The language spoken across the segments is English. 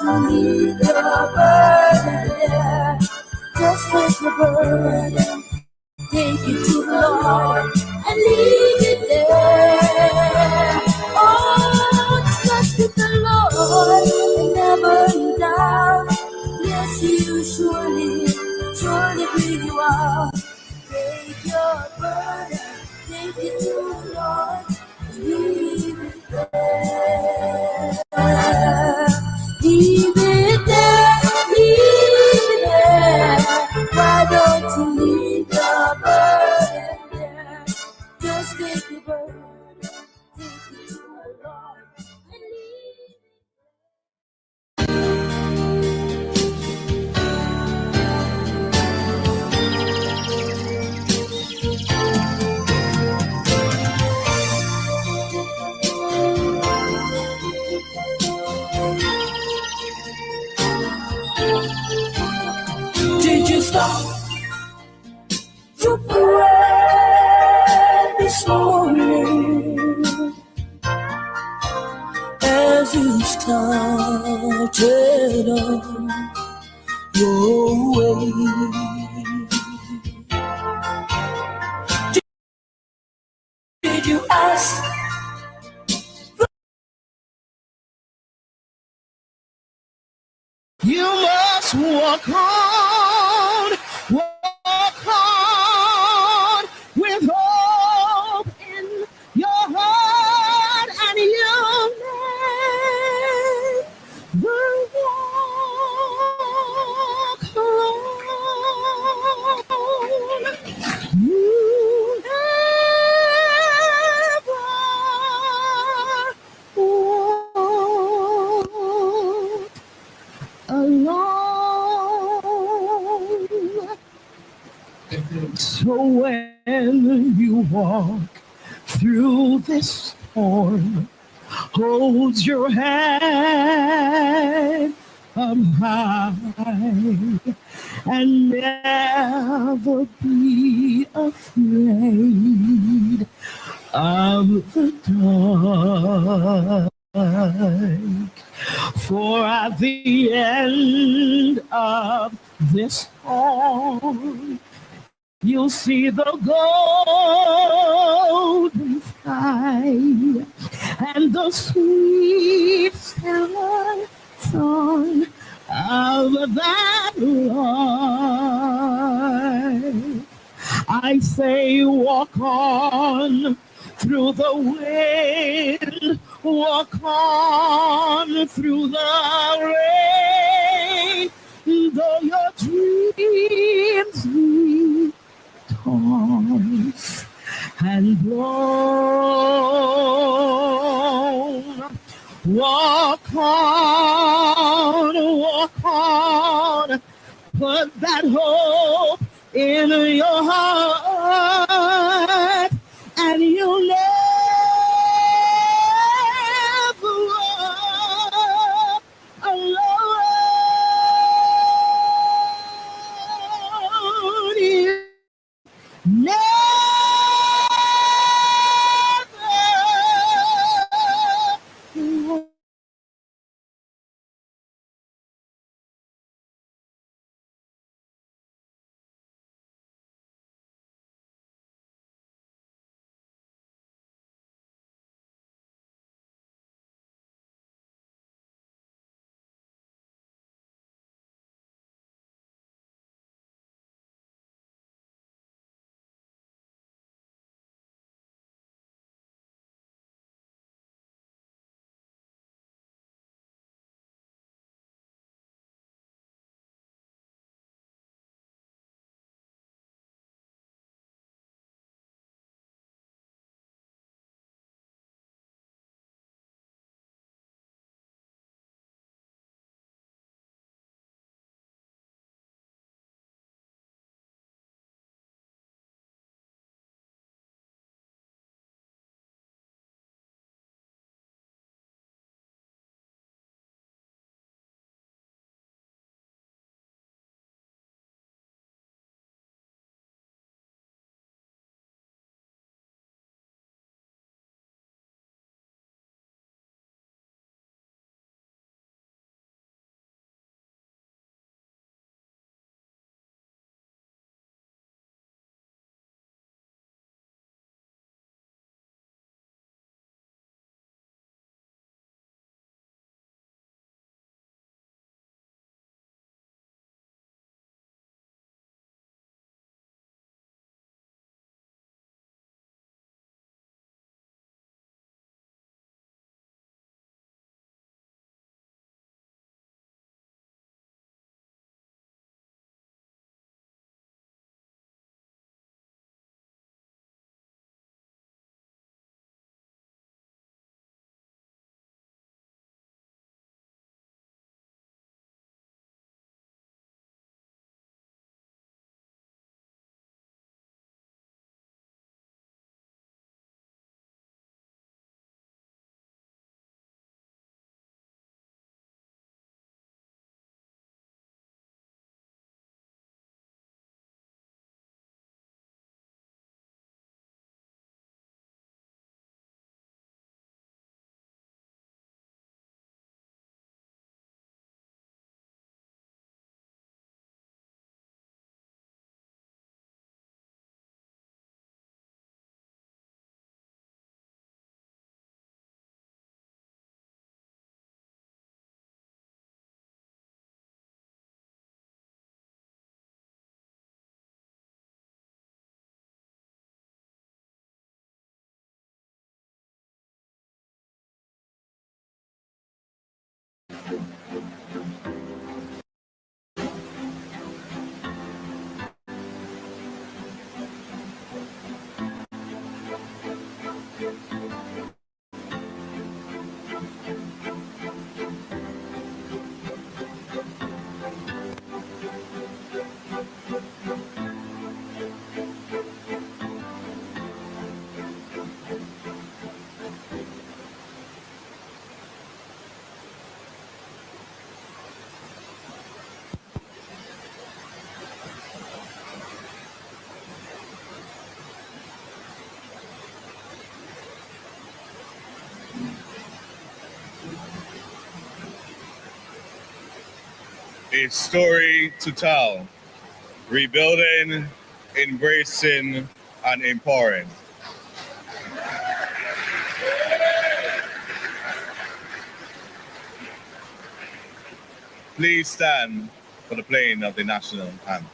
to leave your burden there. Just take your burden, take it to the Lord, and leave it there. Oh, trust in the Lord and never in doubt. Yes, He will surely bring you out. Take your burden, take it to the Lord, and leave it there. Leave it there, leave it there. Why don't you leave your burden there? Just take your burden, take it to the Lord, and leave it. Did you stop to pray this morning as you started on your way? Did you ask? You must walk on with hope in your heart, and you'll never walk alone. You never walk alone. So when you walk through this storm, hold your head up high and never be afraid of the dark. For at the end of this storm, you'll see the golden sky and the sweet silver song of that light. I say walk on through the wind, walk on through the rain, though your dreams be tossed and blown. Walk on, put that hope in your heart, and you'll never walk alone. You never A story to tell, rebuilding, embracing, and empowering. Please stand for the playing of the national anthem.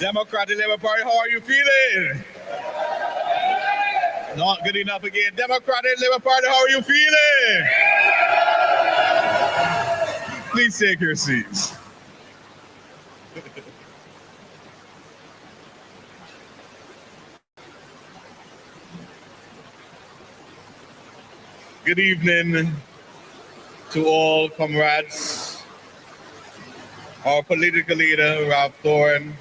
Democratic Labour Party, how are you feeling? Not good enough again. Democratic Labour Party, how are you feeling? Please take your seats. Good evening to all comrades. Our political leader, Ralph Thorne.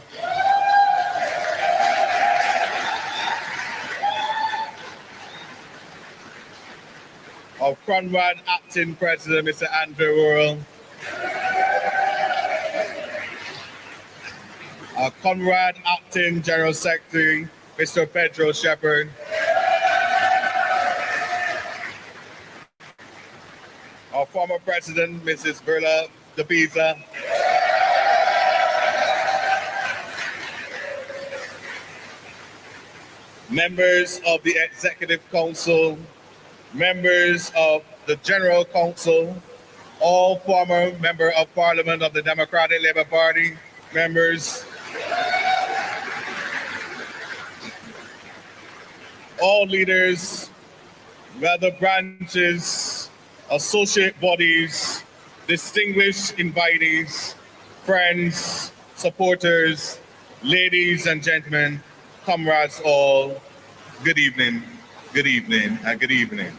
Our comrade acting president, Mr. Andrew Worrell. Our comrade acting general secretary, Mr. Pedro Shepherd. Our former president, Mrs. Verla De Pisa. Members of the Executive Council, members of the General Council, all former member of Parliament of the Democratic Labour Party, members, all leaders, whether branches, associate bodies, distinguished invitees, friends, supporters, ladies and gentlemen, comrades all, good evening, and good evening.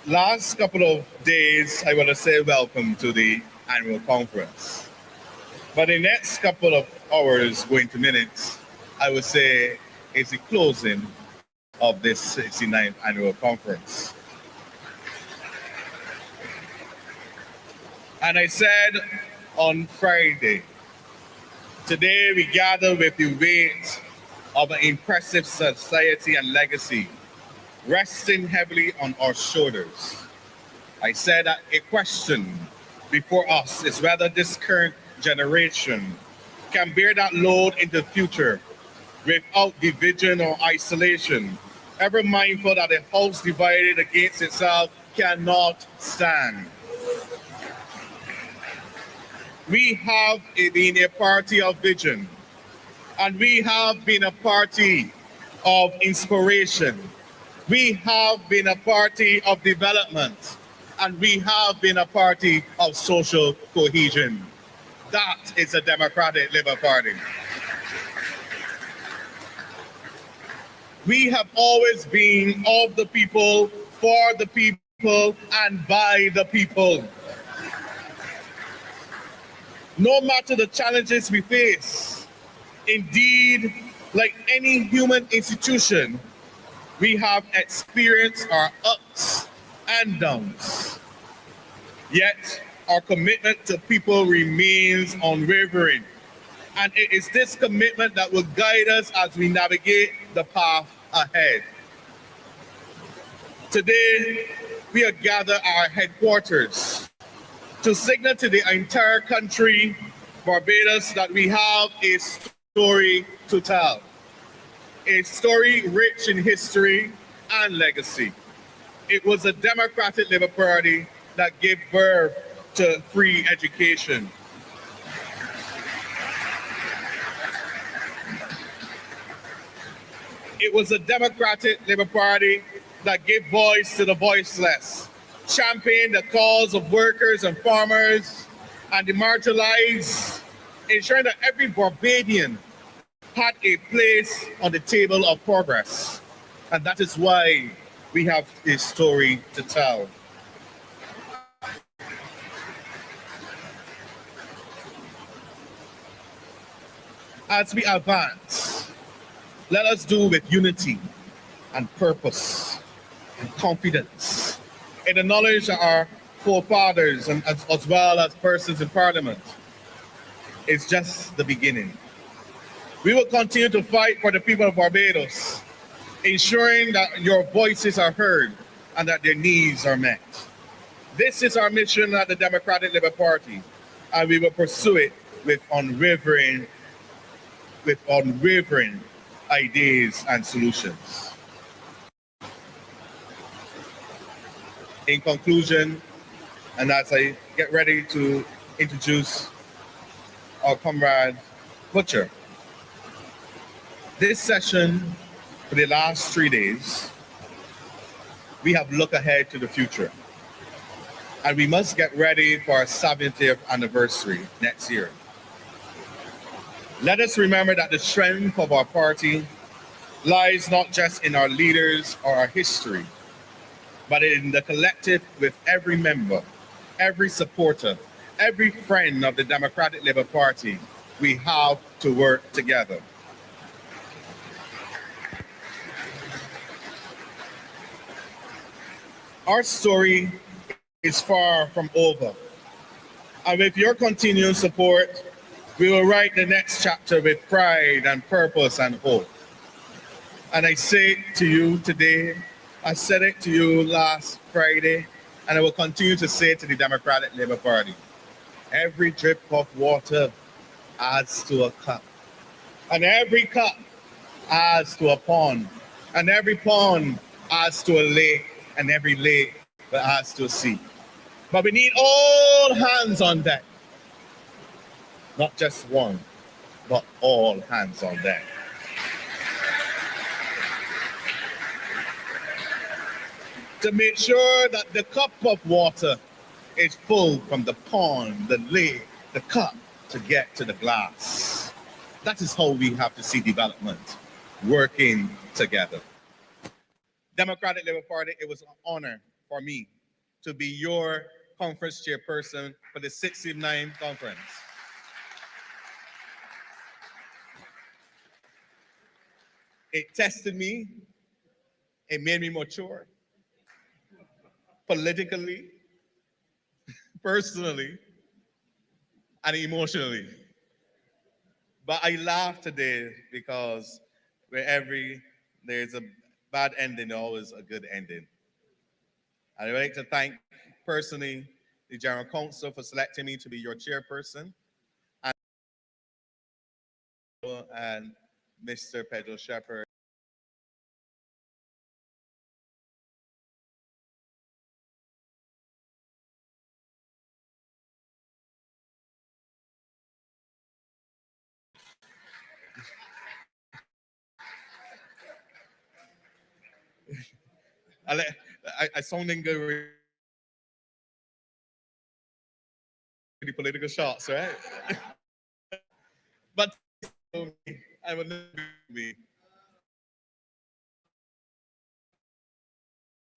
Last couple of days, I want to say welcome to the annual conference. But the next couple of hours, going to minutes, I would say is the closing of this 69th annual conference. And I said on Friday, today we gather with the weight of an impressive society and legacy resting heavily on our shoulders. I said that a question before us is whether this current generation can bear that load into the future without division or isolation, ever mindful that a house divided against itself cannot stand. We have been a party of vision, and we have been a party of inspiration. We have been a party of development, and we have been a party of social cohesion. That is a Democratic Labour Party. We have always been of the people, for the people, and by the people. No matter the challenges we face, indeed, like any human institution, we have experienced our ups and downs. Yet, our commitment to people remains unwavering. And it is this commitment that will guide us as we navigate the path ahead. Today, we are gathered at our headquarters to signal to the entire country, Barbados, that we have a story to tell. A story rich in history and legacy. It was a Democratic Labour Party that gave birth to free education. It was a Democratic Labour Party that gave voice to the voiceless, championed the cause of workers and farmers and the marginalized, ensuring that every Barbadian had a place on the table of progress. And that is why we have a story to tell. As we advance, let us do with unity and purpose and confidence in the knowledge that our forefathers and as well as persons in Parliament is just the beginning. We will continue to fight for the people of Barbados, ensuring that your voices are heard and that their needs are met. This is our mission at the Democratic Labour Party, and we will pursue it with unwavering ideas and solutions. In conclusion, and as I get ready to introduce our comrade Butcher, this session for the last 3 days, we have looked ahead to the future. And we must get ready for our 70th anniversary next year. Let us remember that the strength of our party lies not just in our leaders or our history, but in the collective with every member, every supporter, every friend of the Democratic Labour Party. We have to work together. Our story is far from over. And with your continued support, we will write the next chapter with pride and purpose and hope. And I say it to you today, I said it to you last Friday, and I will continue to say it to the Democratic Labour Party. Every drip of water adds to a cup. And every cup adds to a pond. And every pond adds to a lake. And every lake adds to a sea. But we need all hands on deck. Not just one, but all hands on deck. To make sure that the cup of water is full from the pond, the lake, the cup to get to the glass. That is how we have to see development, working together. Democratic Labour Party, it was an honor for me to be your conference chairperson for the 69th conference. It tested me, it made me mature, politically, personally, and emotionally. But I laugh today because there's a bad ending, there's always a good ending. I'd like to thank personally the General Council for selecting me to be your chairperson, and Mr. Pedro Shepherd. I, let- I sounding good with the political shots, right? But I will never be.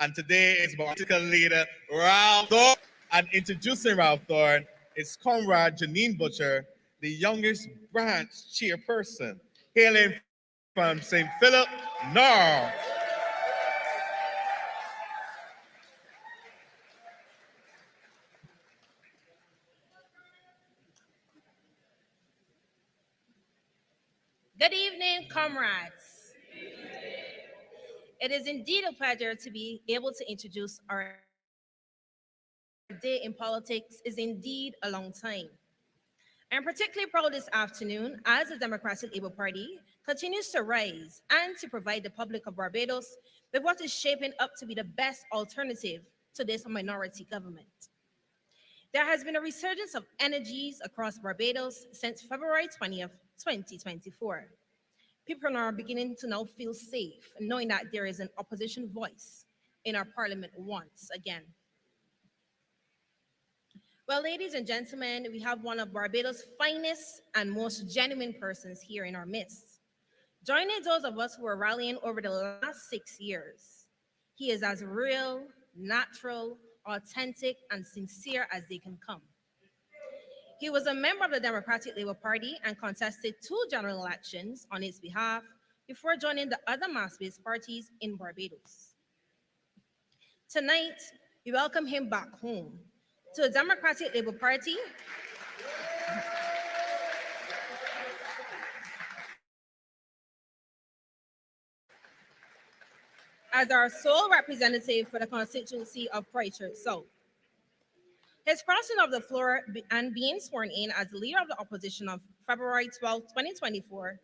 And today is about political leader Ralph Thorne. And introducing Ralph Thorne is comrade Janine Butcher, the youngest branch chairperson, hailing from St. Philip, North. Good evening, comrades. It is indeed a pleasure to be able to introduce our day in politics is indeed a long time. I'm particularly proud this afternoon as the Democratic Labour Party continues to rise and to provide the public of Barbados with what is shaping up to be the best alternative to this minority government. There has been a resurgence of energies across Barbados since February 20th, 2024. People are beginning to now feel safe, knowing that there is an opposition voice in our parliament once again. Well, ladies and gentlemen, we have one of Barbados' finest and most genuine persons here in our midst. Joining those of us who are rallying over the last 6 years, he is as real, natural, authentic, and sincere as they can come. He was a member of the Democratic Labour Party and contested 2 general elections on its behalf before joining the other mass-based parties in Barbados. Tonight, we welcome him back home to the Democratic Labour Party as our sole representative for the constituency of Christchurch South. His crossing of the floor and being sworn in as the leader of the opposition on February 12th, 2024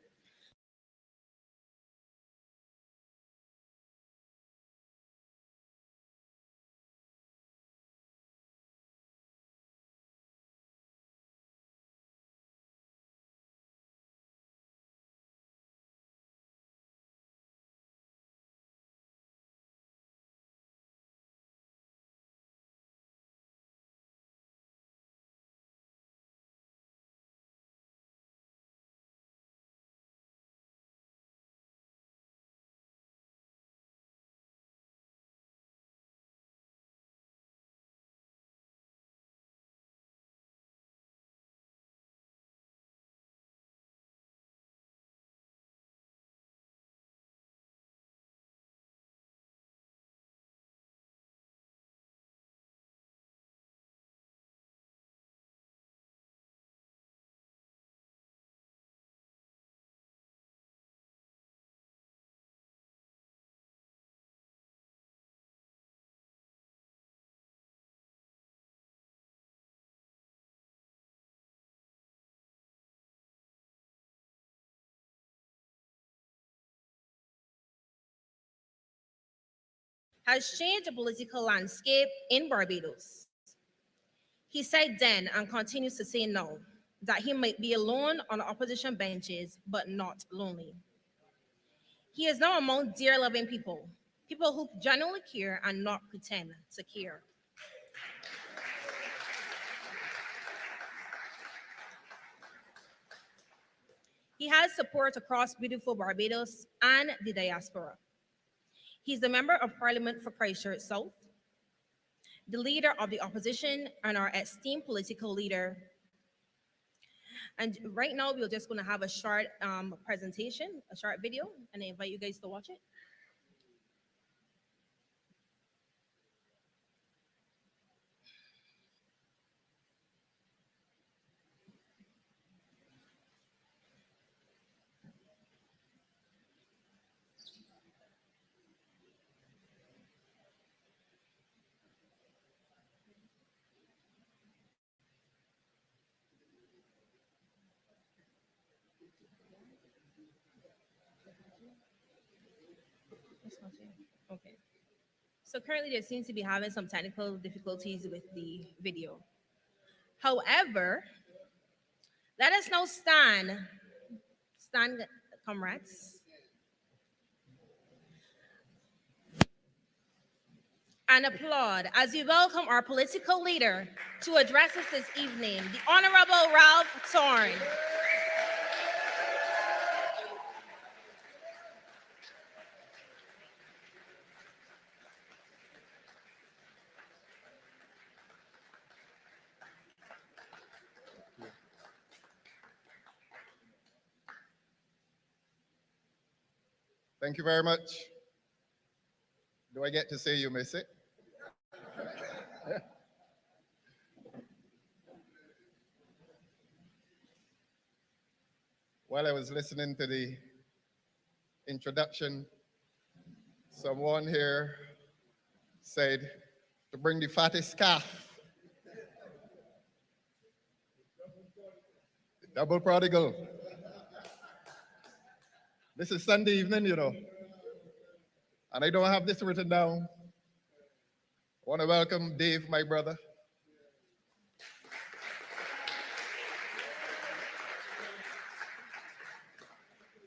has changed the political landscape in Barbados. He said then and continues to say now that he might be alone on the opposition benches, but not lonely. He is now among dear loving people, people who genuinely care and not pretend to care. He has support across beautiful Barbados and the diaspora. He's the member of parliament for Christchurch South, the leader of the opposition, and our esteemed political leader. And right now, we're just going to have a short presentation, a short video, and I invite you guys to watch it. Okay. So currently, there seems to be having some technical difficulties with the video. However, let us now stand, comrades. and applaud as we welcome our political leader to address us this evening, the Honorable Ralph Thorne. Thank you very much. Do I get to say you miss it? While I was listening to the introduction, someone here said to bring the fattest calf. Double prodigal. This is Sunday evening, you know, and I don't have this written down. I want to welcome Dave, my brother.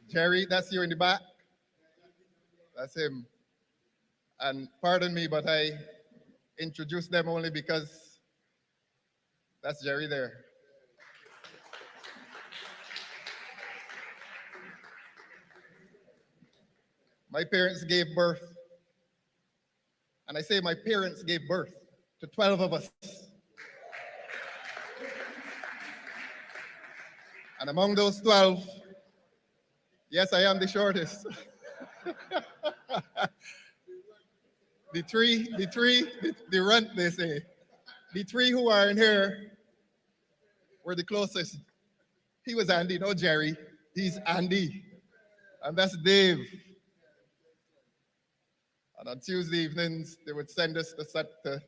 Jerry, that's you in the back. That's him. And pardon me, but I introduced them only because that's Jerry there. My parents gave birth, and I say my parents gave birth to 12 of us. And among those 12, yes, I am the shortest. The runt, they say. The three who are in here were the closest. He was Andy, no Jerry. He's Andy. And that's Dave. And on Tuesday evenings, they would send us to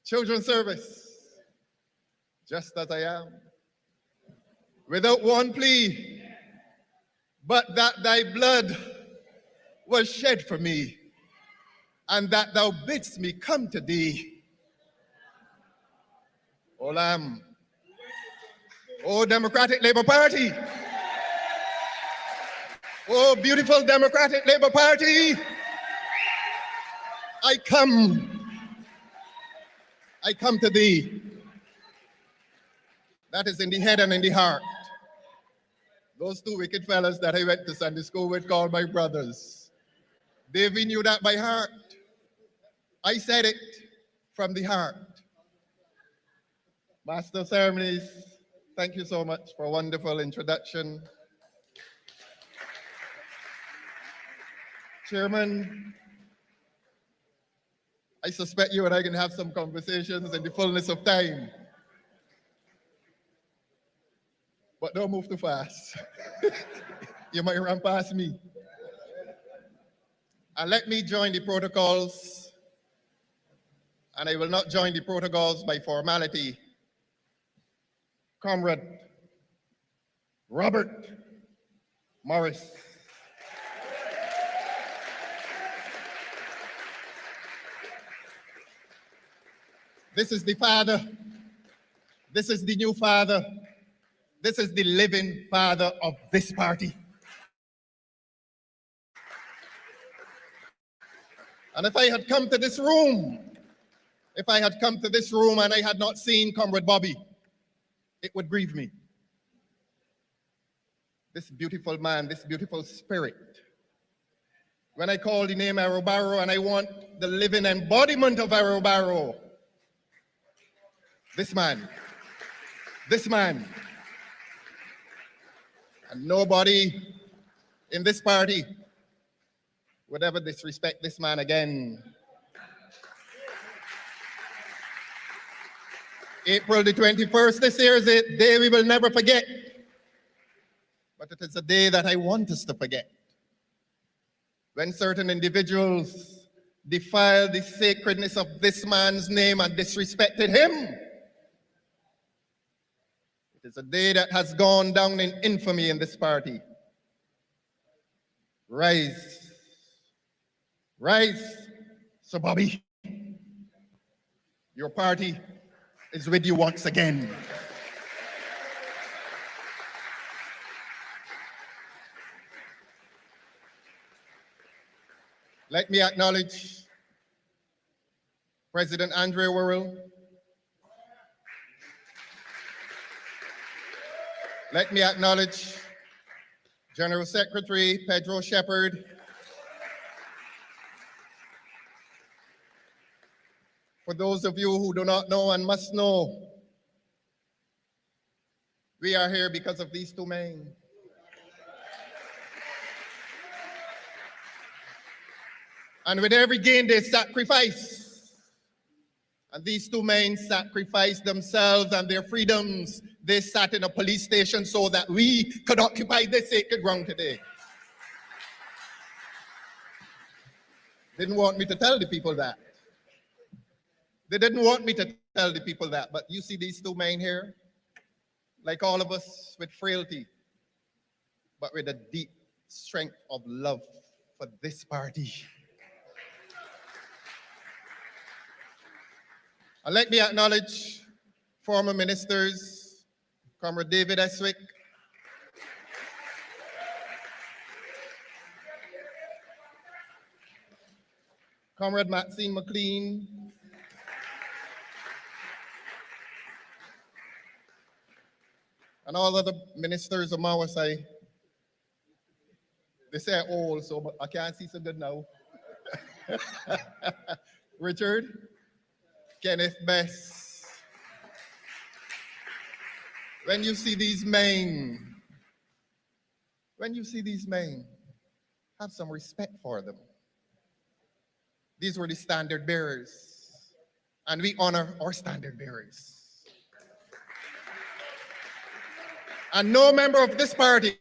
children's service, just as I am, without one plea, but that thy blood was shed for me, and that thou bidst me come to thee. O Lamb, O Democratic Labour Party, O beautiful Democratic Labour Party, I come to thee. That is in the head and in the heart. Those two wicked fellas that I went to Sunday school with called my brothers. Davey knew that by heart. I said it from the heart. Master of Ceremonies, thank you so much for a wonderful introduction. Chairman, I suspect you and I can have some conversations in the fullness of time. But don't move too fast. You might run past me. And let me join the protocols, and I will not join the protocols by formality. Comrade Robert Morris. This is the father. This is the new father. This is the living father of this party. And if I had come to this room, and I had not seen Comrade Bobby, it would grieve me. This beautiful man, this beautiful spirit. When I call the name Arrow Barrow and I want the living embodiment of Arrow Barrow, this man, and nobody in this party would ever disrespect this man again. April the 21st this year is a day we will never forget, but it is a day that I want us to forget. When certain individuals defiled the sacredness of this man's name and disrespected him, it is a day that has gone down in infamy in this party. Rise. Rise, Sir Bobby. Your party is with you once again. Let me acknowledge President Andre Worrell, let me acknowledge General Secretary Pedro Shepard, for those of you who do not know and must know, we are here because of these two men. And with every gain they sacrifice. And these two men sacrificed themselves and their freedoms. They sat in a police station so that we could occupy this sacred ground today. Didn't want me to tell the people that. They didn't want me to tell the people that, but you see these two men here, like all of us, with frailty, but with a deep strength of love for this party. And let me acknowledge former ministers, Comrade David Eswick, Comrade Maxine McLean, and all other ministers of Mawasai. They say old, so I can't see so good now. Richard, Kenneth Bess. When you see these men, have some respect for them. These were the standard bearers, and we honor our standard bearers. And no member of this party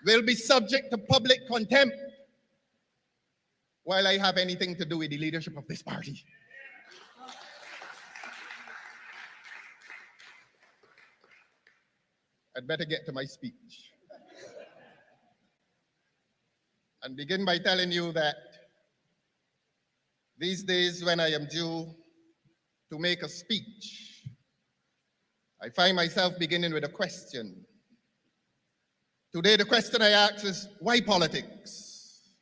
will be subject to public contempt while I have anything to do with the leadership of this party. I'd better get to my speech and begin by telling you that these days when I am due to make a speech, I find myself beginning with a question. Today, the question I ask is, why politics?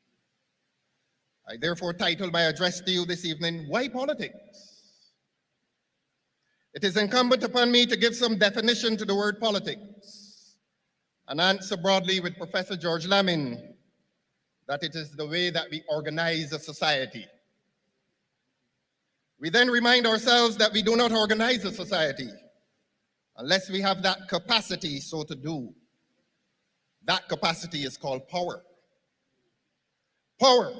I therefore title my address to you this evening, Why Politics? It is incumbent upon me to give some definition to the word politics and answer broadly with Professor George Lamin that it is the way that we organize a society. We then remind ourselves that we do not organize a society unless we have that capacity so to do. That capacity is called power. Power,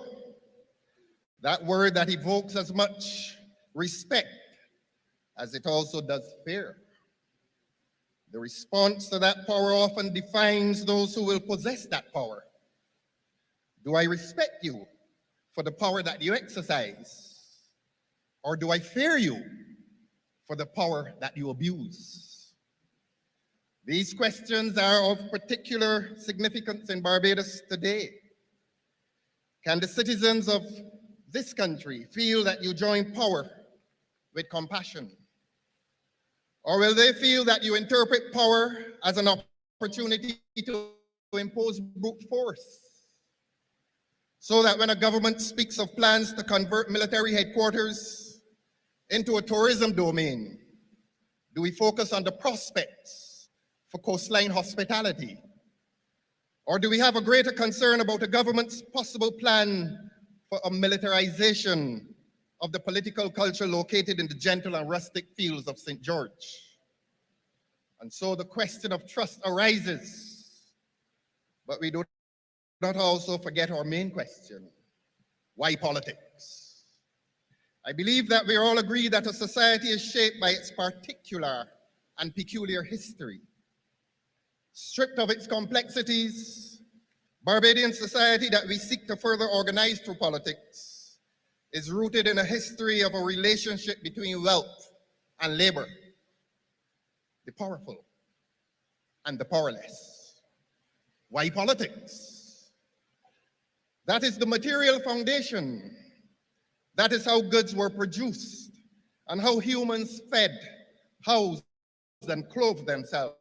that word that evokes as much respect as it also does fear. The response to that power often defines those who will possess that power. Do I respect you for the power that you exercise? Or do I fear you for the power that you abuse? These questions are of particular significance in Barbados today. Can the citizens of this country feel that you join power with compassion? Or will they feel that you interpret power as an opportunity to impose brute force? So that when a government speaks of plans to convert military headquarters into a tourism domain, do we focus on the prospects for coastline hospitality? Or do we have a greater concern about the government's possible plan for a militarization of the political culture located in the gentle and rustic fields of St. George? And so the question of trust arises, but we do not also forget our main question: why politics? I believe that we all agree that a society is shaped by its particular and peculiar history. Stripped of its complexities, Barbadian society that we seek to further organize through politics is rooted in a history of a relationship between wealth and labor, the powerful and the powerless. Why politics? That is the material foundation. That is how goods were produced and how humans fed, housed, and clothed themselves.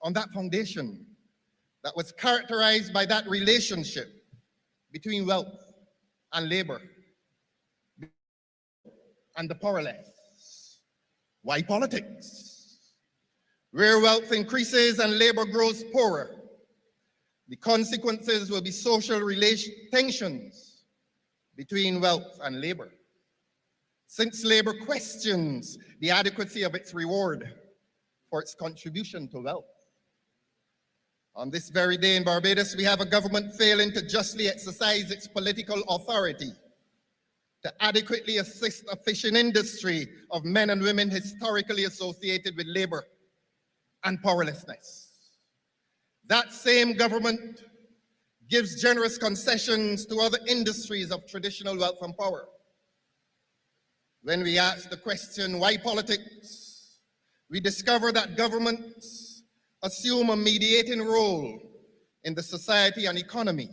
On that foundation that was characterized by that relationship between wealth and labor, and the powerless. Why politics? Where wealth increases and labor grows poorer, the consequences will be social tensions between wealth and labor. Since labor questions the adequacy of its reward for its contribution to wealth. On this very day in Barbados, we have a government failing to justly exercise its political authority to adequately assist a fishing industry of men and women historically associated with labor and powerlessness. That same government gives generous concessions to other industries of traditional wealth and power. When we ask the question, why politics, we discover that governments assume a mediating role in the society and economy,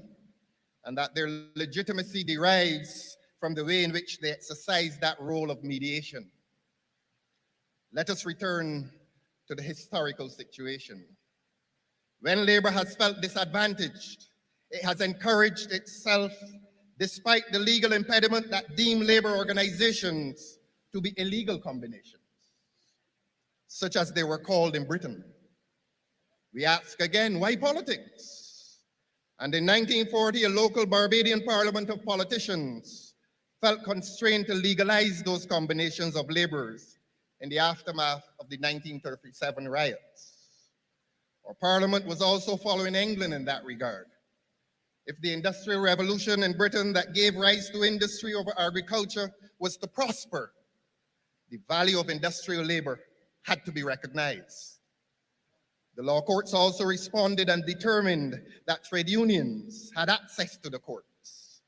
and that their legitimacy derives from the way in which they exercise that role of mediation. Let us return to the historical situation. When labor has felt disadvantaged, it has encouraged itself despite the legal impediment that deem labor organizations to be illegal combinations, such as they were called in Britain. We ask again, why politics? And in 1940, a local Barbadian parliament of politicians felt constrained to legalize those combinations of laborers in the aftermath of the 1937 riots. Our parliament was also following England in that regard. If the Industrial Revolution in Britain that gave rise to industry over agriculture was to prosper, the value of industrial labor had to be recognized. The law courts also responded and determined that trade unions had access to the courts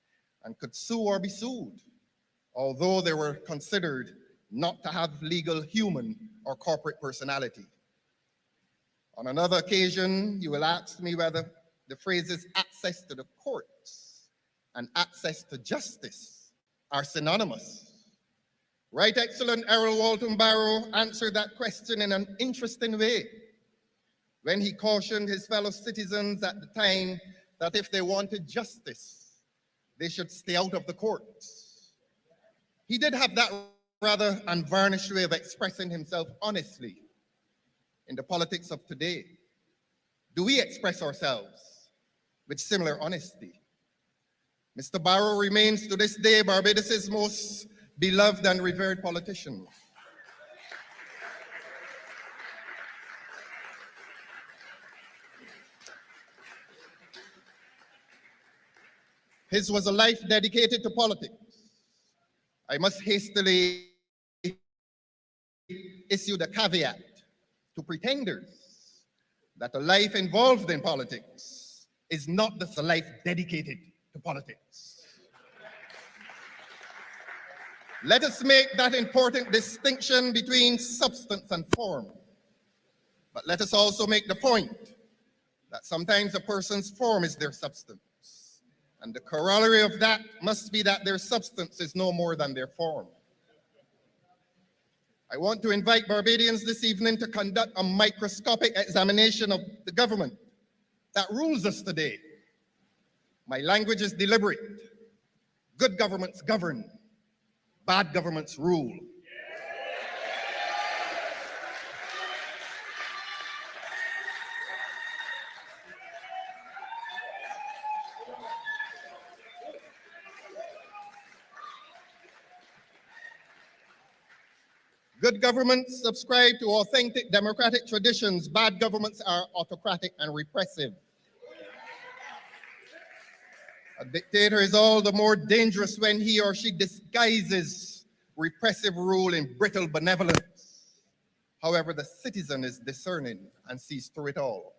and could sue or be sued, although they were considered not to have legal human or corporate personality. On another occasion, you will ask me whether the phrases access to the courts and access to justice are synonymous. Right Excellent Errol Walton Barrow answered that question in an interesting way when he cautioned his fellow citizens at the time that if they wanted justice, they should stay out of the courts. He did have that rather unvarnished way of expressing himself honestly. In the politics of today, do we express ourselves with similar honesty? Mr. Barrow remains to this day Barbados' most beloved and revered politician. His was a life dedicated to politics. I must hastily issue the caveat to pretenders that a life involved in politics is not just a life dedicated to politics. Let us make that important distinction between substance and form. But let us also make the point that sometimes a person's form is their substance. And the corollary of that must be that their substance is no more than their form. I want to invite Barbadians this evening to conduct a microscopic examination of the government that rules us today. My language is deliberate. Good governments govern, bad governments rule. Good governments subscribe to authentic democratic traditions. Bad governments are autocratic and repressive. A dictator is all the more dangerous when he or she disguises repressive rule in brittle benevolence. However, the citizen is discerning and sees through it all.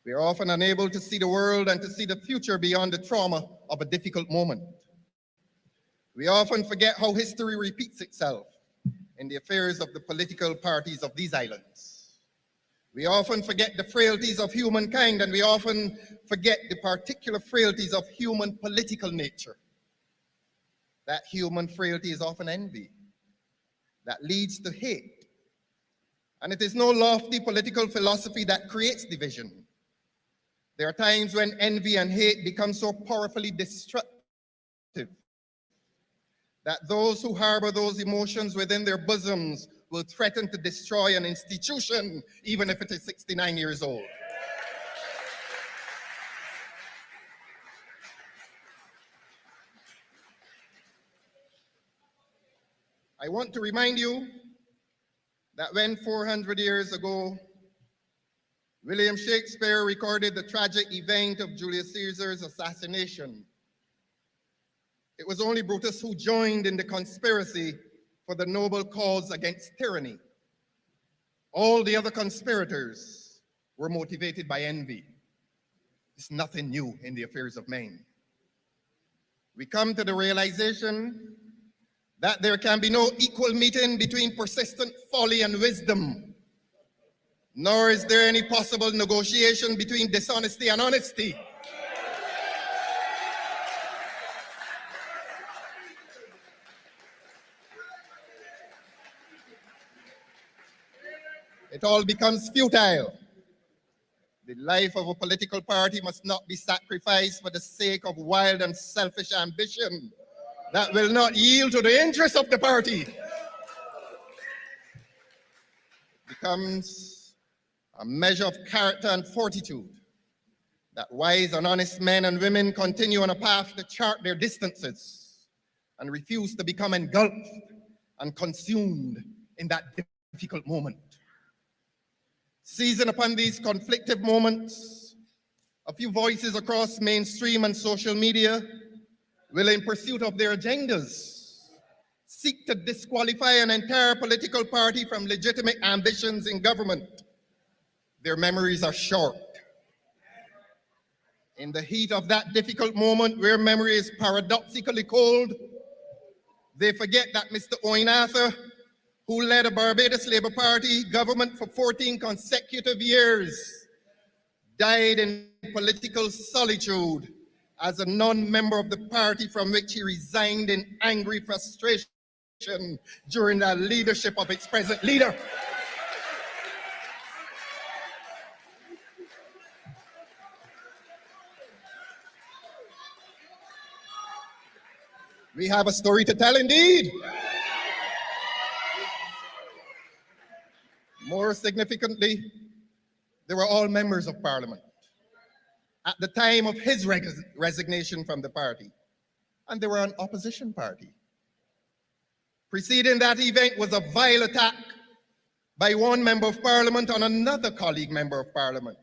We are often unable to see the world and to see the future beyond the trauma of a difficult moment. We often forget how history repeats itself in the affairs of the political parties of these islands. We often forget the frailties of humankind, and we often forget the particular frailties of human political nature. That human frailty is often envy that leads to hate. And it is no lofty political philosophy that creates division. There are times when envy and hate become so powerfully destructive that those who harbor those emotions within their bosoms will threaten to destroy an institution, even if it is 69 years old. I want to remind you that when 400 years ago, William Shakespeare recorded the tragic event of Julius Caesar's assassination, it was only Brutus who joined in the conspiracy for the noble cause against tyranny. All the other conspirators were motivated by envy. It's nothing new in the affairs of men. We come to the realization that there can be no equal meeting between persistent folly and wisdom, nor is there any possible negotiation between dishonesty and honesty. It all becomes futile. The life of a political party must not be sacrificed for the sake of wild and selfish ambition that will not yield to the interests of the party. It becomes a measure of character and fortitude that wise and honest men and women continue on a path to chart their distances and refuse to become engulfed and consumed in that difficult moment. Seizing upon these conflictive moments, a few voices across mainstream and social media will, in pursuit of their agendas, seek to disqualify an entire political party from legitimate ambitions in government. Their memories are short. In the heat of that difficult moment where memory is paradoxically cold, they forget that Mr. Owen Arthur, who led a Barbados Labour Party government for 14 consecutive years, died in political solitude as a non-member of the party from which he resigned in angry frustration during the leadership of its present leader. We have a story to tell indeed. More significantly, they were all members of parliament at the time of his resignation from the party, and they were an opposition party. Preceding that event was a vile attack by one member of parliament on another colleague member of parliament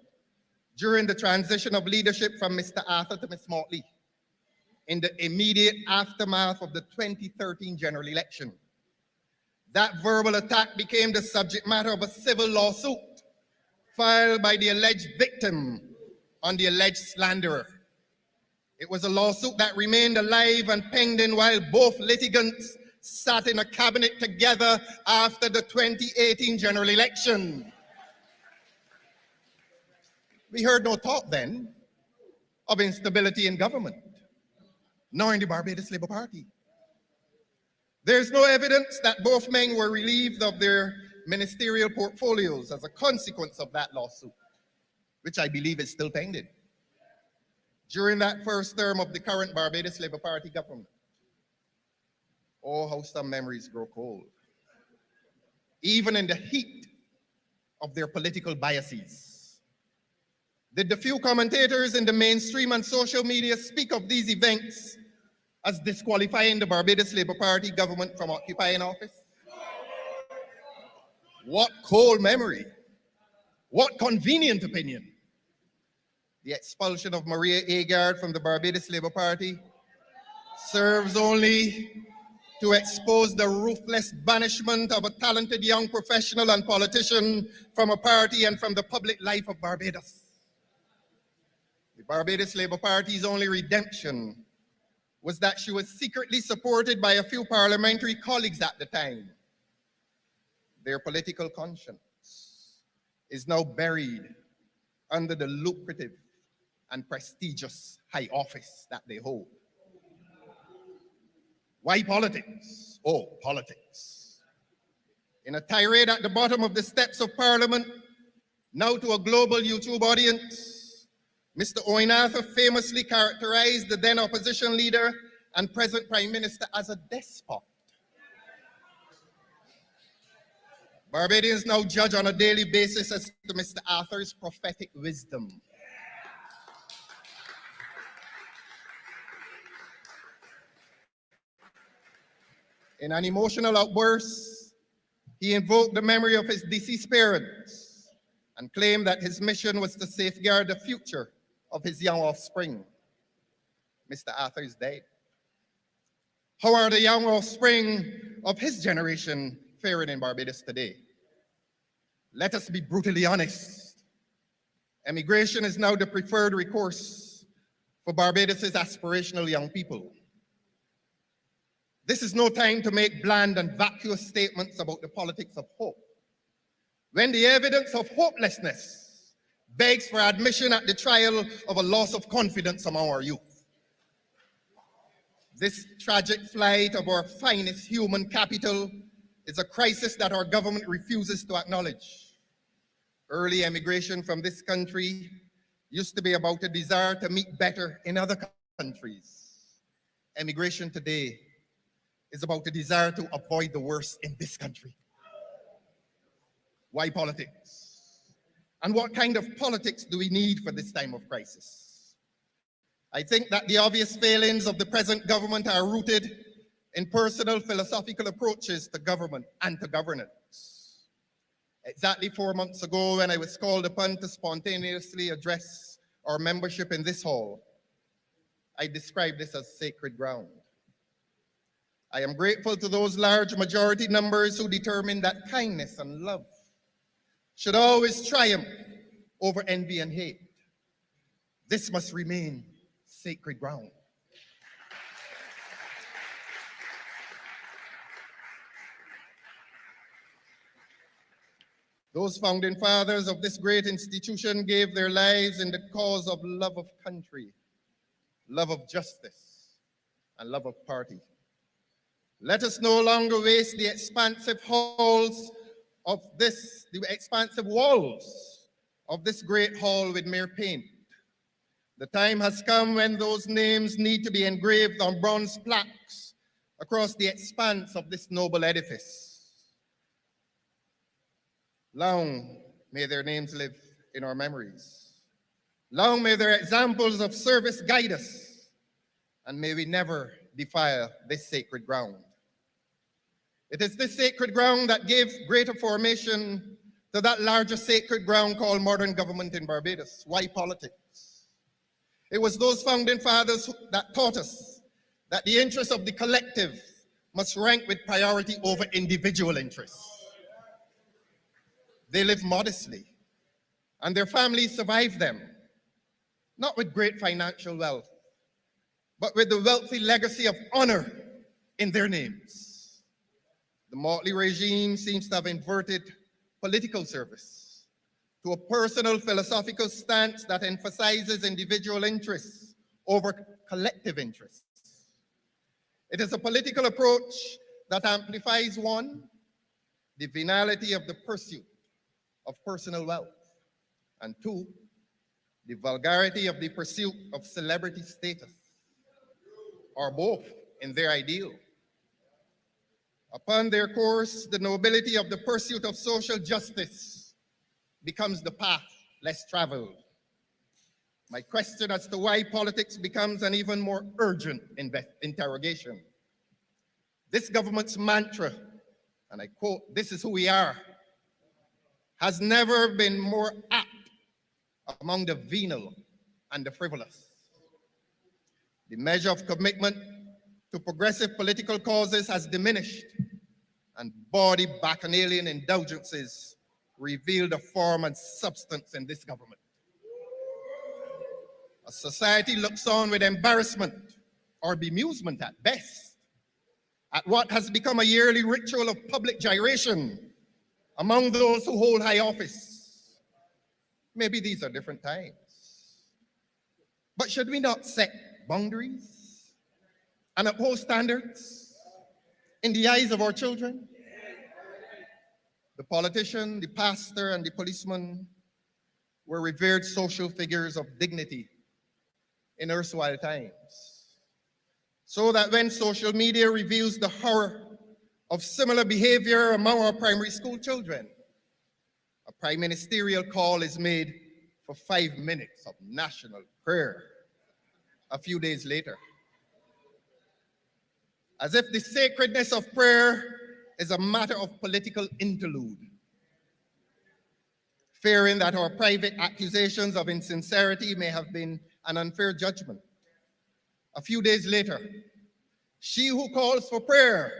during the transition of leadership from Mr. Arthur to Ms. Motley in the immediate aftermath of the 2013 general election. That verbal attack became the subject matter of a civil lawsuit filed by the alleged victim on the alleged slanderer. It was a lawsuit that remained alive and pending while both litigants sat in a cabinet together after the 2018 general election. We heard no talk then of instability in government, nor in the Barbados Labour Party. There's no evidence that both men were relieved of their ministerial portfolios as a consequence of that lawsuit, which I believe is still pending, during that first term of the current Barbados Labour Party government. Oh, how some memories grow cold, even in the heat of their political biases. Did the few commentators in the mainstream and social media speak of these events as disqualifying the Barbados Labour Party government from occupying office? What cold memory. What convenient opinion. The expulsion of Maria Agard from the Barbados Labour Party serves only to expose the ruthless banishment of a talented young professional and politician from a party and from the public life of Barbados. The Barbados Labour Party's only redemption was that she was secretly supported by a few parliamentary colleagues at the time. Their political conscience is now buried under the lucrative and prestigious high office that they hold. Why politics? Oh, politics. In a tirade at the bottom of the steps of Parliament, now to a global YouTube audience, Mr. Owen Arthur famously characterized the then opposition leader and present Prime Minister as a despot. Barbadians now judge on a daily basis as to Mr. Arthur's prophetic wisdom. In an emotional outburst, he invoked the memory of his deceased parents and claimed that his mission was to safeguard the future of his young offspring. Mr. Arthur is dead. How are the young offspring of his generation faring in Barbados today? Let us be brutally honest. Emigration is now the preferred recourse for Barbados' aspirational young people. This is no time to make bland and vacuous statements about the politics of hope, when the evidence of hopelessness begs for admission at the trial of a loss of confidence among our youth. This tragic flight of our finest human capital is a crisis that our government refuses to acknowledge. Early emigration from this country used to be about a desire to meet better in other countries. Emigration today is about the desire to avoid the worst in this country. Why politics? And what kind of politics do we need for this time of crisis? I think that the obvious failings of the present government are rooted in personal philosophical approaches to government and to governance. Exactly 4 months ago, when I was called upon to spontaneously address our membership in this hall, I described this as sacred ground. I am grateful to those large majority numbers who determined that kindness and love should always triumph over envy and hate. This must remain sacred ground. Those founding fathers of this great institution gave their lives in the cause of love of country, love of justice, and love of party. Let us no longer waste the expansive walls of this great hall with mere paint. The time has come when those names need to be engraved on bronze plaques across the expanse of this noble edifice. Long may their names live in our memories. Long may their examples of service guide us, and may we never defile this sacred ground. It is this sacred ground that gives greater formation to that larger sacred ground called modern government in Barbados. Why politics? It was those founding fathers that taught us that the interests of the collective must rank with priority over individual interests. They lived modestly, and their families survived them, not with great financial wealth, but with the wealthy legacy of honor in their names. The motley regime seems to have inverted political service to a personal philosophical stance that emphasizes individual interests over collective interests. It is a political approach that amplifies, one, the venality of the pursuit of personal wealth, and two, the vulgarity of the pursuit of celebrity status, or both in their ideal. Upon their course, the nobility of the pursuit of social justice becomes the path less traveled. My question as to why politics becomes an even more urgent interrogation. This government's mantra, and I quote, "This is who we are," has never been more apt among the venal and the frivolous. The measure of commitment to progressive political causes has diminished, and bawdy bacchanalian indulgences reveal the form and substance in this government. A society looks on with embarrassment or bemusement at best at what has become a yearly ritual of public gyration among those who hold high office. Maybe these are different times, but should we not set boundaries and uphold standards in the eyes of our children? The politician, the pastor, and the policeman were revered social figures of dignity in erstwhile times. so that when social media reveals the horror of similar behavior among our primary school children, a prime ministerial call is made for 5 minutes of national prayer a few days later. As if the sacredness of prayer is a matter of political interlude, fearing that our private accusations of insincerity may have been an unfair judgment. A few days later, she who calls for prayer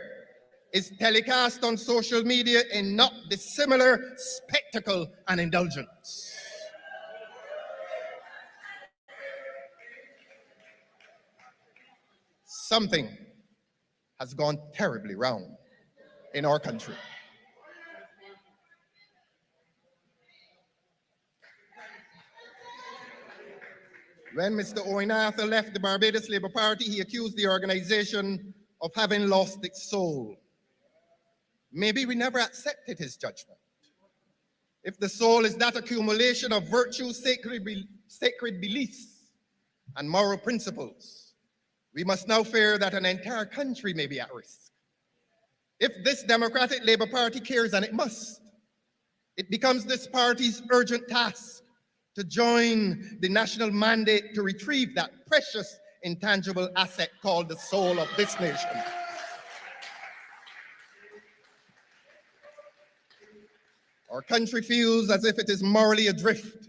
is telecast on social media in not dissimilar spectacle and indulgence. Something has gone terribly wrong in our country. When Mr. Oinatha left the Barbados Labour Party, he accused the organization of having lost its soul. Maybe we never accepted his judgment. If the soul is that accumulation of virtue, sacred beliefs, and moral principles, we must now fear that an entire country may be at risk. If this Democratic Labour Party cares, and it must, it becomes this party's urgent task to join the national mandate to retrieve that precious intangible asset called the soul of this nation. Our country feels as if it is morally adrift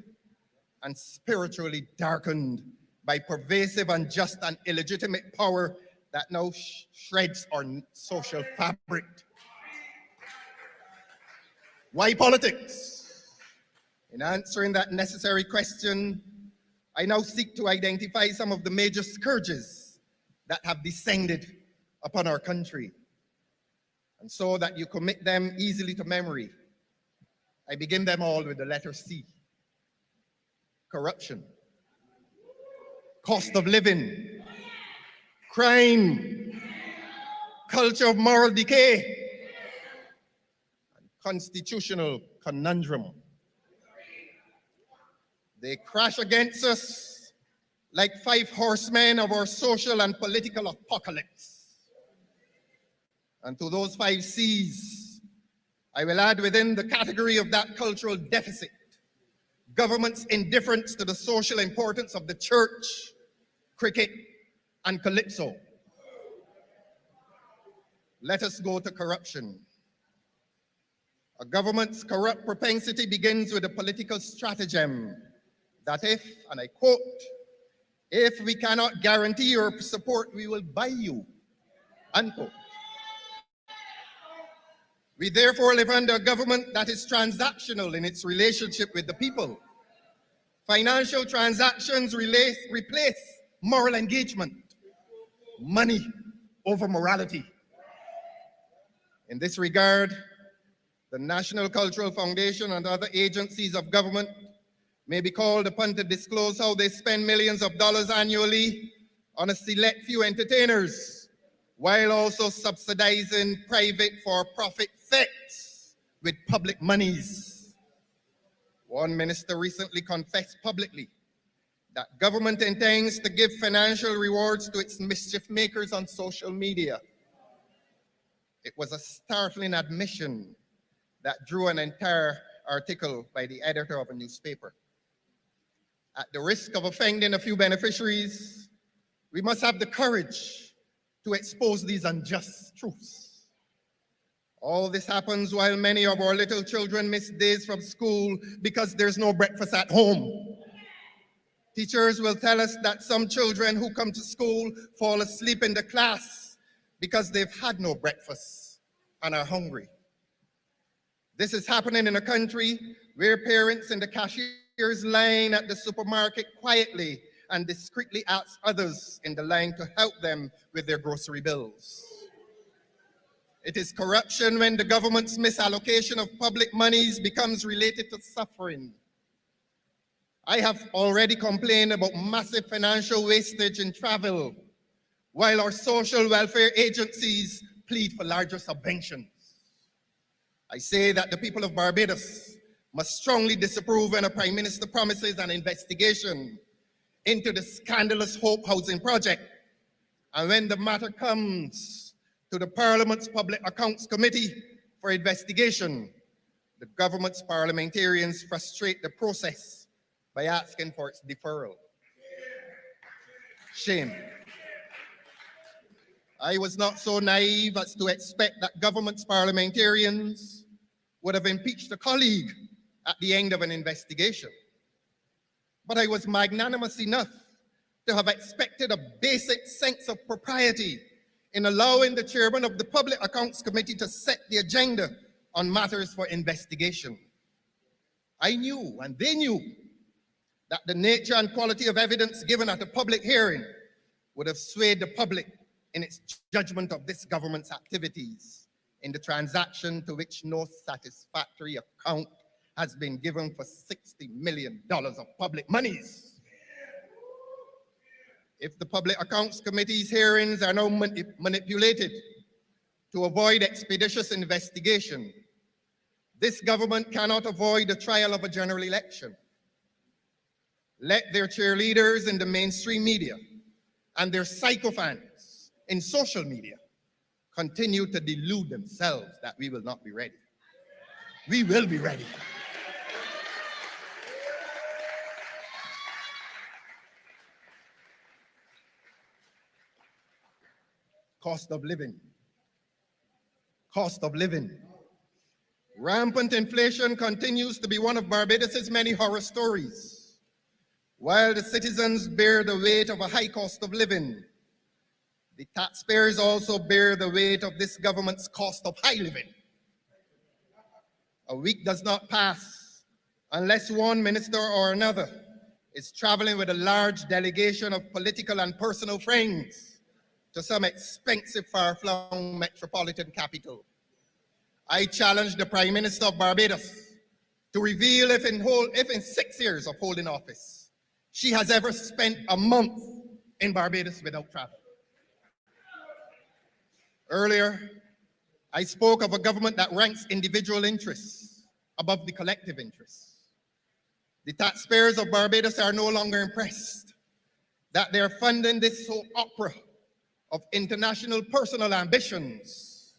and spiritually darkened by pervasive, unjust, and illegitimate power that now shreds our social fabric. Why politics? In answering that necessary question, I now seek to identify some of the major scourges that have descended upon our country. And so that you commit them easily to memory, I begin them all with the letter C. Corruption, cost of living, crime, culture of moral decay, and constitutional conundrum. They crash against us like 5 horsemen of our social and political apocalypse. And to those 5 C's, I will add within the category of that cultural deficit, government's indifference to the social importance of the church, cricket, and calypso. Let us go to corruption. A government's corrupt propensity begins with a political stratagem that if, and I quote, if we cannot guarantee your support, we will buy you, unquote. We therefore live under a government that is transactional in its relationship with the people. Financial transactions replace moral engagement, money over morality. In this regard, the National Cultural Foundation and other agencies of government may be called upon to disclose how they spend millions of dollars annually on a select few entertainers, while also subsidizing private for-profit fetes with public monies. One minister recently confessed publicly that government intends to give financial rewards to its mischief makers on social media. It was a startling admission that drew an entire article by the editor of a newspaper. At the risk of offending a few beneficiaries, we must have the courage to expose these unjust truths. All this happens while many of our little children miss days from school because there's no breakfast at home. Teachers will tell us that some children who come to school fall asleep in the class because they've had no breakfast and are hungry. This is happening in a country where parents in the cashier's line at the supermarket quietly and discreetly ask others in the line to help them with their grocery bills. It is corruption when the government's misallocation of public monies becomes related to suffering. I have already complained about massive financial wastage in travel, while our social welfare agencies plead for larger subventions. I say that the people of Barbados must strongly disapprove when a Prime Minister promises an investigation into the scandalous Hope Housing project And when the matter comes to the Parliament's Public Accounts Committee for investigation, the government's parliamentarians frustrate the process by asking for its deferral. Shame. I was not so naive as to expect that government's parliamentarians would have impeached a colleague at the end of an investigation. But I was magnanimous enough to have expected a basic sense of propriety in allowing the chairman of the Public Accounts Committee to set the agenda on matters for investigation. I knew, and they knew, that the nature and quality of evidence given at a public hearing would have swayed the public in its judgment of this government's activities in the transaction to which no satisfactory account has been given for $60 million of public monies. If the Public Accounts Committee's hearings are now manipulated to avoid expeditious investigation, this government cannot avoid the trial of a general election. Let their cheerleaders in the mainstream media and their sycophants in social media continue to delude themselves that we will not be ready. We will be ready. Cost of living. Cost of living. Rampant inflation continues to be one of Barbados's many horror stories. While the citizens bear the weight of a high cost of living, the taxpayers also bear the weight of this government's cost of high living. A week does not pass unless one minister or another is traveling with a large delegation of political and personal friends to some expensive far-flung metropolitan capital. I challenge the Prime Minister of Barbados to reveal if in 6 years of holding office, she has ever spent a month in Barbados without travel. Earlier, I spoke of a government that ranks individual interests above the collective interests. The taxpayers of Barbados are no longer impressed that they're funding this soap opera of international personal ambitions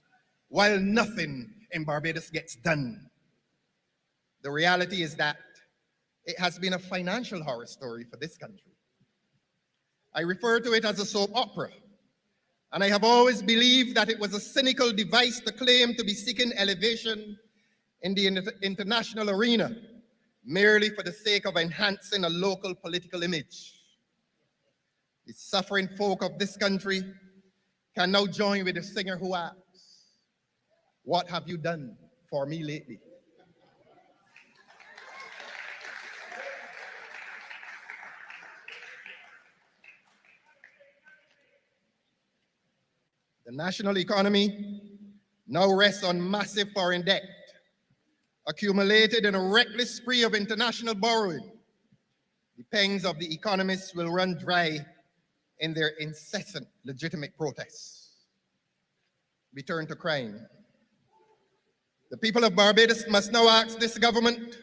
while nothing in Barbados gets done. The reality is that it has been a financial horror story for this country. I refer to it as a soap opera, and I have always believed that it was a cynical device to claim to be seeking elevation in the international arena merely for the sake of enhancing a local political image. The suffering folk of this country can now join with the singer who asks, "What have you done for me lately?" The national economy now rests on massive foreign debt, accumulated in a reckless spree of international borrowing. The pangs of the economists will run dry in their incessant legitimate protests. We turn to crime. The people of Barbados must now ask this government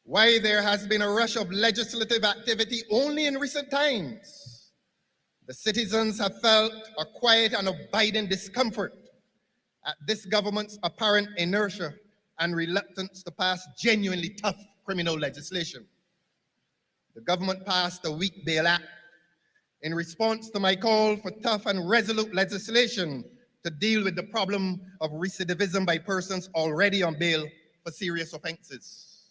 why there has been a rush of legislative activity only in recent times. The citizens have felt a quiet and abiding discomfort at this government's apparent inertia and reluctance to pass genuinely tough criminal legislation. The government passed a weak bail act in response to my call for tough and resolute legislation to deal with the problem of recidivism by persons already on bail for serious offenses.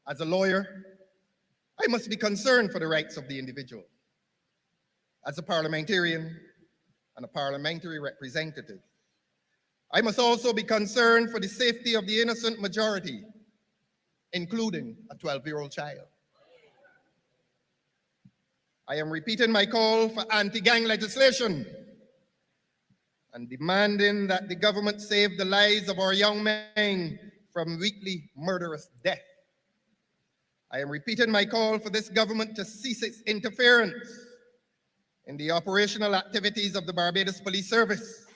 As a lawyer, I must be concerned for the rights of the individual. As a parliamentarian and a parliamentary representative, I must also be concerned for the safety of the innocent majority, including a 12-year-old child. I am repeating my call for anti-gang legislation and demanding that the government save the lives of our young men from weekly murderous death. I am repeating my call for this government to cease its interference in the operational activities of the Barbados Police Service.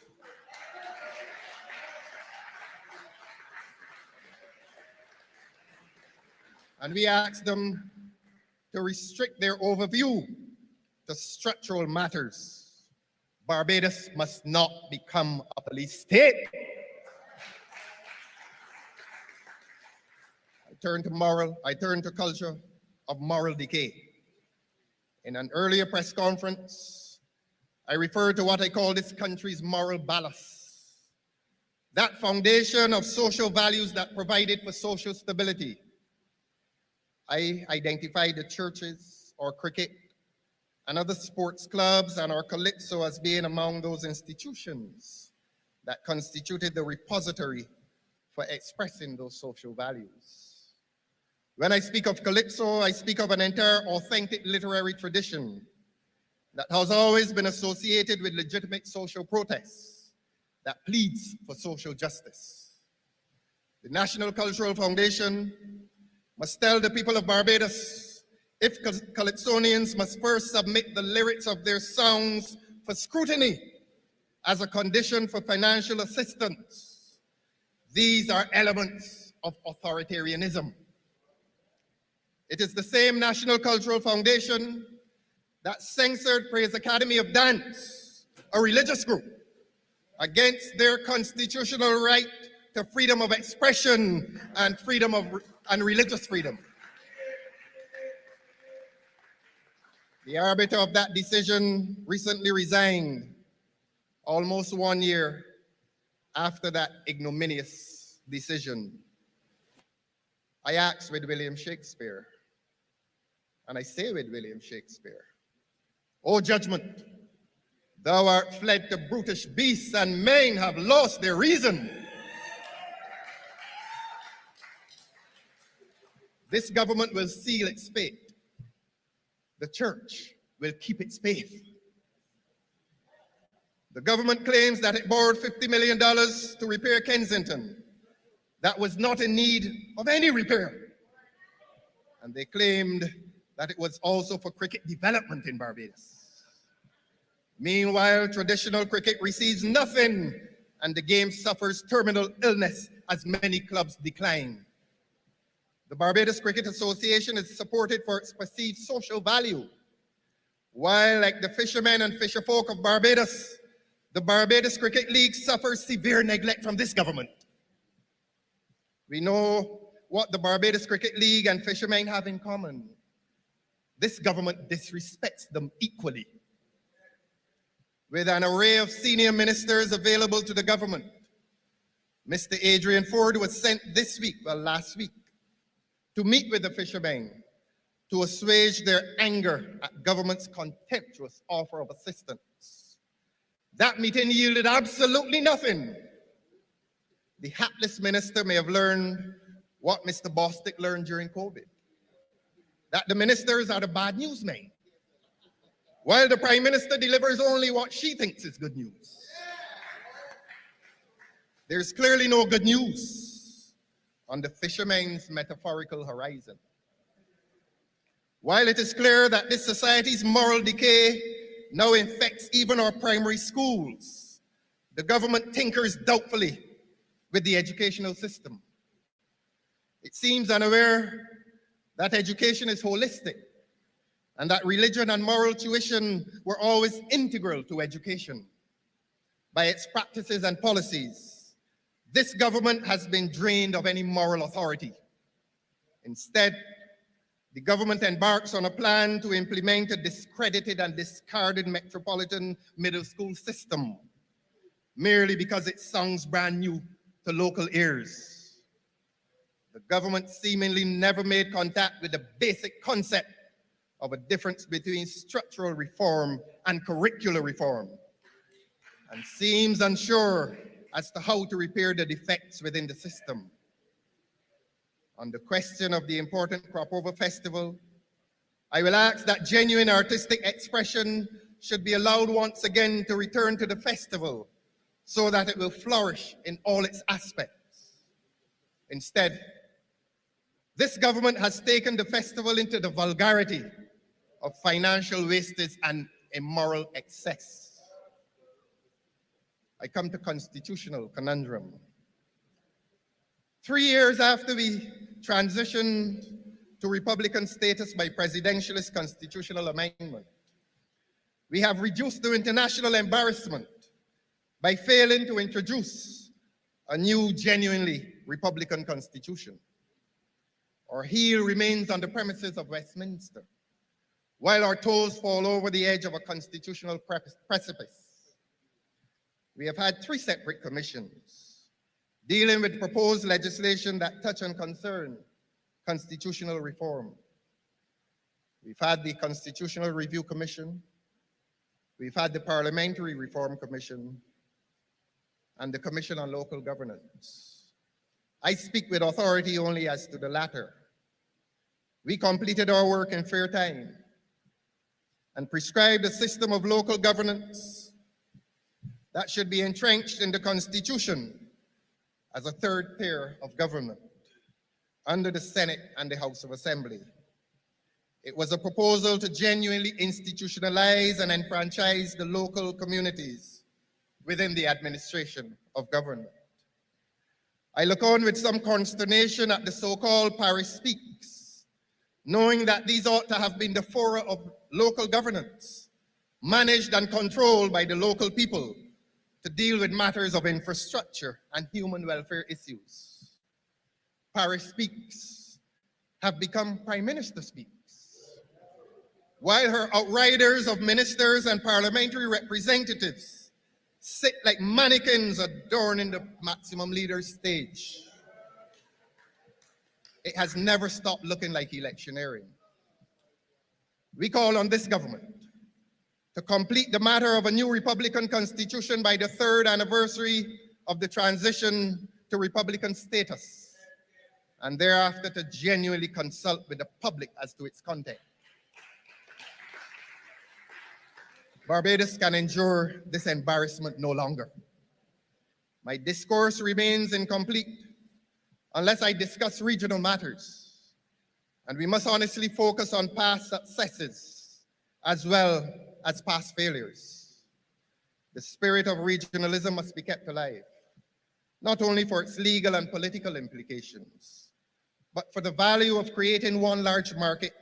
And we ask them to restrict their overview to structural matters Barbados must not become a police state. I turn to culture of moral decay. In an earlier press conference, I referred to what I call this country's moral ballast, that foundation of social values that provided for social stability. I identified the churches or cricket and other sports clubs and our calypso as being among those institutions that constituted the repository for expressing those social values. When I speak of calypso, I speak of an entire authentic literary tradition that has always been associated with legitimate social protests that pleads for social justice. The National Cultural Foundation must tell the people of Barbados if calypsonians must first submit the lyrics of their songs for scrutiny as a condition for financial assistance. These are elements of authoritarianism. It is the same National Cultural Foundation that censored Praise Academy of Dance, a religious group, against their constitutional right to freedom of expression and religious freedom. The arbiter of that decision recently resigned almost 1 year after that ignominious decision. I asked with William Shakespeare, and I say with William Shakespeare, "O judgment, thou art fled to brutish beasts, and men have lost their reason." This government will seal its fate. The church will keep its faith. The government claims that it borrowed $50 million to repair Kensington that was not in need of any repair. And they claimed that it was also for cricket development in Barbados. Meanwhile, traditional cricket receives nothing, and the game suffers terminal illness as many clubs decline. The Barbados Cricket Association is supported for its perceived social value, while, like the fishermen and fisherfolk of Barbados, the Barbados Cricket League suffers severe neglect from this government. We know what the Barbados Cricket League and fishermen have in common. This government disrespects them equally. With an array of senior ministers available to the government, Mr. Adrian Ford was sent last week, to meet with the fishermen to assuage their anger at government's contemptuous offer of assistance. That meeting yielded absolutely nothing. The hapless minister may have learned what Mr. Bostic learned during COVID, that the ministers are the bad news men, while the prime minister delivers only what she thinks is good news. There's clearly no good news on the fishermen's metaphorical horizon. While it is clear that this society's moral decay now infects even our primary schools, the government tinkers doubtfully with the educational system. It seems unaware that education is holistic and that religion and moral tuition were always integral to education. By its practices and policies, this government has been drained of any moral authority. Instead, the government embarks on a plan to implement a discredited and discarded metropolitan middle school system, merely because it sounds brand new to local ears. The government seemingly never made contact with the basic concept of a difference between structural reform and curricular reform, and seems unsure as to how to repair the defects within the system. On the question of the important Crop Over Festival, I will ask that genuine artistic expression should be allowed once again to return to the festival so that it will flourish in all its aspects. Instead, this government has taken the festival into the vulgarity of financial wastage and immoral excess. I come to constitutional conundrum. 3 years after we transitioned to Republican status by presidentialist constitutional amendment, We have reduced the international embarrassment by failing to introduce a new, genuinely Republican constitution. Our heel remains on the premises of Westminster, while our toes fall over the edge of a constitutional precipice. We have had 3 separate commissions dealing with proposed legislation that touch and concern constitutional reform. We've had the Constitutional Review Commission, we've had the Parliamentary Reform Commission, and the Commission on Local Governance. I speak with authority only as to the latter. We completed our work in fair time and prescribed a system of local governance that should be entrenched in the Constitution as a 3rd tier of government under the Senate and the House of Assembly. It was a proposal to genuinely institutionalize and enfranchise the local communities within the administration of government. I look on with some consternation at the so-called Paris Speaks, knowing that these ought to have been the fora of local governance, managed and controlled by the local people to deal with matters of infrastructure and human welfare issues. Paris Speaks have become Prime Minister Speaks, while her outriders of ministers and parliamentary representatives sit like mannequins adorning the maximum leader's stage. It has never stopped looking like electioneering. We call on this government to complete the matter of a new Republican Constitution by the 3rd anniversary of the transition to Republican status, and thereafter to genuinely consult with the public as to its content. Barbados can endure this embarrassment no longer. My discourse remains incomplete unless I discuss regional matters, and we must honestly focus on past successes as well as past failures. The spirit of regionalism must be kept alive, not only for its legal and political implications, but for the value of creating one large market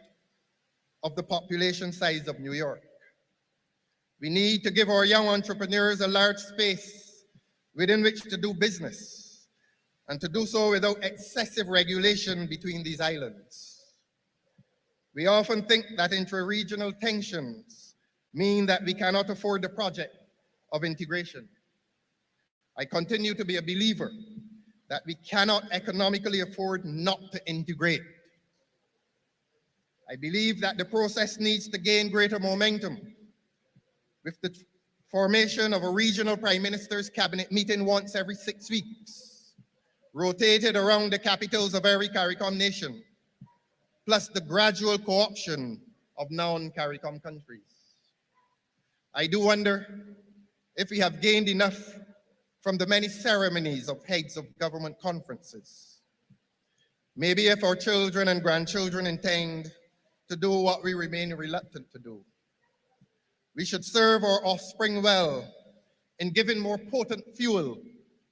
of the population size of New York. We need to give our young entrepreneurs a large space within which to do business, and to do so without excessive regulation between these islands. We often think that intra-regional tensions mean that we cannot afford the project of integration. I continue to be a believer that we cannot economically afford not to integrate. I believe that the process needs to gain greater momentum with the formation of a regional prime minister's cabinet meeting once every 6 weeks, rotated around the capitals of every CARICOM nation, plus the gradual co-option of non-CARICOM countries. I do wonder if we have gained enough from the many ceremonies of heads of government conferences. Maybe if our children and grandchildren intend to do what we remain reluctant to do, we should serve our offspring well in giving more potent fuel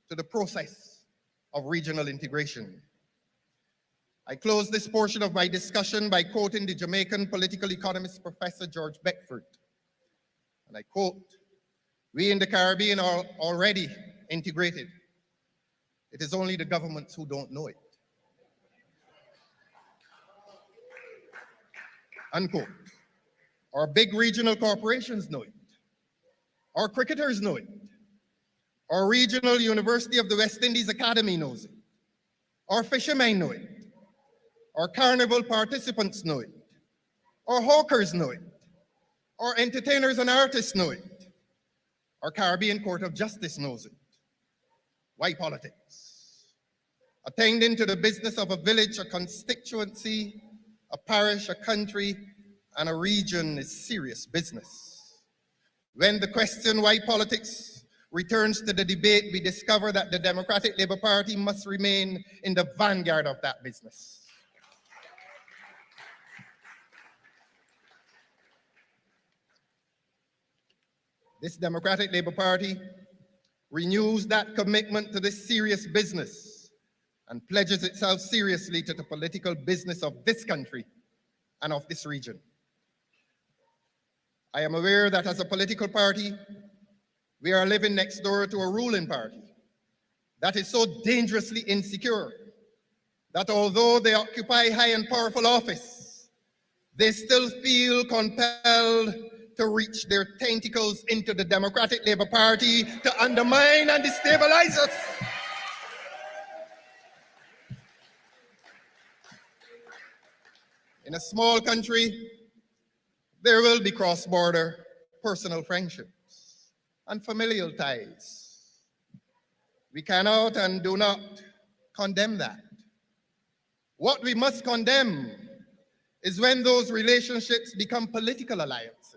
to the process of regional integration. I close this portion of my discussion by quoting the Jamaican political economist, Professor George Beckford. And I quote, "We in the Caribbean are already integrated. It is only the governments who don't know it." Unquote. Our big regional corporations know it. Our cricketers know it. Our regional University of the West Indies Academy knows it. Our fishermen know it. Our carnival participants know it. Our hawkers know it. Our entertainers and artists know it. Our Caribbean Court of Justice knows it. Why politics? Attending to the business of a village, a constituency, a parish, a country, and a region is serious business. When the question why politics returns to the debate, we discover that the Democratic Labour Party must remain in the vanguard of that business. This Democratic Labour Party renews that commitment to this serious business and pledges itself seriously to the political business of this country and of this region. I am aware that as a political party, we are living next door to a ruling party that is so dangerously insecure that although they occupy high and powerful office, they still feel compelled to reach their tentacles into the Democratic Labour Party to undermine and destabilize us. In a small country, there will be cross-border personal friendships and familial ties. We cannot and do not condemn that. What we must condemn is when those relationships become political alliances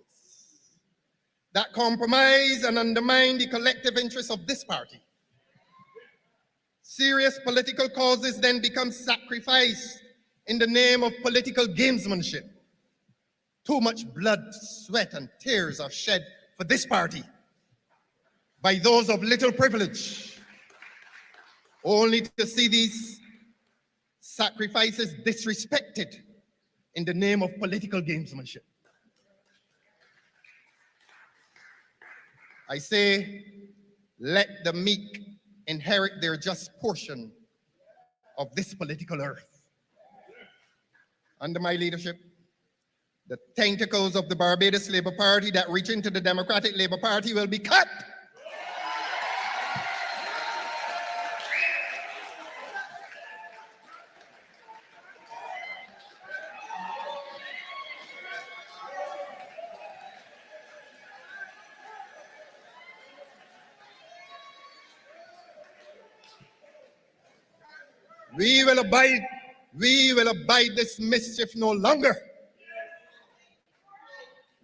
that compromise and undermine the collective interests of this party. Serious political causes then become sacrificed in the name of political gamesmanship. Too much blood, sweat, and tears are shed for this party by those of little privilege, only to see these sacrifices disrespected in the name of political gamesmanship. I say, let the meek inherit their just portion of this political earth. Under my leadership, the tentacles of the Barbados Labour Party that reach into the Democratic Labour Party will be cut. We will abide this mischief no longer.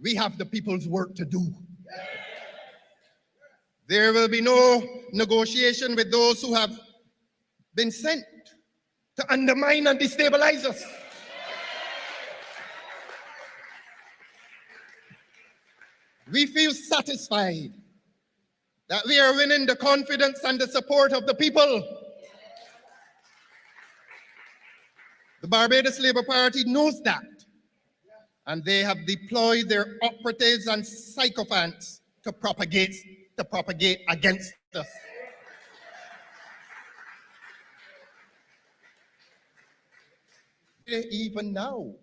We have the people's work to do. There will be no negotiation with those who have been sent to undermine and destabilize us. We feel satisfied that we are winning the confidence and the support of the people. The Barbados Labour Party knows that, and they have deployed their operatives and sycophants to propagate against us. They even now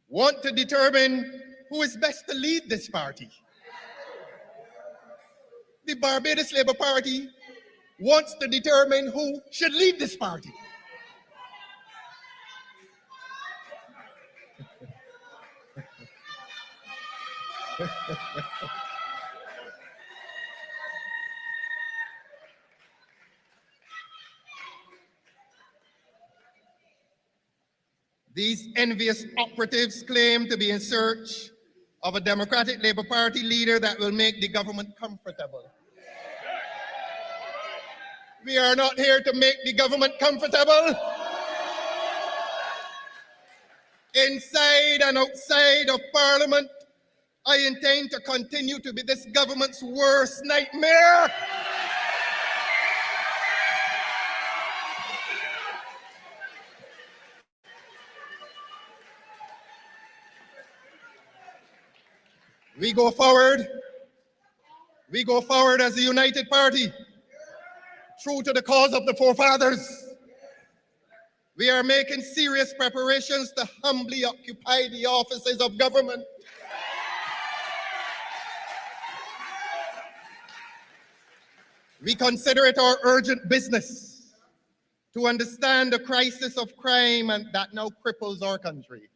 want to determine who is best to lead this party. The Barbados Labour Party wants to determine who should lead this party. These envious operatives claim to be in search of a Democratic Labour Party leader that will make the government comfortable. We are not here to make the government comfortable. Inside and outside of Parliament, I intend to continue to be this government's worst nightmare. We go forward as a united party, true to the cause of the forefathers. We are making serious preparations to humbly occupy the offices of government. We consider it our urgent business to understand the crisis of crime and that now cripples our country.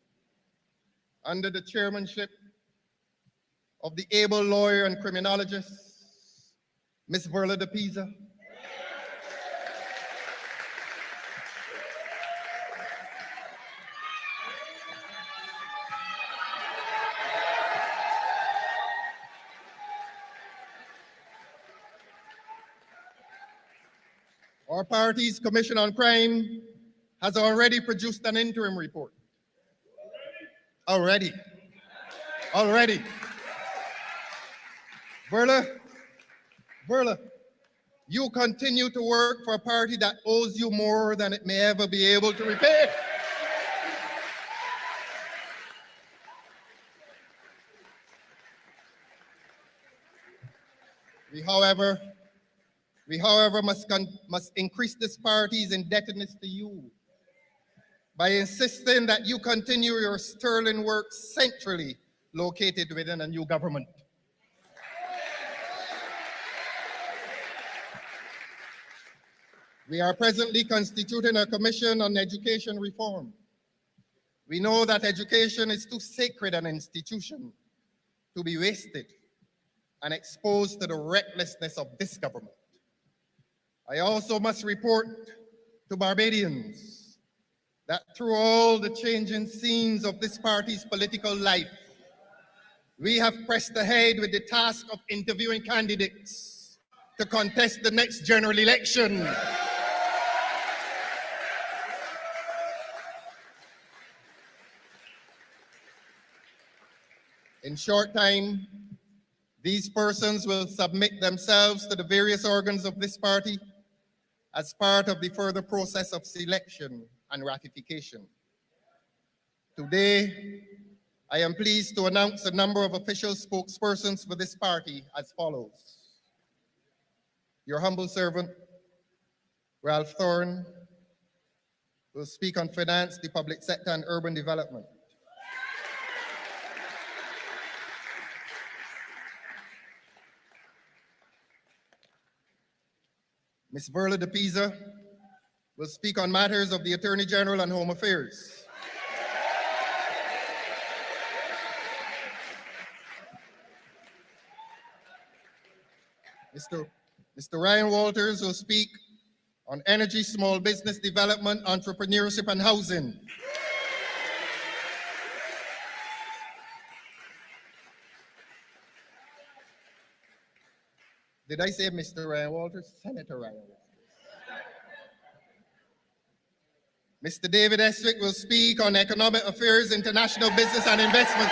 Under the chairmanship of the able lawyer and criminologist, Ms. Verla de Pisa, our party's Commission on Crime has already produced an interim report. Already. Verla, you continue to work for a party that owes you more than it may ever be able to repay. We, however, must increase this party's indebtedness to you by insisting that you continue your sterling work centrally located within a new government. We are presently constituting a commission on education reform. We know that education is too sacred an institution to be wasted and exposed to the recklessness of this government. I also must report to Barbadians that through all the changing scenes of this party's political life, we have pressed ahead with the task of interviewing candidates to contest the next general election. In short time, these persons will submit themselves to the various organs of this party as part of the further process of selection and ratification. Today, I am pleased to announce a number of official spokespersons for this party as follows. Your humble servant, Ralph Thorne, will speak on finance, the public sector, and urban development. Ms. Verla de Pisa will speak on matters of the Attorney General and Home Affairs. Mr. Ryan Walters will speak on energy, small business development, entrepreneurship, and housing. Did I say Mr. Ryan Walters? Senator Ryan Walters. Mr. David Eswick will speak on economic affairs, international business, and investment.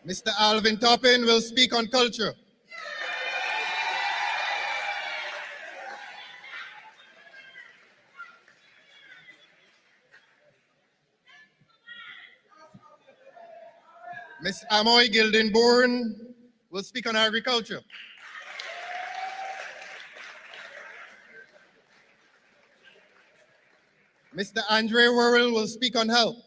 Mr. Alvin Toppin will speak on culture. Ms. Amoy Gildenborn will speak on agriculture. Mr. Andre Worrell will speak on health.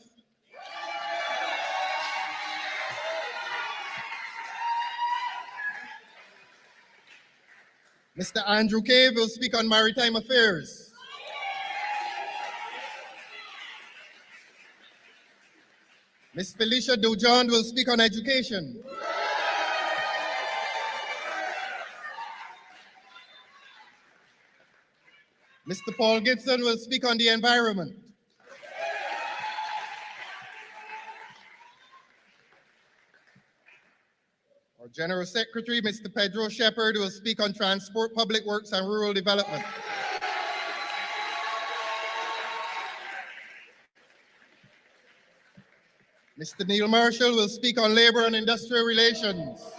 Mr. Andrew Cave will speak on maritime affairs. Ms. Felicia Dujon will speak on education. Mr. Paul Gibson will speak on the environment. Our General Secretary, Mr. Pedro Shepherd, will speak on transport, public works, and rural development. Mr. Neil Marshall will speak on labor and industrial relations.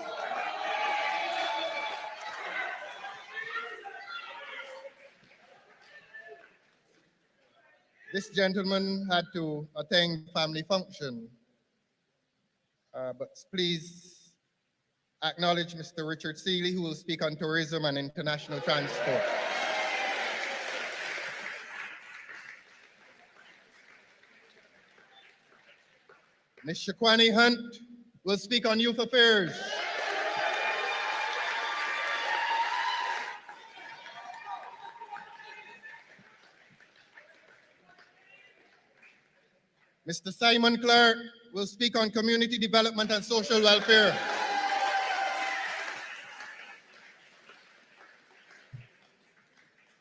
This gentleman had to attend family function, but please acknowledge Mr. Richard Seeley, who will speak on tourism and international transport. Ms. Shaquani Hunt will speak on youth affairs. Mr. Simon Clark will speak on community development and social welfare.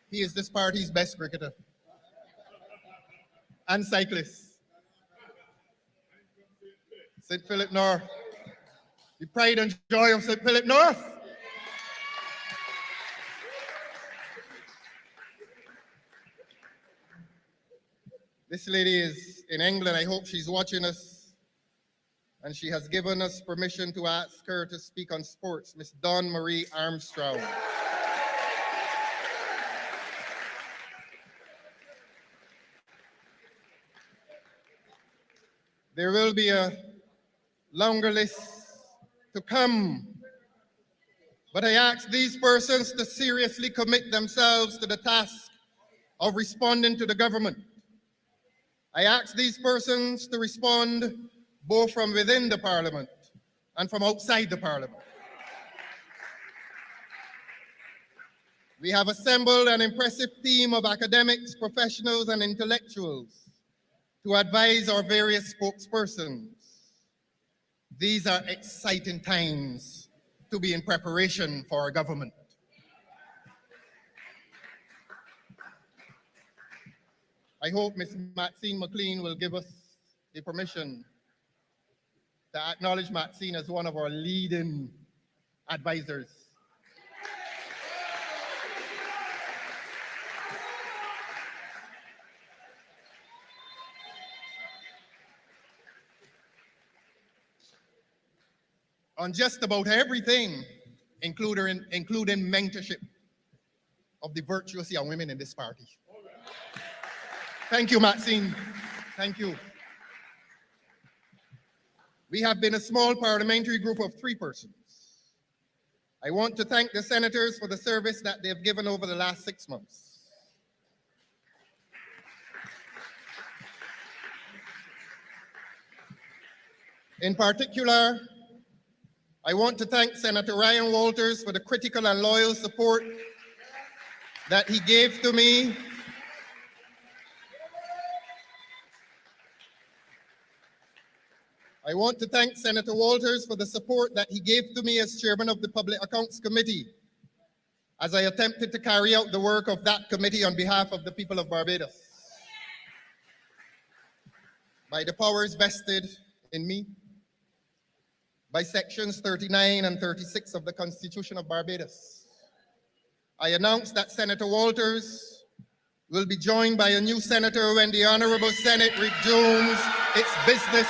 He is this party's best cricketer and cyclist. St. Philip North, the pride and joy of St. Philip North. This lady is in England. I hope she's watching us. And she has given us permission to ask her to speak on sports, Miss Dawn Marie Armstrong. There will be a longer list to come, but I ask these persons to seriously commit themselves to the task of responding to the government. I ask these persons to respond both from within the parliament and from outside the parliament. We have assembled an impressive team of academics, professionals, and intellectuals to advise our various spokespersons. These are exciting times to be in preparation for our government. I hope Ms. Maxine McLean will give us the permission to acknowledge Maxine as one of our leading advisors. On just about everything, including mentorship of the virtuous young women in this party. Thank you, Maxine. Thank you. We have been a small parliamentary group of 3 persons. I want to thank the senators for the service that they have given over the last 6 months. In particular, I want to thank Senator Ryan Walters for the critical and loyal support that he gave to me I want to thank Senator Walters for the support that he gave to me as chairman of the Public Accounts Committee as I attempted to carry out the work of that committee on behalf of the people of Barbados. By the powers vested in me, by sections 39 and 36 of the Constitution of Barbados, I announce that Senator Walters will be joined by a new senator when the Honorable Senate resumes its business.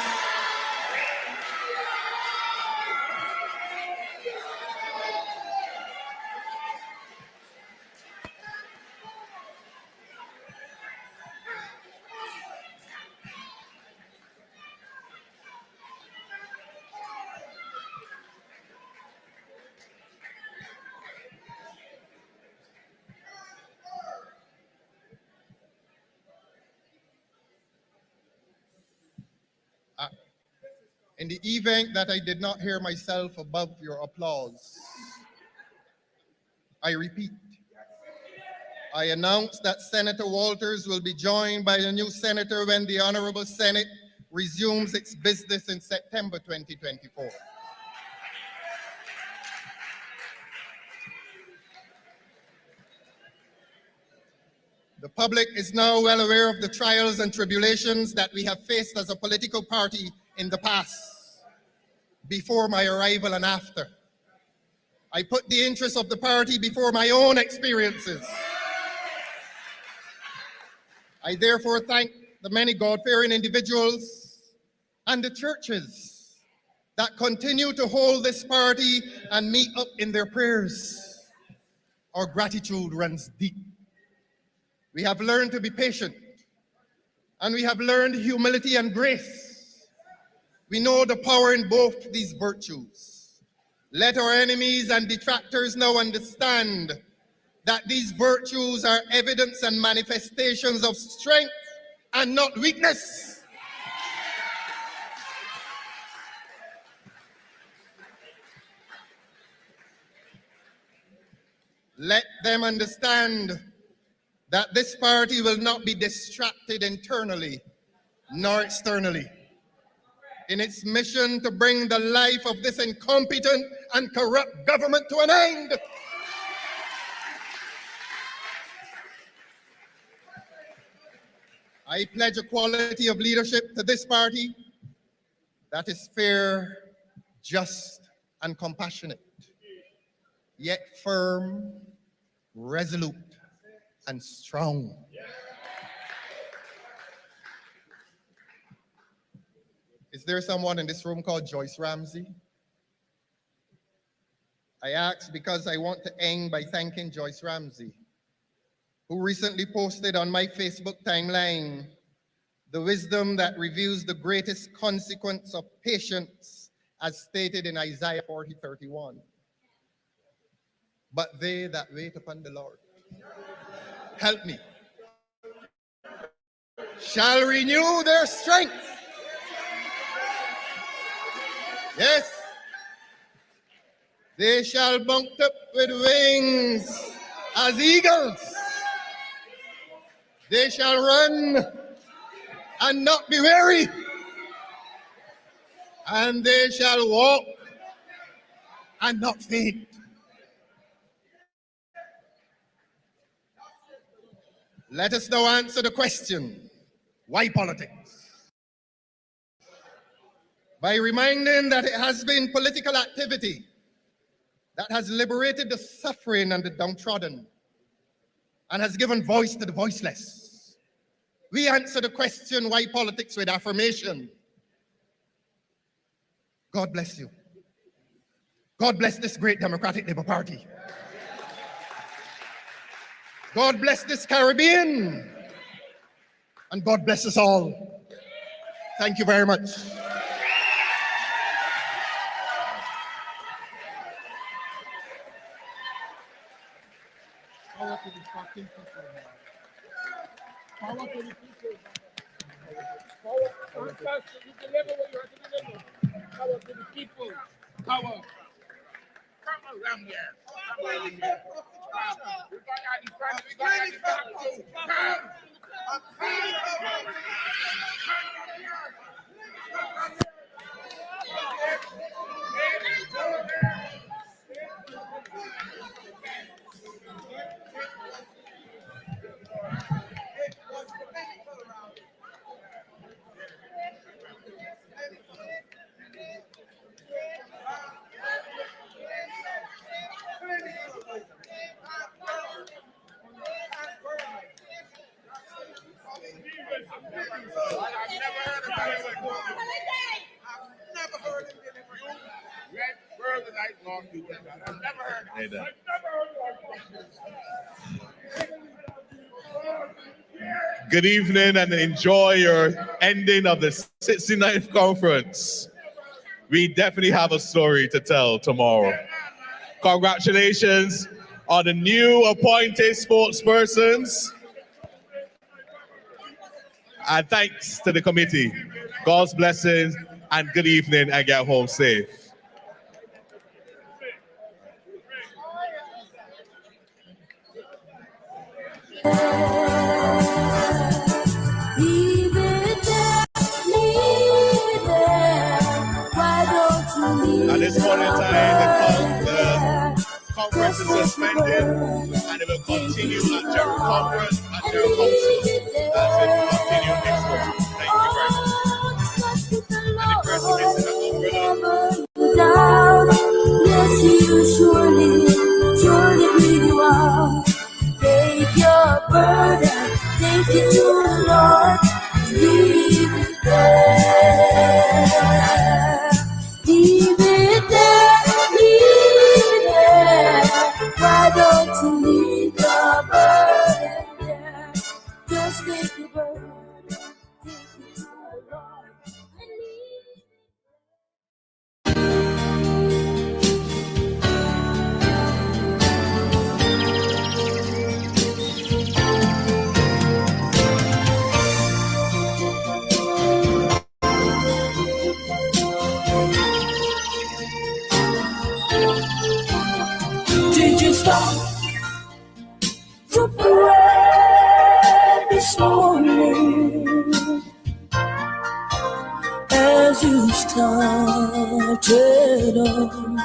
In the event that I did not hear myself above your applause, I repeat, I announce that Senator Walters will be joined by a new senator when the Honorable Senate resumes its business in September 2024. The public is now well aware of the trials and tribulations that we have faced as a political party in the past, before my arrival and after. I put the interests of the party before my own experiences. I therefore thank the many God-fearing individuals and the churches that continue to hold this party and meet up in their prayers. Our gratitude runs deep. We have learned to be patient, and we have learned humility and grace. We know the power in both these virtues. Let our enemies and detractors now understand that these virtues are evidence and manifestations of strength and not weakness. Let them understand that this party will not be distracted internally nor externally in its mission to bring the life of this incompetent and corrupt government to an end. I pledge a quality of leadership to this party that is fair, just, and compassionate, yet firm, resolute, and strong. Is there someone in this room called Joyce Ramsey? I ask because I want to end by thanking Joyce Ramsey, who recently posted on my Facebook timeline the wisdom that reveals the greatest consequence of patience, as stated in Isaiah 40:31. But they that wait upon the Lord, help me, shall renew their strength. Yes, they shall mount up with wings as eagles. They shall run and not be weary, and they shall walk and not faint. Let us now answer the question, why politics? By reminding that it has been political activity that has liberated the suffering and the downtrodden and has given voice to the voiceless. We answer the question, why politics, with affirmation. God bless you. God bless this great Democratic Labour Party. God bless this Caribbean. And God bless us all. Thank you very much. Power to the fucking people. Power to the people. Power. Pastor, you deliver what you have to deliver. Power to the people. Power. Come around here. Come around here. Good evening and enjoy your ending of the 69th conference. We definitely have a story to tell tomorrow. Congratulations on the new appointed spokespersons. And thanks to the committee. God's blessings and good evening and get home safe. At this point in time, the conference is suspended and it will continue at General Conference at General Council. That's it, will continue next week. Thank you very much. And the person is in the Down, yes, you surely bring you out. Take your burden, take it to the Lord, leave it there. Leave it there. Why don't you leave your burden there? Just take your burden, take it to the Lord, and leave it. Did you stop to pray this morning as you started on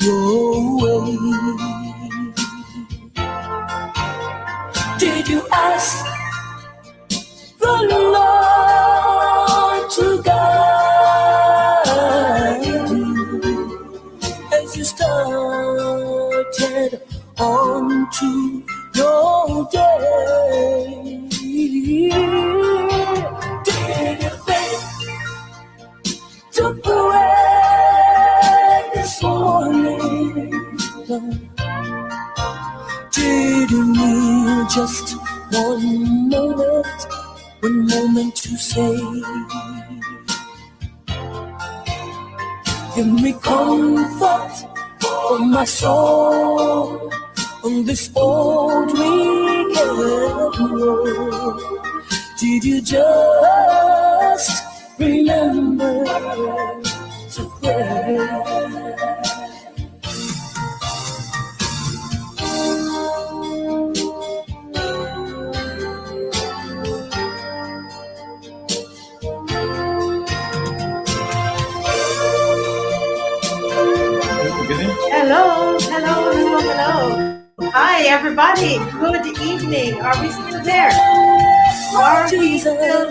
your way? Did you ask the Lord to guide you as you started on to your day? Did you think to pray this morning? Did you need just one moment one moment to say, give me comfort for my soul on this old wicked road. Did you just remember to pray? Hello, hello, hello, hello. Hi, everybody. Good evening. Are we still there? Are we still there?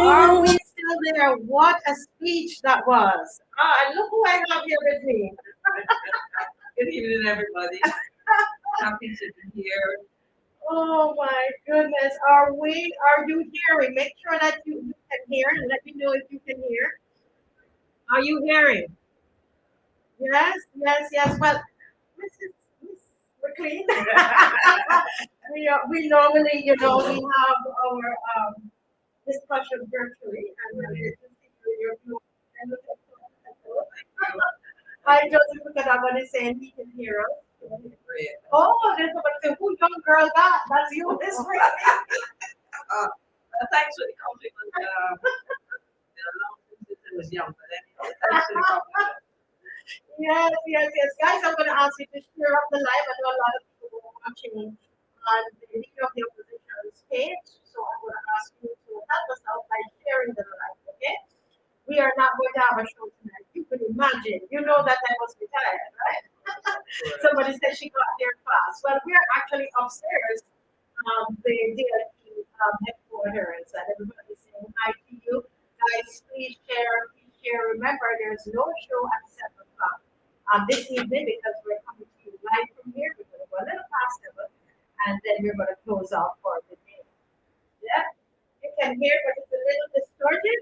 Are we still there? What a speech that was. And look who I have here with me. Good evening, everybody. Happy to be here. Oh my goodness. Are you hearing? Make sure that you can hear and let me know if you can hear. Are you hearing? Yes, yes, yes. Well, Miss McLean, we normally, we have our discussion virtually, and I Joseph Mukadagone saying he can hear us. Oh, there's somebody saying, who young girl that? That's you, Miss Marie. Thanks for the compliment. Long since I was young, but anyway, thanks for the compliment. Yes, yes, yes. Guys, I'm going to ask you to share up the live. I know a lot of people are watching on the Leader of the Opposition's page. So I'm going to ask you to help us out by sharing the live, okay? We are not going to have a show tonight. You can imagine. You know that I was retired, right? Somebody said she got there fast. Well, we are actually upstairs, the DLP headquarters, and everybody's saying hi to you. Guys, please share, please share. Remember, there's no show at 7 o'clock this evening because we're coming to you live from here. We're going to go a little past 7, and then we're going to close off for the day. Yeah? You can hear, but it's a little distorted.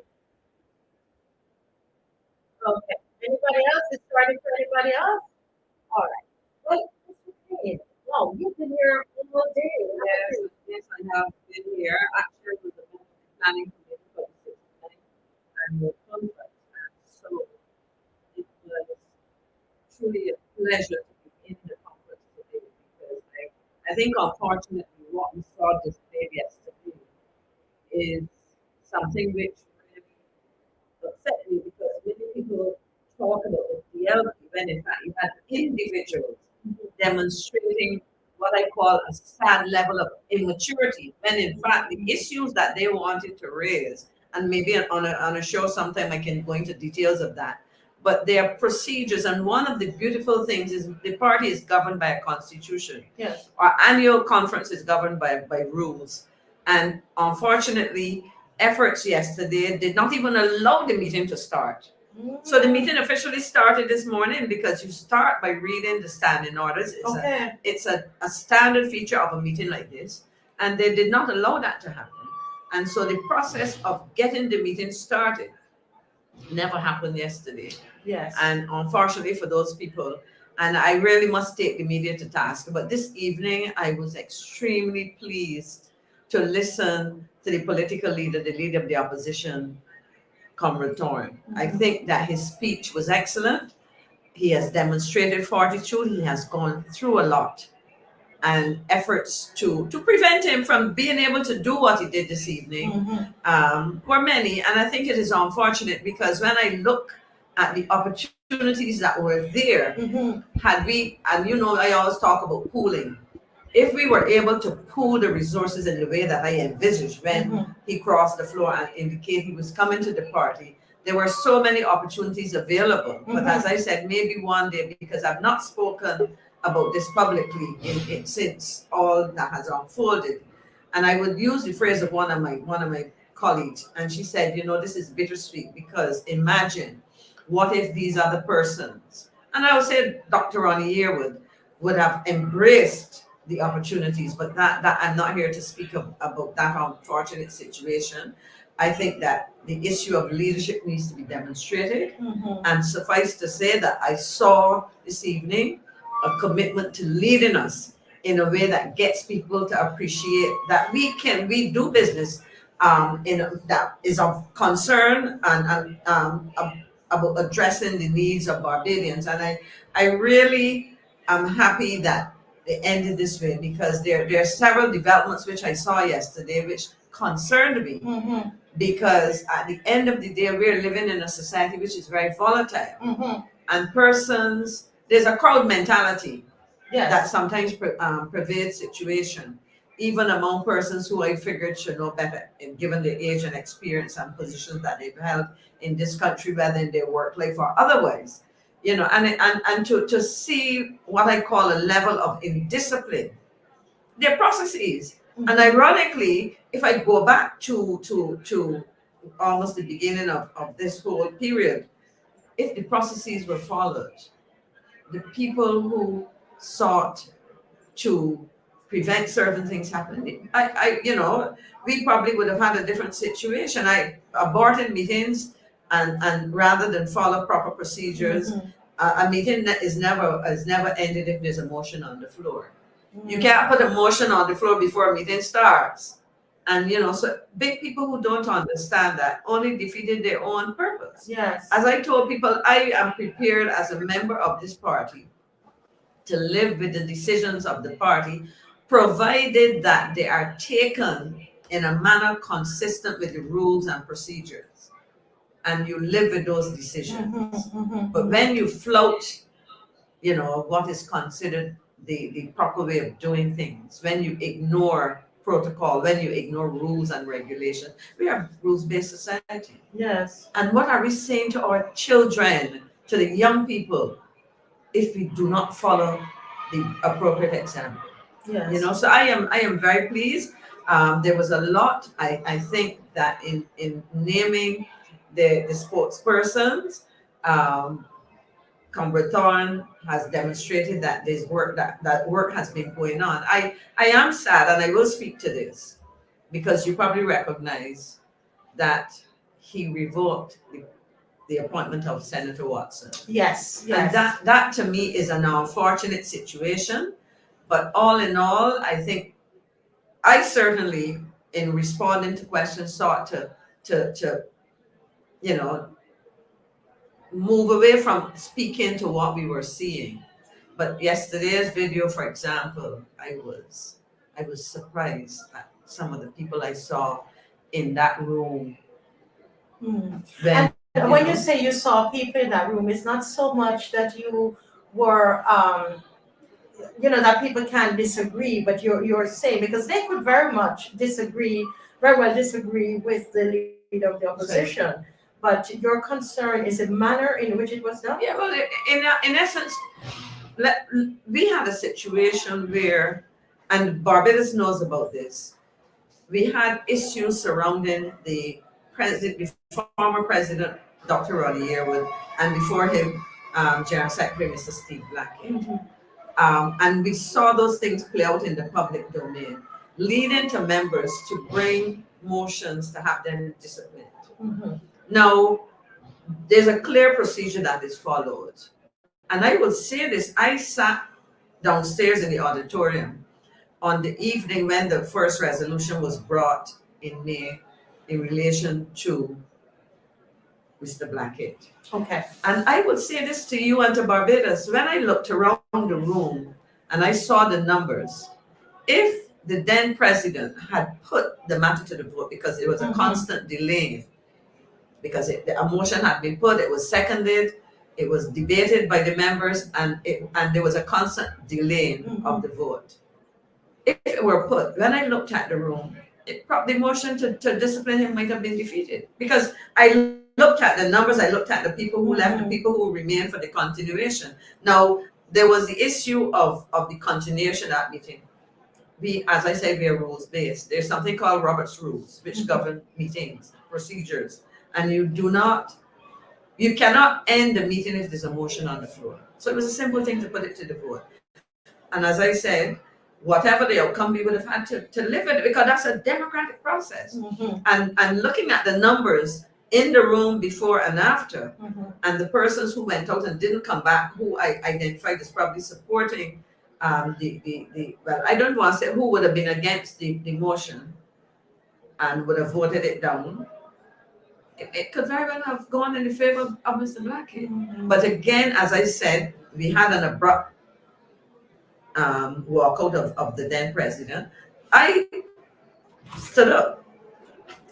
Okay. Anybody else? Is starting for anybody else? All right. Well, wow, you've been here all day. Yes, I have been here. Actually, with the planning committee for the 6th annual conference, and so it was truly a pleasure to be in the conference today because I think unfortunately what we saw displayed yesterday is something which really upset me because many people talk about the DLP when in fact you had individuals demonstrating what I call a sad level of immaturity when in fact the issues that they wanted to raise, and maybe on a show sometime I can go into details of that, but their procedures, and one of the beautiful things is the party is governed by a constitution. Yes. Our annual conference is governed by rules, and unfortunately efforts yesterday did not even allow the meeting to start. So the meeting officially started this morning because you start by reading the standing orders. It's a standard feature of a meeting like this, and they did not allow that to happen. And so the process of getting the meeting started never happened yesterday. Yes. And unfortunately for those people, and I really must take the media to task, but this evening I was extremely pleased to listen to the political leader, the leader of the opposition, Comrade Thorne. I think that his speech was excellent. He has demonstrated fortitude. He has gone through a lot, and efforts to prevent him from being able to do what he did this evening were many. And I think it is unfortunate because when I look at the opportunities that were there, had we, and I always talk about pooling. If we were able to pool the resources in the way that I envisaged when he crossed the floor and indicated he was coming to the party, there were so many opportunities available. But as I said, maybe one day, because I've not spoken about this publicly since all that has unfolded. And I would use the phrase of one of my colleagues, and she said, this is bittersweet because imagine what if these other persons, and I would say Dr. Ronnie Yearwood would have embraced the opportunities, but that I'm not here to speak about that unfortunate situation. I think that the issue of leadership needs to be demonstrated, and suffice to say that I saw this evening a commitment to leading us in a way that gets people to appreciate that we do business that is of concern about addressing the needs of Barbadians. And I really am happy that it ended this way, because there are several developments which I saw yesterday which concerned me, because at the end of the day, we're living in a society which is very volatile, and there's a crowd mentality that sometimes pervades situation, even among persons who I figured should know better, given their age and experience and positions that they've held in this country, whether in their work life or otherwise. And to see what I call a level of indiscipline. There are processes. And ironically, if I go back to almost the beginning of this whole period, if the processes were followed, the people who sought to prevent certain things happening, we probably would have had a different situation. I aborted meetings, and rather than follow proper procedures, a meeting is never ended if there's a motion on the floor. You can't put a motion on the floor before a meeting starts. And so big people who don't understand that only defeated their own purpose. Yes. As I told people, I am prepared as a member of this party to live with the decisions of the party, provided that they are taken in a manner consistent with the rules and procedures, and you live with those decisions. But when you float, what is considered the proper way of doing things, when you ignore protocol, when you ignore rules and regulations, we are a rules-based society. Yes. And what are we saying to our children, to the young people, if we do not follow the appropriate example? Yes. So I am very pleased. There was a lot. I think that in naming the spokespersons, Comrade Thorne has demonstrated that this work that work has been going on. I am sad, and I will speak to this, because you probably recognize that he revoked the appointment of Senator Watson. Yes. And that to me is an unfortunate situation. But all in all, I think I certainly, in responding to questions, sought to move away from speaking to what we were seeing. But yesterday's video, for example, I was surprised at some of the people I saw in that room. When you say you saw people in that room, it's not so much that you were, that people can disagree, but you're saying, because they could very well disagree with the leader of the opposition. But your concern is the manner in which it was done? Yeah, well, in essence, we had a situation where, and Barbados knows about this, we had issues surrounding the former president, Dr. Roddy Yearwood, and before him, General Secretary Mr. Steve Blackett. And we saw those things play out in the public domain, leading to members to bring motions to have them disciplined. Now, there's a clear procedure that is followed. And I will say this, I sat downstairs in the auditorium on the evening when the first resolution was brought in May in relation to Mr. Blackett. Okay. And I would say this to you and to Barbados, when I looked around the room and I saw the numbers, if the then president had put the matter to the vote, because it was a constant delay, because a motion had been put, it was seconded, it was debated by the members, and there was a constant delay of the vote. If it were put, when I looked at the room, the motion to discipline him might have been defeated, because I looked at the numbers, I looked at the people who left, the people who remained for the continuation. Now, there was the issue of the continuation of that meeting. As I said, we are rules-based. There's something called Robert's Rules, which govern meetings, procedures. And you cannot end the meeting if there's a motion on the floor. So it was a simple thing to put it to the vote. And as I said, whatever the outcome, we would have had to live with it, because that's a democratic process. And looking at the numbers in the room before and after, and the persons who went out and didn't come back, who I identified as probably supporting well, I don't want to say who would have been against the motion and would have voted it down. It could very well have gone in the favor of Mr. Blackhead. But again, as I said, we had an abrupt walkout of the then president. I stood up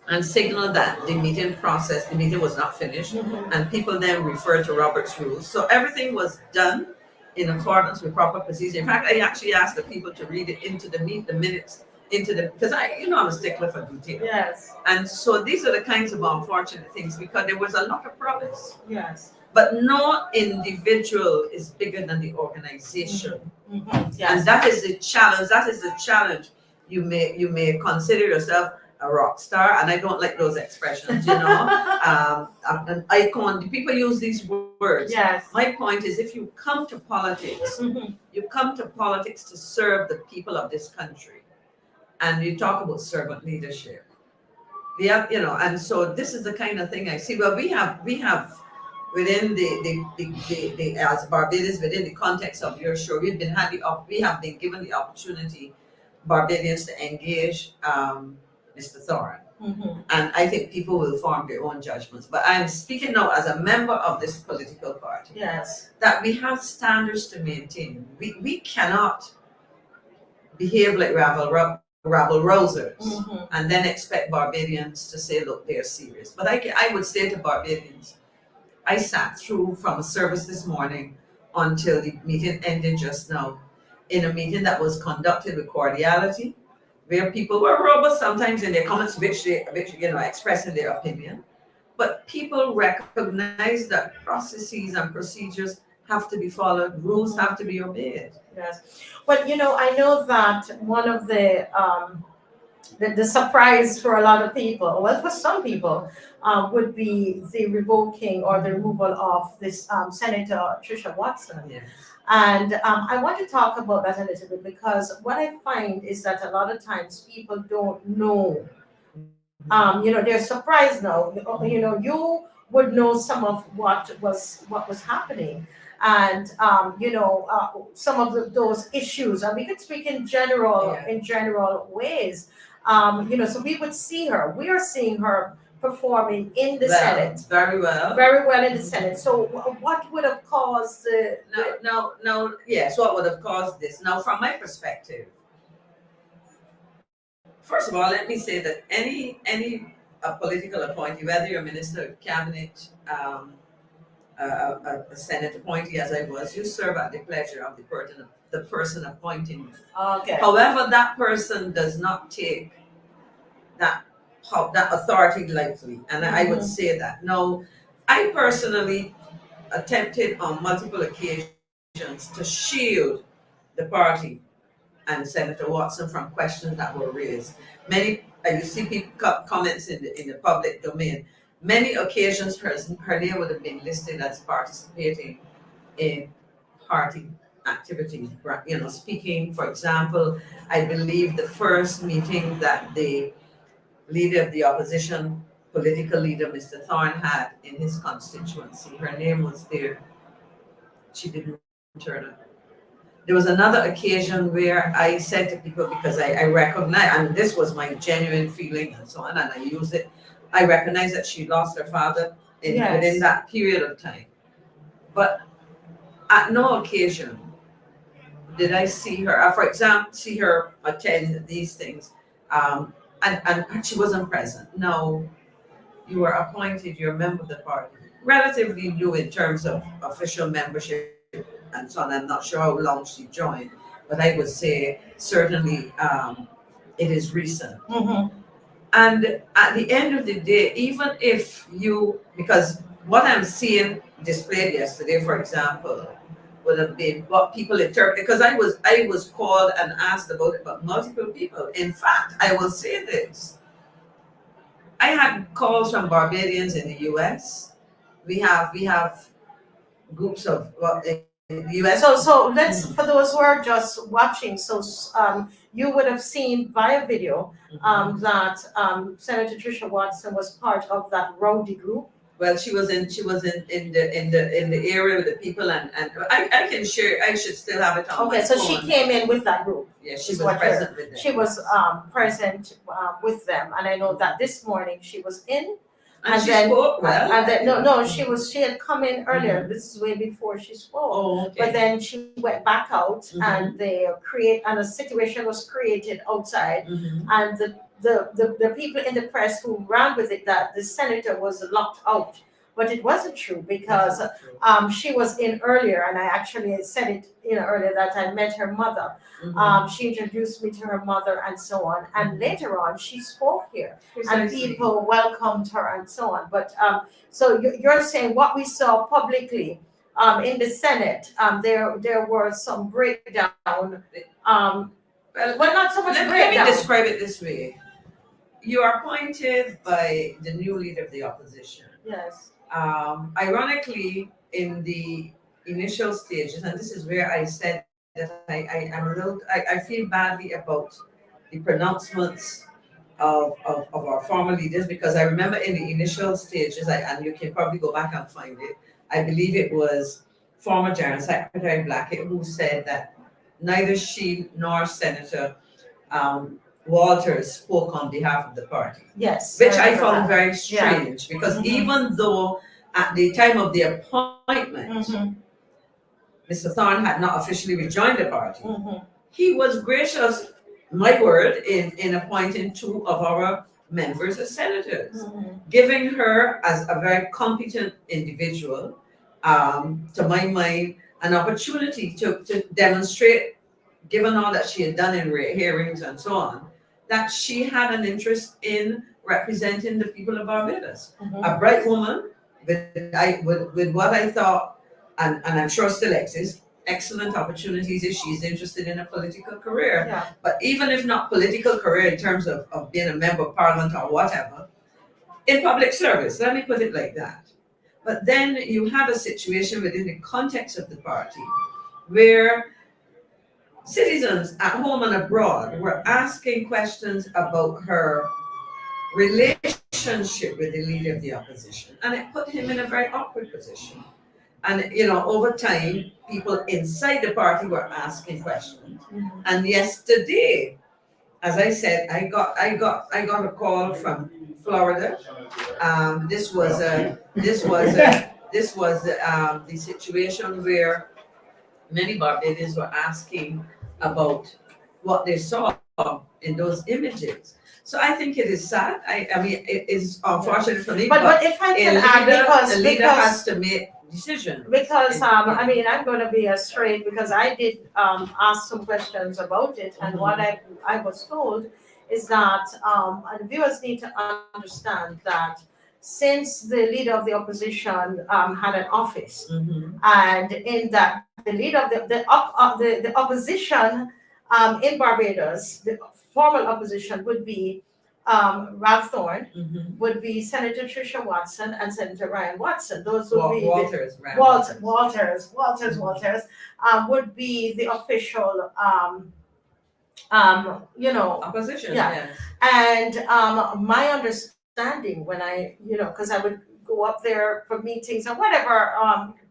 and signaled that the meeting was not finished, and people then referred to Robert's rules. So everything was done in accordance with proper procedure. In fact, I actually asked the people to read it into the minutes, because I'm a stickler for detail. Yes. And so these are the kinds of unfortunate things, because there was a lot of promise. Yes. But no individual is bigger than the organization. Yes. And that is the challenge. You may consider yourself a rock star, and I don't like those expressions, an icon. People use these words. Yes. My point is, if you come to politics, you come to politics to serve the people of this country, and you talk about servant leadership. And so this is the kind of thing I see. Well, we have within the as Barbados, within the context of your show, we have been given the opportunity, Barbadians, to engage Mr. Thorne. And I think people will form their own judgments. But I'm speaking now as a member of this political party. Yes. That we have standards to maintain. We cannot behave like rabble-rousers and then expect Barbadians to say, look, they're serious. But I would say to Barbadians, I sat through from a service this morning until the meeting ended just now, in a meeting that was conducted with cordiality, where people were robust sometimes in their comments, which expressing their opinion. But people recognize that processes and procedures have to be followed, rules have to be obeyed. Yes. Well, I know that one of the surprise for a lot of people, well, for some people, would be the revoking or the removal of this Senator Tricia Watson. Yes. And I want to talk about that a little bit, because what I find is that a lot of times people don't know. They're surprised now. You would know some of what was happening, and some of those issues. And we could speak in general ways. So we would see her. We are seeing her performing in the Senate. Very well. Very well in the Senate. So what would have caused Yes, what would have caused this? Now, from my perspective, first of all, let me say that any political appointee, whether you're a minister of cabinet, a Senate appointee, as I was, you serve at the pleasure of the person appointing you. Okay. However, that person does not take that authority lightly, and I would say that. Now, I personally attempted on multiple occasions to shield the party and Senator Watson from questions that were raised. You see people comments in the public domain. Many occasions her name would have been listed as participating in party activities. Speaking, for example, I believe the first meeting that the leader of the opposition, political leader, Mr. Thorne, had in his constituency, her name was there. She didn't turn up. There was another occasion where I said to people, because I recognize, and this was my genuine feeling and so on, and I use it, I recognize that she lost her father within that period of time. But at no occasion did I see her, for example, attend these things, and she wasn't present. No, you were appointed, you're a member of the party, relatively new in terms of official membership and so on. I'm not sure how long she joined, but I would say certainly it is recent. And at the end of the day, even if because what I'm seeing displayed yesterday, for example, would have been what people interpret, because I was called and asked about it by multiple people. In fact, I will say this. I had calls from Barbadians in the US. We have groups of in the US. So let's, for those who are just watching, you would have seen via video that Senator Tricia Watson was part of that rowdy group Well, she was in the area with the people, and I can share. I should still have it on Okay, my so phone. she came in with that group. Yeah, she is was what present with them. She was present with them, and I know that this morning she was in. And she spoke well. And then no, she had come in earlier. This is way before she spoke. Oh, okay. But then she went back out, and a situation was created outside, and the people in the press who ran with it that the senator was locked out. But it wasn't true because she was in earlier, and I actually said it earlier that I met her mother. She introduced me to her mother and so on. And later on, she spoke here, and people welcomed her and so on. But so you're saying what we saw publicly in the Senate, there were some breakdown. Well, not so much breakdown. Let me describe it this way. You are appointed by the new leader of the opposition. Yes. Ironically, in the initial stages, and this is where I said that I feel badly about the pronouncements of our former leaders, because I remember in the initial stages, and you can probably go back and find it, I believe it was former General Secretary Blackett who said that neither she nor Senator Walters spoke on behalf of the party. Yes. Which I found very strange, because even though at the time of the appointment, Mr. Thorne had not officially rejoined the party, he was gracious, my word, in appointing two of our members as senators, giving her as a very competent individual, to my mind, an opportunity to demonstrate, given all that she had done in hearings and so on, that she had an interest in representing the people of Barbados. A bright woman with what I thought, and I'm sure still exists, excellent opportunities if she's interested in a political career. Yeah. But even if not political career in terms of being a member of parliament or whatever, in public service, let me put it like that. But then you have a situation within the context of the party where citizens at home and abroad were asking questions about her relationship with the leader of the opposition, and it put him in a very awkward position. And over time, people inside the party were asking questions. And yesterday, as I said, I got a call from Florida. This was the situation where many Barbadians were asking about what they saw in those images. So I think it is sad. I mean, it is unfortunate for me. But if I can add, the leader has to make decisions. Because I mean, I'm going to be straight, because I did ask some questions about it, and what I was told is that and viewers need to understand that since the leader of the opposition had an office, and in that the leader of the opposition in Barbados, the formal opposition would be Ralph Thorne, would be Senator Tricia Watson, and Senator Ryan Watson. Those would be Walters would be the official opposition. Yeah. And my understanding when I because I would go up there for meetings or whatever,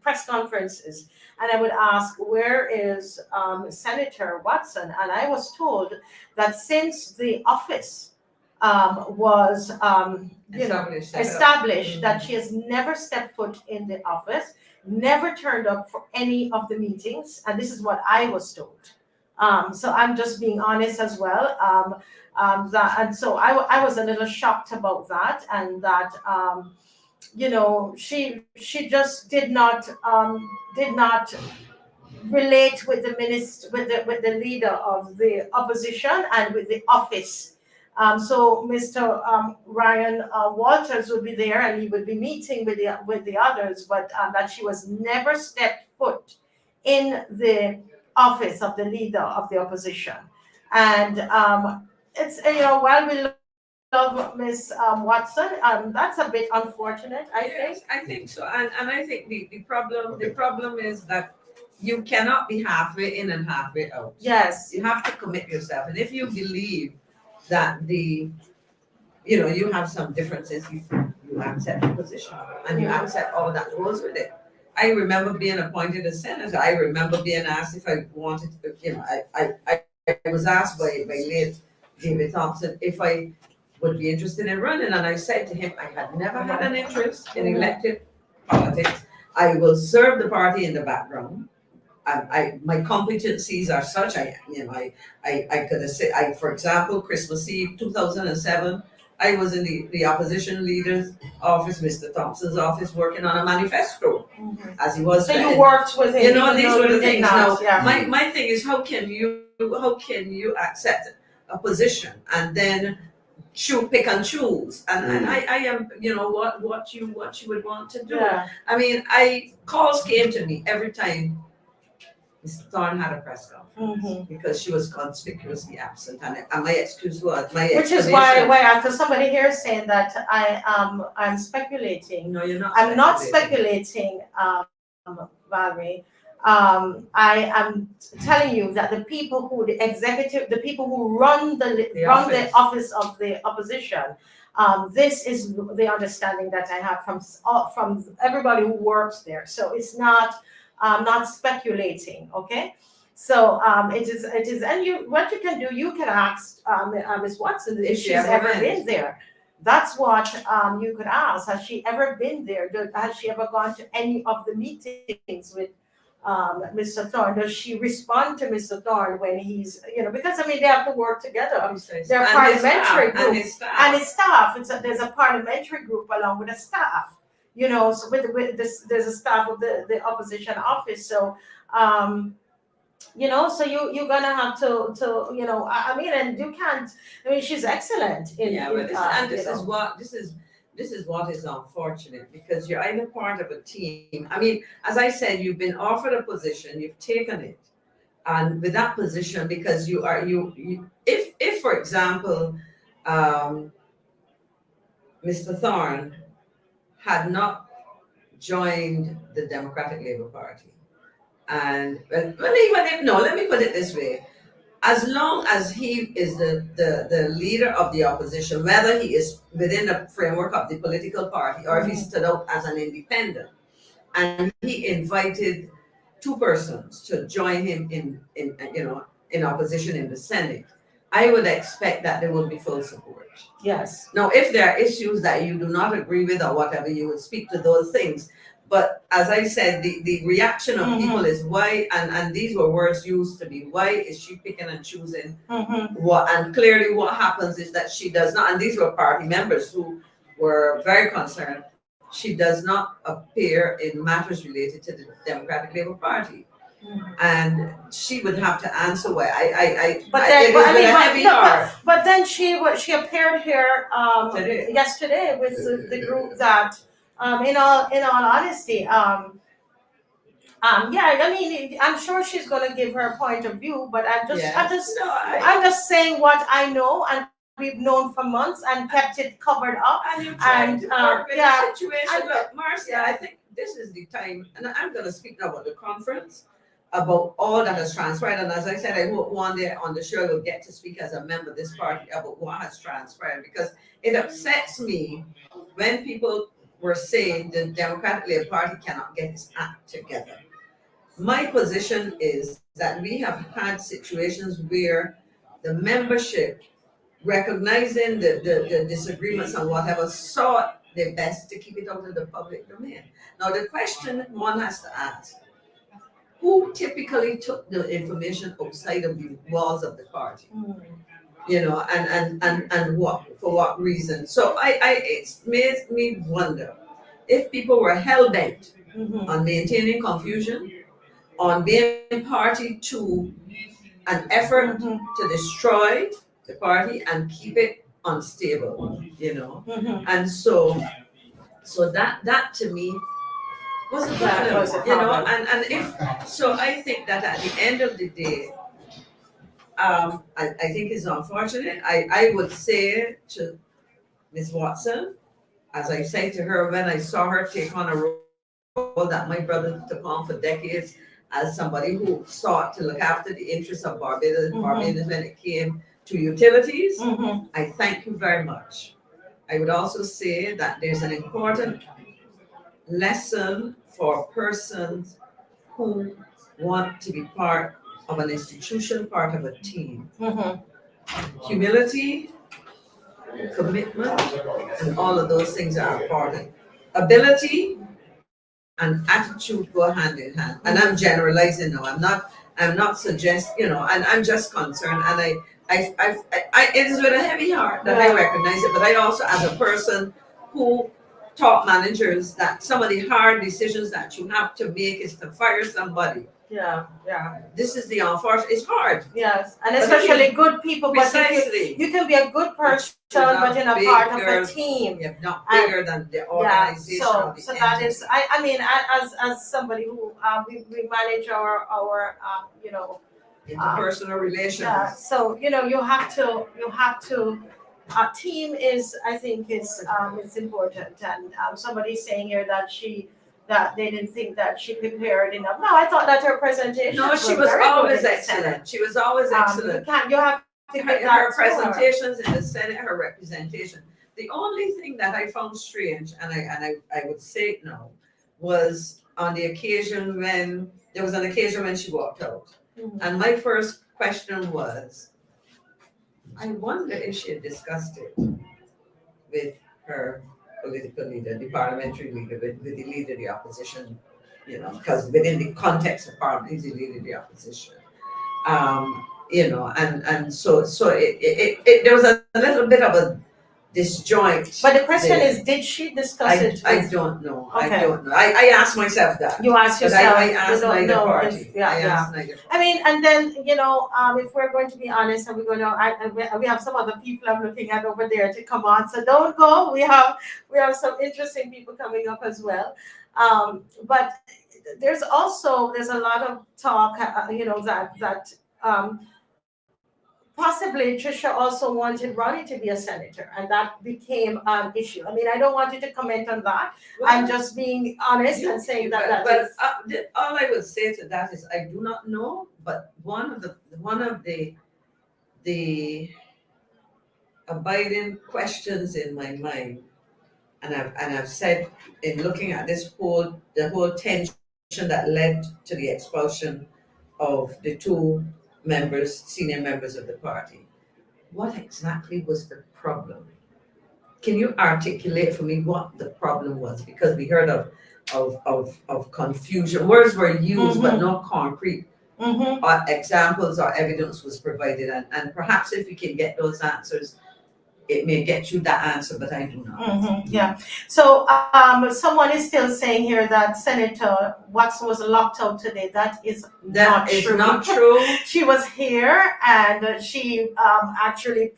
press conferences, and I would ask, where is Senator Watson? And I was told that since the office was established, that she has never stepped foot in the office, never turned up for any of the meetings, and this is what I was told. So I'm just being honest as well. So I was a little shocked about that, and that she just did not relate with the minister, with the leader of the opposition and with the office. So Mr. Ryan Walters would be there, and he would be meeting with the others, but that she was never stepped foot in the office of the leader of the opposition. And it's while we love Miss Watson, that's a bit unfortunate, I think. I think so, and I think the problem is that you cannot be halfway in and halfway out. Yes, you have to commit yourself, and if you believe that you have some differences, you you accept the position and you accept all that goes with it. I remember being appointed as senator. I remember being asked if I wanted to, I was asked by late David Thompson if I would be interested in running, and I said to him, I had never had an interest in elected politics. I will serve the party in the background. My competencies are such. I could have said, for example, Christmas Eve 2007, I was in the opposition leader's office, Mr. Thompson's office, working on a manifesto, as he was. So then. you worked with him. You know, these were the things. Now, yeah. my thing is, how can you accept a position and then pick and choose? And I am, what you would want to do. Yeah. I mean, calls came to me every time Mr. Thorne had a press conference because she was conspicuously absent, and my excuse was which is why after somebody here is saying that I'm speculating. No, you're not. I'm not speculating, Valerie. I am telling you that the people who run the office of the opposition. This is the understanding that I have from everybody who works there. So it's not. I'm not speculating, okay? So it is, and what you can do, you can ask Ms. Watson if she's ever been there. That's what you could ask. Has she ever been there? Has she ever gone to any of the meetings with Mr. Thorne? Does she respond to Mr. Thorne when he's, because they have to work together. They're a parliamentary group and his staff. There's a parliamentary group along with the staff. So with this, there's a staff of the opposition office. So, so you're gonna have to, and you can't. She's excellent this is what is unfortunate, because you're either part of a team. I mean, as I said, you've been offered a position, you've taken it, and with that position, because if for example, Mr. Thorne had not joined the Democratic Labour Party. And let me put it this way. As long as he is the leader of the opposition, whether he is within the framework of the political party or if he stood out as an independent, and he invited two persons to join him in opposition in the Senate, I would expect that there would be full support. Yes. Now, if there are issues that you do not agree with or whatever, you would speak to those things. But as I said, the reaction of people is why, and these were words used to me, why is she picking and choosing what? And clearly what happens is that she does not, and these were party members who were very concerned, she does not appear in matters related to the Democratic Labour Party. And she would have to answer why. But then she appeared here yesterday with the group that, in all honesty, I'm sure she's going to give her point of view. But I'm just saying what I know, and we've known for months and kept it covered up. And the situation. Look, Marcia, I think this is the time, and I'm going to speak now about the conference, about all that has transpired. And as I said, I hope one day on the show I will get to speak as a member of this party about what has transpired, because it upsets me when people were saying the Democratic Labour Party cannot get its act together. My position is that we have had situations where the membership, recognizing the disagreements and whatever, sought their best to keep it out of the public domain. Now, the question one has to ask, who typically took the information outside of the walls of the party? And what, for what reason? So it's made me wonder if people were hell-bent on maintaining confusion, on being party to an effort to destroy the party and keep it unstable, and so that to me was a problem, and if so, I think that at the end of the day, I think it's unfortunate. I would say to Ms. Watson, as I said to her when I saw her take on a role that my brother took on for decades, as somebody who sought to look after the interests of Barbados when it came to utilities, I thank you very much. I would also say that there's an important lesson for persons who want to be part of an institution, part of a team. Humility, commitment, and all of those things are important. Ability and attitude go hand in hand. And I'm generalizing now. I'm not and I'm just concerned. And it is with a heavy heart that I recognize it. But I also, as a person who taught managers that some of the hard decisions that you have to make is to fire somebody. Yeah. This is the unfortunate. It's hard. Yes, and especially good people. Precisely. But you can be a good person, but you're not part of a team. You're not bigger than the organization. Yeah, so that is. I mean, as somebody who we manage our interpersonal relations. Yeah, so you have to. Team is, I think, is important. And somebody's saying here that they didn't think that she prepared enough. No, I thought that her presentation. No, she was always excellent. She was always excellent. You have to get her presentations in the Senate, her representation. The only thing that I found strange, and I would say it now, was on the occasion when she walked out. Mhm. And my first question was, I wonder if she had discussed it with her political leader, the parliamentary leader, with the leader of the opposition, because within the context of parliament, he's the leader of the opposition. And so it there was a little bit of a disjoint. But the question is, did she discuss it? I don't know. Okay. I don't know. I asked myself that. You asked yourself. I asked neither party. I mean, and then if we're going to be honest, and we're going to, we have some other people I'm looking at over there to come on. So don't go. We have some interesting people coming up as well. But there's a lot of talk, that possibly Tricia also wanted Ronnie to be a senator, and that became an issue. I mean, I don't want you to comment on that. Well, I'm just being honest and saying that. All I would say to that is I do not know, but one of the abiding questions in my mind, and I've said in looking at the whole tension that led to the expulsion of the two senior members of the party. What exactly was the problem? Can you articulate for me what the problem was? Because we heard of confusion. Words were used, but no concrete examples or evidence was provided. And perhaps if we can get those answers, it may get you that answer, but I do not. Yeah. So someone is still saying here that Senator Watson was locked out today. That is not true. She was here, and she actually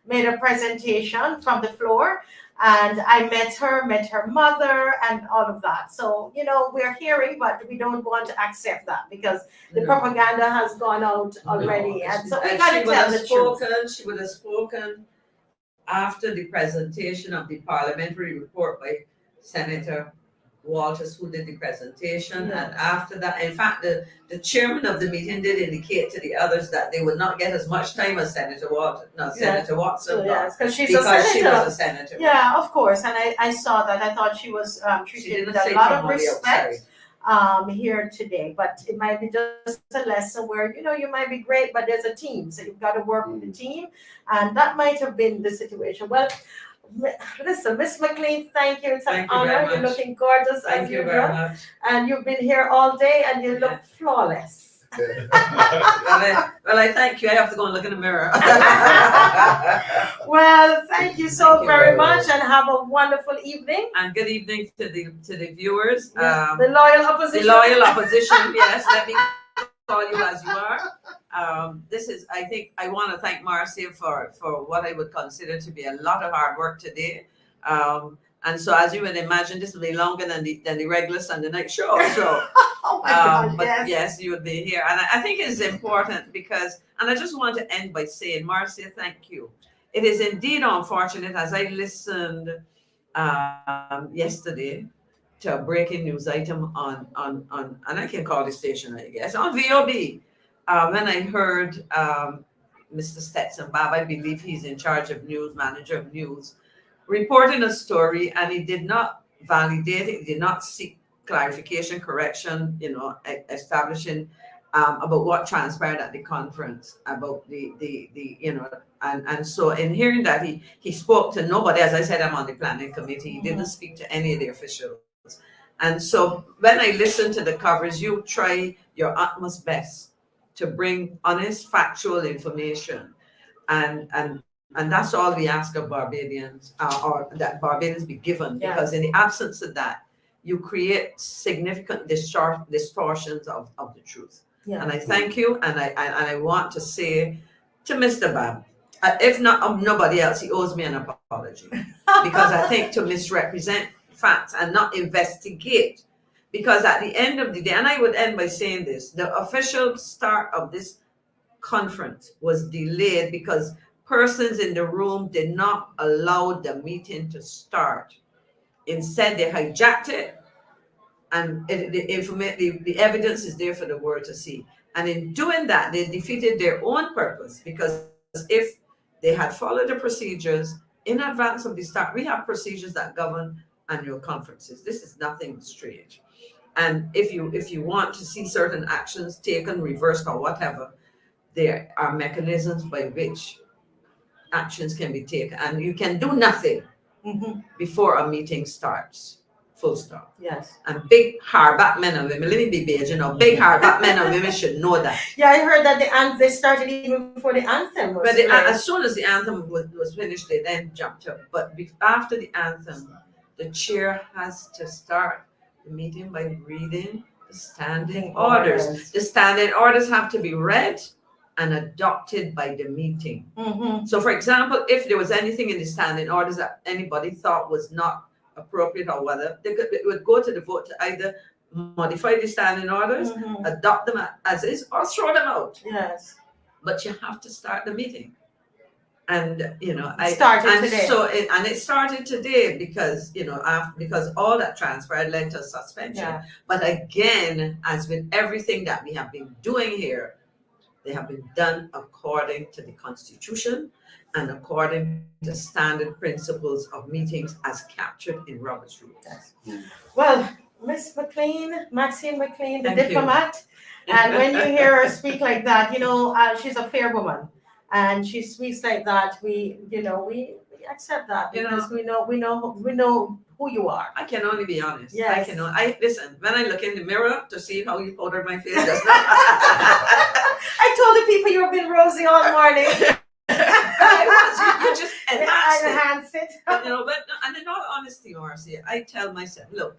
made a presentation from the floor, and I met her mother, and all of that. So we're hearing, but we don't want to accept that because the propaganda has gone out already, and so we got to tell the truth. She would have spoken after the presentation of the parliamentary report by Senator Walters, who did the presentation. And after that, in fact, the chairman of the meeting did indicate to the others that they would not get as much time as Senator Watson. Yes, because she was a senator. Yeah, of course. And I saw that. I thought she was treated with a lot of respect here today. But it might be just a lesson where, you might be great, but there's a team. So you've got to work with the team. And that might have been the situation. Well, listen, Miss McLean, thank you. It's an honor. You're looking gorgeous as usual. Very much. And you've been here all day and you look flawless. Well, I thank you. I have to go and look in the mirror. Well, thank you so very much, and have a wonderful evening. And good evening to the viewers. The loyal opposition. The loyal opposition. Yes, let me call you as you are. I think I want to thank Marcia for what I would consider to be a lot of hard work today. And so, as you would imagine, this will be longer than the regular Sunday night show. So, oh my God, but yes, you would be here. And I think it is important because, and I just want to end by saying, Marcia, thank you. It is indeed unfortunate, as I listened yesterday to a breaking news item on and I can call the station, I guess, on VOB. When I heard Mr. Stetson Bob, I believe he's in charge of news, manager of news, reporting a story, and he did not validate it, he did not seek clarification, correction, establishing about what transpired at the conference, about and so in hearing that he spoke to nobody. As I said, I'm on the planning committee. He didn't speak to any of the officials. And so when I listen to the coverage, you try your utmost best to bring honest, factual information. And that's all we ask of Barbadians, or that Barbadians be given, because in the absence of that, you create significant distortions of the truth. Yeah. And I thank you, and I want to say to Mr. Bab, if not of nobody else, he owes me an apology, because I think to misrepresent facts and not investigate, because at the end of the day, and I would end by saying this, the official start of this conference was delayed because persons in the room did not allow the meeting to start. Instead, they hijacked it, and the evidence is there for the world to see. And in doing that, they defeated their own purpose, because if they had followed the procedures in advance of the start, we have procedures that govern annual conferences. This is nothing strange. And if you want to see certain actions taken, reversed, or whatever, there are mechanisms by which actions can be taken, and you can do nothing before a meeting starts. Full stop. Yes. And big hardback men and women, let me be beige, big hardback men and women should know that. Yeah, I heard that they started even before the anthem was But as soon as the anthem was finished, they then jumped up. But after the anthem, the chair has to start the meeting by reading the standing orders. The standing orders have to be read and adopted by the meeting. So, for example, if there was anything in the standing orders that anybody thought was not appropriate or whether, it would go to the vote to either modify the standing orders, adopt them as is, or throw them out. Yes. But you have to start the meeting. And it started today because because all that transpired led to suspension. Yeah. But again, as with everything that we have been doing here, they have been done according to the Constitution and according to standard principles of meetings as captured in Robert's Rules. Yes. Well, Miss Maxine McLean, the diplomat, and when you hear her speak like that, she's a fair woman, and she speaks like that. We accept that because we know who you are. I can only be honest. Yes. I listen, when I look in the mirror to see how you powdered my face just now. I told the people you've been rosy all morning. You just enhance it. But in all honesty, Marcy, I tell myself, look,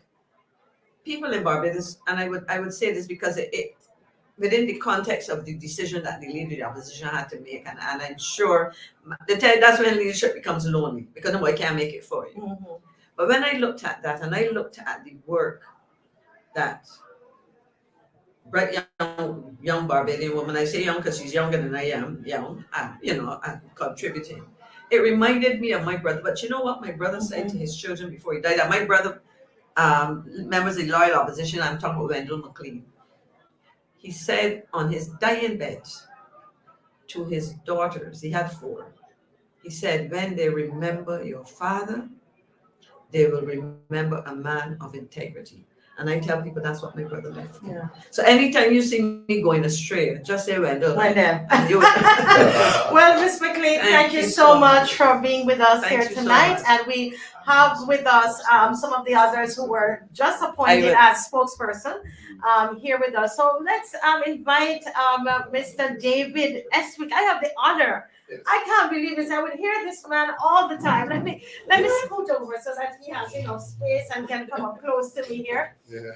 people in Barbados, and I would say this because it within the context of the decision that the leader of the opposition had to make, and I'm sure that's when leadership becomes lonely, because nobody can make it for you. But when I looked at that, and I looked at the work that bright young Barbadian woman, I say young because she's younger than I am, young, and contributing. It reminded me of my brother. But you know what my brother said to his children before he died? And my brother, members of the loyal opposition, I'm talking about Wendell McLean. He said on his dying bed to his daughters, he had 4. He said, when they remember your father, they will remember a man of integrity. And I tell people that's what my brother left. Yeah. So anytime you see me going astray, just say Wendell. Well, Miss McLean, thank you so much for being with us here tonight. And we have with us some of the others who were just appointed as spokesperson here with us. So let's invite Mr. David Estwick. I have the honor. I can't believe this. I would hear this man all the time. Let me scoot over so that he has enough space and can come up close to me here. Yeah.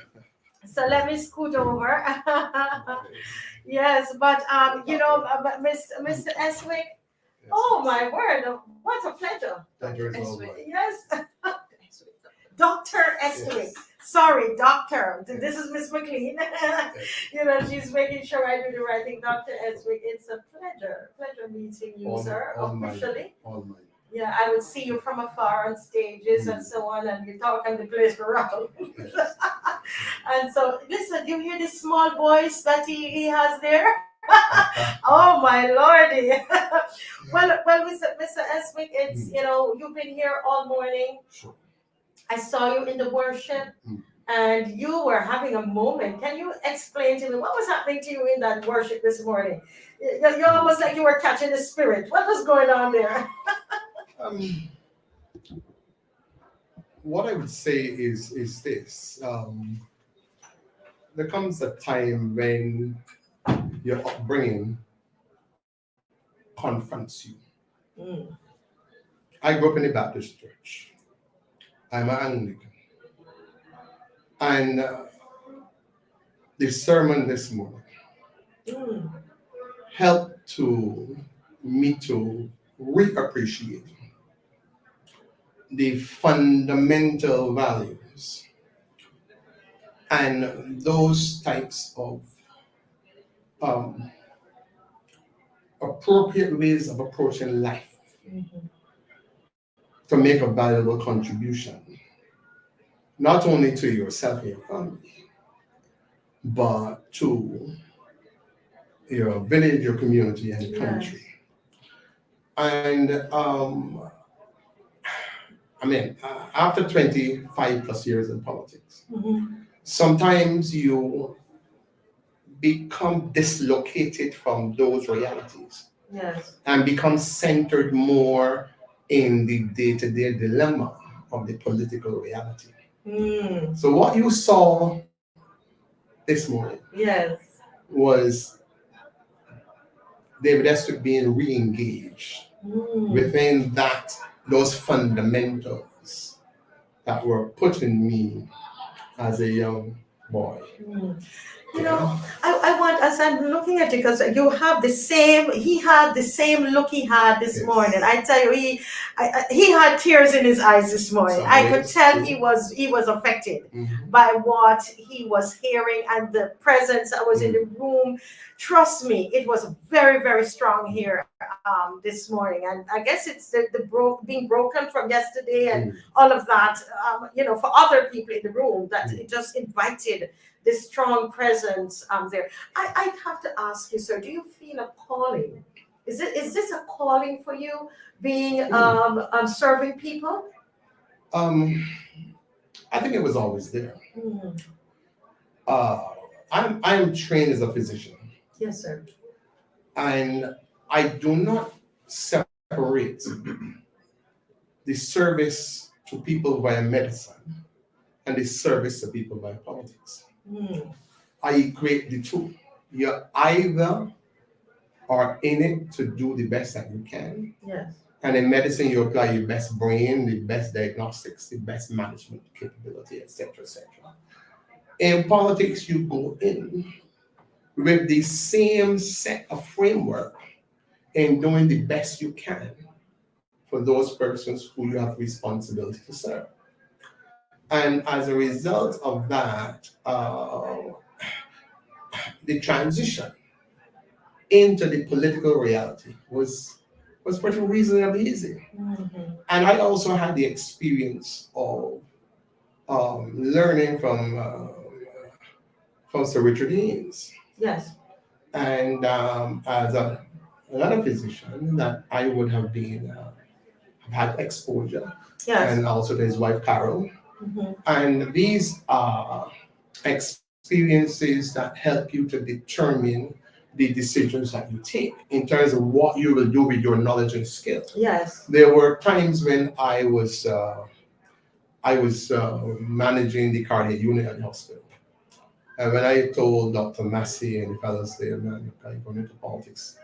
So let me scoot over. Yes, but Mr. Estwick. Yes. Oh my word! What a pleasure. Yes. Dr. Estwick. Yes. Sorry, Doctor. Yes. This is Miss McLean. Yes. She's making sure I do the right thing. Dr. Estwick, it's a pleasure meeting you, sir, officially. Yeah, I would see you from afar on stages and so on, and you talk and the place around. Yes. And so, listen, you hear this small voice that he has there? Oh my lordy. well, Mr. Eswick, it's you've been here all morning. Sure. I saw you in the worship, Mm. and you were having a moment. Can you explain to me what was happening to you in that worship this morning? You're almost like you were catching the spirit. What was going on there? What I would say is this: there comes a time when your upbringing confronts you. Mm. I grew up in a Baptist church. I'm an Anglican, and the sermon this morning Mm. helped to me to reappreciate the fundamental values and those types of um, appropriate ways of approaching life Mhm. to make a valuable contribution, not only to yourself and your family, but to your village, your community, and your country. And after 25 plus years in politics, Mhm. sometimes you become dislocated from those realities Yes. and become centered more in the day-to-day dilemma of the political reality. Mm. So what you saw this morning Yes. was David Estwick being re-engaged Mm. within those fundamentals that were put in me as a young boy. Mm. I want, as I'm looking at it, because you have the same, he had the same look he had this Yes. morning. I tell you, he had tears in his eyes this morning. So I could it's tell true. he was affected Mhm. by what he was hearing and the presence that was in the room. Trust me, it was very, very strong here this morning. And I guess it's being broken from yesterday and all of that, for other people in the room, that it just invited this strong presence there. I have to ask you, sir, do you feel a calling? Is this a calling for you, being serving people? I think it was always there. Mm. I'm trained as a physician, Yes, sir. and I do not separate the service to people via medicine and the service to people via politics. Mm. I equate the two. You either are in it to do the best that you can, Yes. and in medicine you apply your best brain, the best diagnostics, the best management capability, etc., etc. In politics, you go in with the same set of framework in doing the best you can for those persons who you have responsibility to serve. And as a result of that, the transition into the political reality was pretty reasonably easy. Mhm. And I also had the experience of learning from Sir Richard Haynes. Yes. And as another physician, that I would have had exposure, Yes. and also to his wife Carol. Mhm. And these are experiences that help you to determine the decisions that you take in terms of what you will do with your knowledge and skill. Yes. There were times when I was managing the cardiac unit at the hospital. And when I told Dr. Massey and the fellows there, man, I'm going into politics,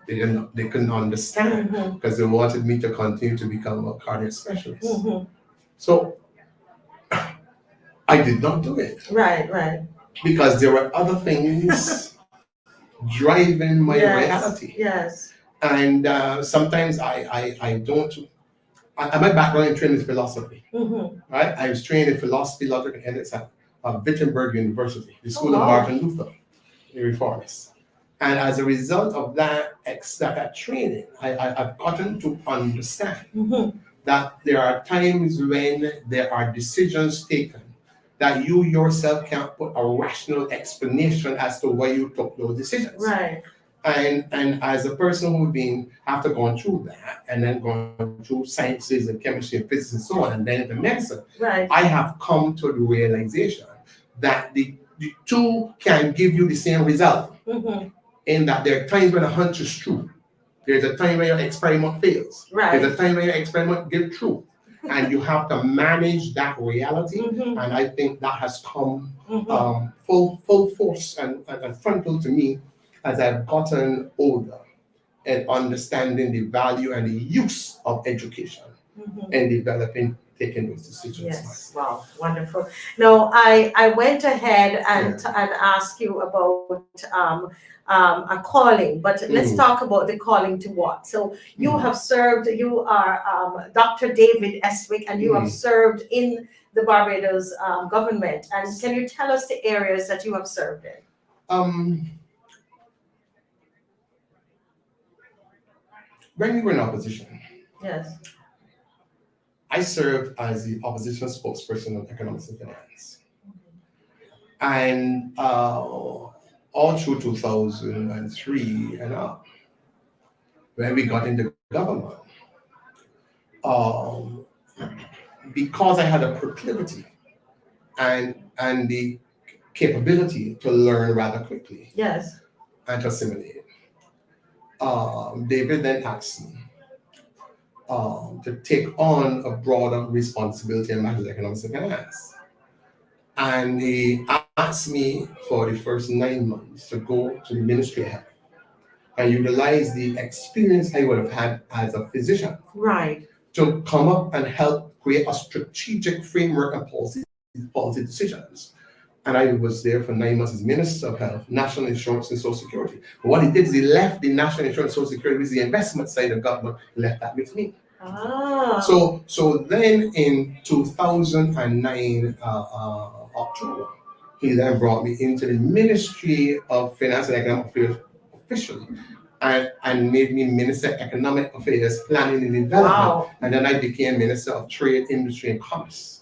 they couldn't understand because they wanted me to continue to become a cardiac specialist. Mhm. So I did not do it Right. because there were other things driving my reality. Yes. And sometimes I don't. My background in training is philosophy. Mhm. Right? I was trained in philosophy, logic, and ethics at Wittenberg University, the school Oh, of wow. Martin Luther, the reformist. And as a result of that training, I've gotten to understand Mhm. that there are times when there are decisions taken that you yourself can't put a rational explanation as to why you took those decisions. Right. And as a person who's been after going through that and then going through sciences and chemistry and physics and so on, and then into medicine, Right. I have come to the realization that the two can give you the same result. In that there are times when a hunch is true. There's a time when your experiment fails. Right. There's a time when your experiment gives truth. And you have to manage that reality. And I think that has come full force and frontal to me as I've gotten older and understanding the value and the use of education and developing, taking those decisions. Yes, wow, wonderful. Now, I went ahead and asked you about a calling, but let's talk about the calling to what. So you have served, you are Dr. David Eswick, and you have served in the Barbados government. And can you tell us the areas that you have served in? When we were in opposition, yes, I served as the opposition spokesperson on economics and finance. And all through 2003 and up, when we got into government, because I had a proclivity and the capability to learn rather quickly. Yes. And to assimilate. David then asked me to take on a broader responsibility in matters of economics and finance. And he asked me for the first 9 months to go to the Ministry of Health and utilize the experience I would have had as a physician. Right. To come up and help create a strategic framework and policy decisions. And I was there for 9 months as Minister of Health, National Insurance and Social Security. But what he did is he left the National Insurance and Social Security, which is the investment side of government, left that with me. Ah. So then in 2009, October, he then brought me into the Ministry of Finance and Economic Affairs officially and made me Minister of Economic Affairs, Planning and Development. Wow. And then I became Minister of Trade, Industry and Commerce.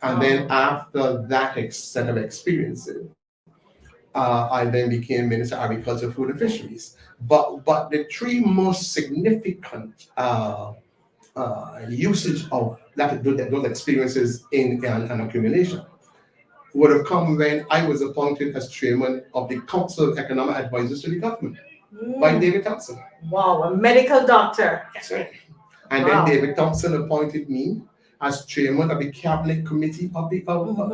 And then after that set of experiences, I then became Minister of Agriculture, Food and Fisheries. But the three most significant usage of those experiences in an accumulation would have come when I was appointed as chairman of the Council of Economic Advisors to the government by David Thompson. Wow, a medical doctor. That's right. And then David Thompson appointed me as chairman of the cabinet committee of the Barbados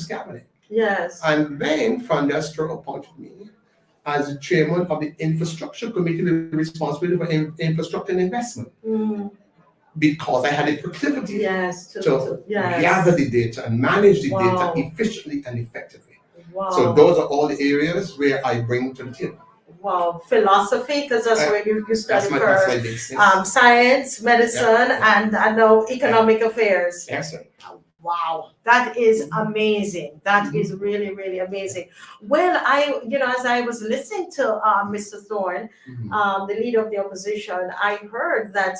cabinet. Yes. And then Fandestra appointed me as the chairman of the infrastructure committee with responsibility for infrastructure and investment. Because I had a proclivity to gather the data and manage the data efficiently and effectively. Wow. So those are all the areas where I bring to the table. Wow, philosophy, because that's where you study first. Science, medicine, and I know economic affairs. Yes, sir. Wow, that is amazing. That is really, really amazing. Well, as I was listening to Mr. Thorne, the leader of the opposition, I heard that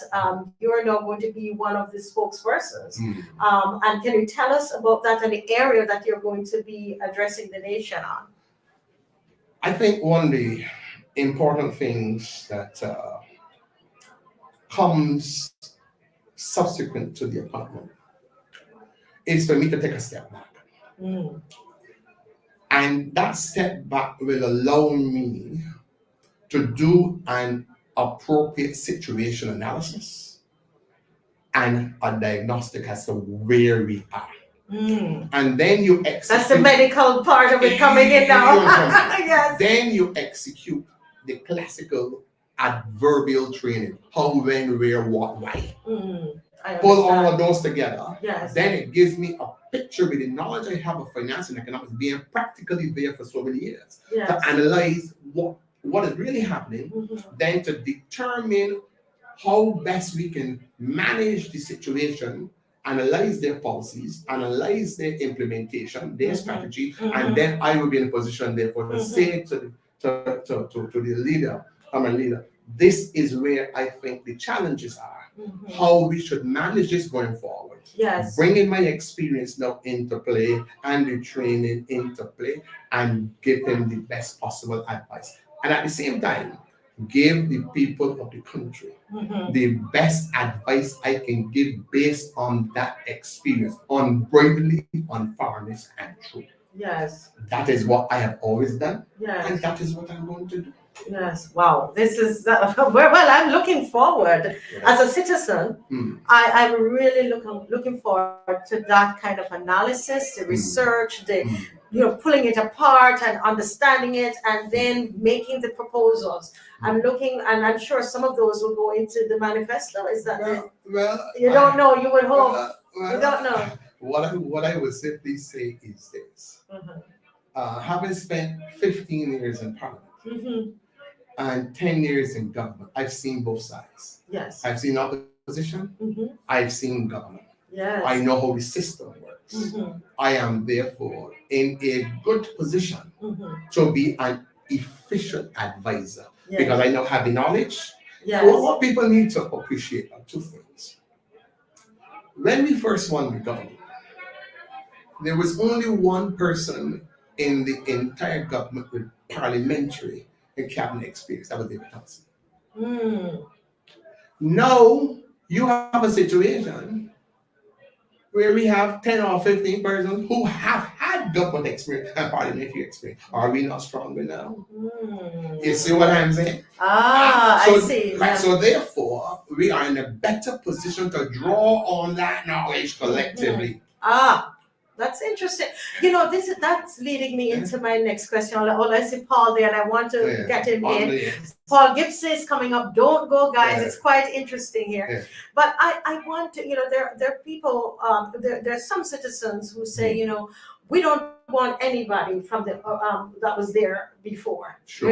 you're now going to be one of the spokespersons. And can you tell us about that and the area that you're going to be addressing the nation on? I think one of the important things that comes subsequent to the appointment is for me to take a step back. And that step back will allow me to do an appropriate situation analysis and a diagnostic as to where we are. And then you execute. That's the medical part of it coming in now. Yes. Then you execute the classical adverbial training: how, when, where, what, why. Pull all of those together. Yes. Then it gives me a picture with the knowledge I have of finance and economics, being practically there for so many years, to analyze what is really happening, then to determine how best we can manage the situation, analyze their policies, analyze their implementation, their strategy, and then I will be in a position therefore to say to the leader, I'm a leader, this is where I think the challenges are. how we should manage this going forward. Yes. Bringing my experience now into play and the training into play and give them the best possible advice. And at the same time, give the people of the country the best advice I can give based on that experience, on bravery, on fairness, and truth. Yes. That is what I have always done, Yes. and that is what I'm going to do. Yes. Wow. This is well. I'm looking forward as a citizen. I'm really looking forward to that kind of analysis, the research, the pulling it apart and understanding it, and then making the proposals. I'm looking, and I'm sure some of those will go into the manifesto. Is that well? You don't know. You would hope. You don't know. What I would simply say is this: having spent 15 years in Parliament and 10 years in government, I've seen both sides. Yes. I've seen opposition. I've seen government. Yes. I know how the system works. I am therefore in a good position to be an efficient advisor because I now have the knowledge. Yes. What people need to appreciate are two things. When we first won the government, there was only one person in the entire government with parliamentary and cabinet experience. That was David Thompson. Now you have a situation where we have 10 or 15 persons who have had government experience and parliamentary experience. Are we not stronger now? You see what I'm saying? I see. Right, so therefore, we are in a better position to draw on that knowledge collectively. That's interesting. That's leading me into my next question. I see Paul there, and I want to get him in. Paul Gibson is coming up. Don't go, guys. It's quite interesting here. But I want to, there are people, there are some citizens who say, we don't want anybody from the that was there before. Sure.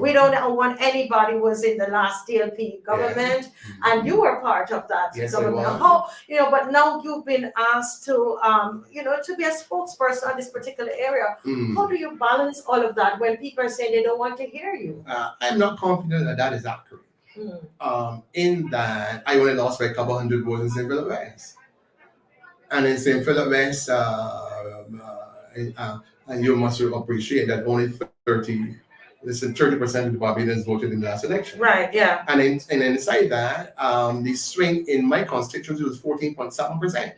We don't want anybody who was in the last DLP government, and you were part of that government. But now you've been asked to to be a spokesperson on this particular area. How do you balance all of that when people are saying they don't want to hear you? I'm not confident that is accurate. In that I only lost by a couple hundred votes in St. Philip West. And in St. Philip West, and you must appreciate that only 30% of the Barbadians voted in the last election. Right, yeah. And inside that, the swing in my constituency was 14.7%.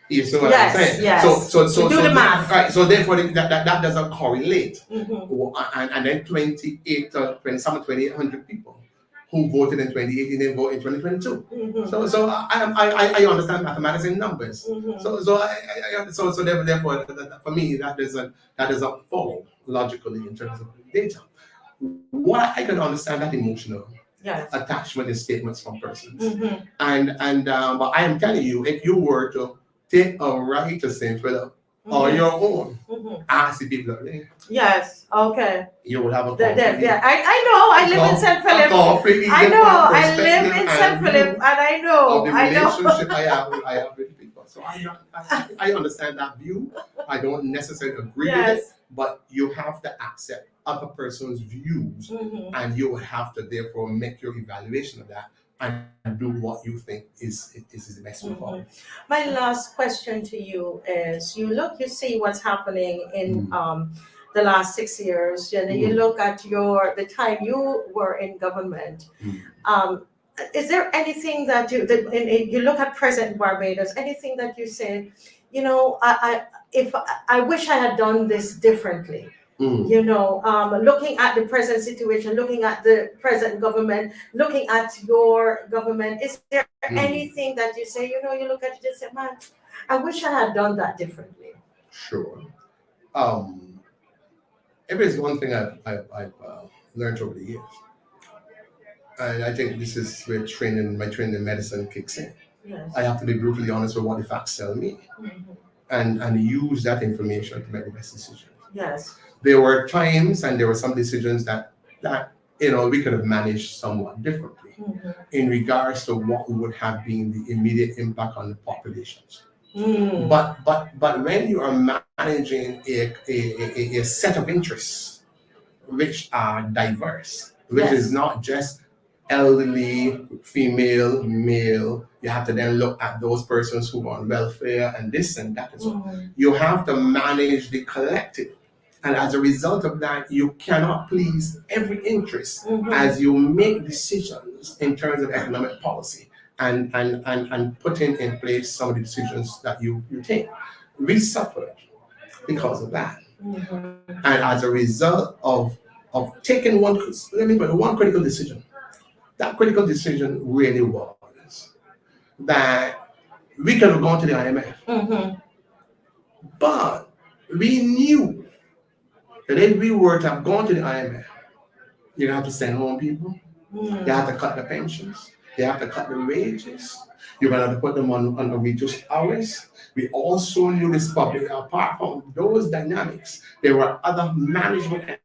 You see what I'm saying? Yes. So do the math. Right. So therefore, that doesn't correlate. And then 2,800 people who voted in 2018 and vote in 2022. So I understand mathematics in numbers. So therefore for me that doesn't follow logically in terms of data. What I can understand that emotional attachment in statements from persons. But I am telling you, if you were to take a ride to St. Philip on your own, ask the people out there. Yes, okay. You will have a I know, I live in St. Philip. I know, I live in St. Philip, and I know. Of the relationship I have with people. So I understand that view. I don't necessarily agree with it, but you have to accept other person's views, and you will have to therefore make your evaluation of that and do what you think is the best way forward. My last question to you is: you see what's happening in the last 6 years. You look at the time you were in government. Is there anything that you look at present Barbados? Anything that you say, I wish I had done this differently. Looking at the present situation, looking at the present government, looking at your government, is there anything that you say, you look at it and say, man, I wish I had done that differently? Sure. If there's one thing I've learned over the years, and I think this is where my training in medicine kicks in. Yes. I have to be brutally honest with what the facts tell me, and use that information to make the best decision. Yes. There were times and there were some decisions that we could have managed somewhat differently in regards to what would have been the immediate impact on the populations. But when you are managing a set of interests which are diverse, which is not just elderly, female, male. You have to then look at those persons who are on welfare and this and that as well. You have to manage the collective. And as a result of that, you cannot please every interest as you make decisions in terms of economic policy and putting in place some of the decisions that you take. We suffered because of that. And as a result of taking one critical decision, that critical decision really was that we could have gone to the IMF, but we knew that if we were to have gone to the IMF, you have to send home people, you have to cut the pensions, you have to cut the wages, you're going to have to put them on reduced hours. We also knew this public, apart from those dynamics, there were other management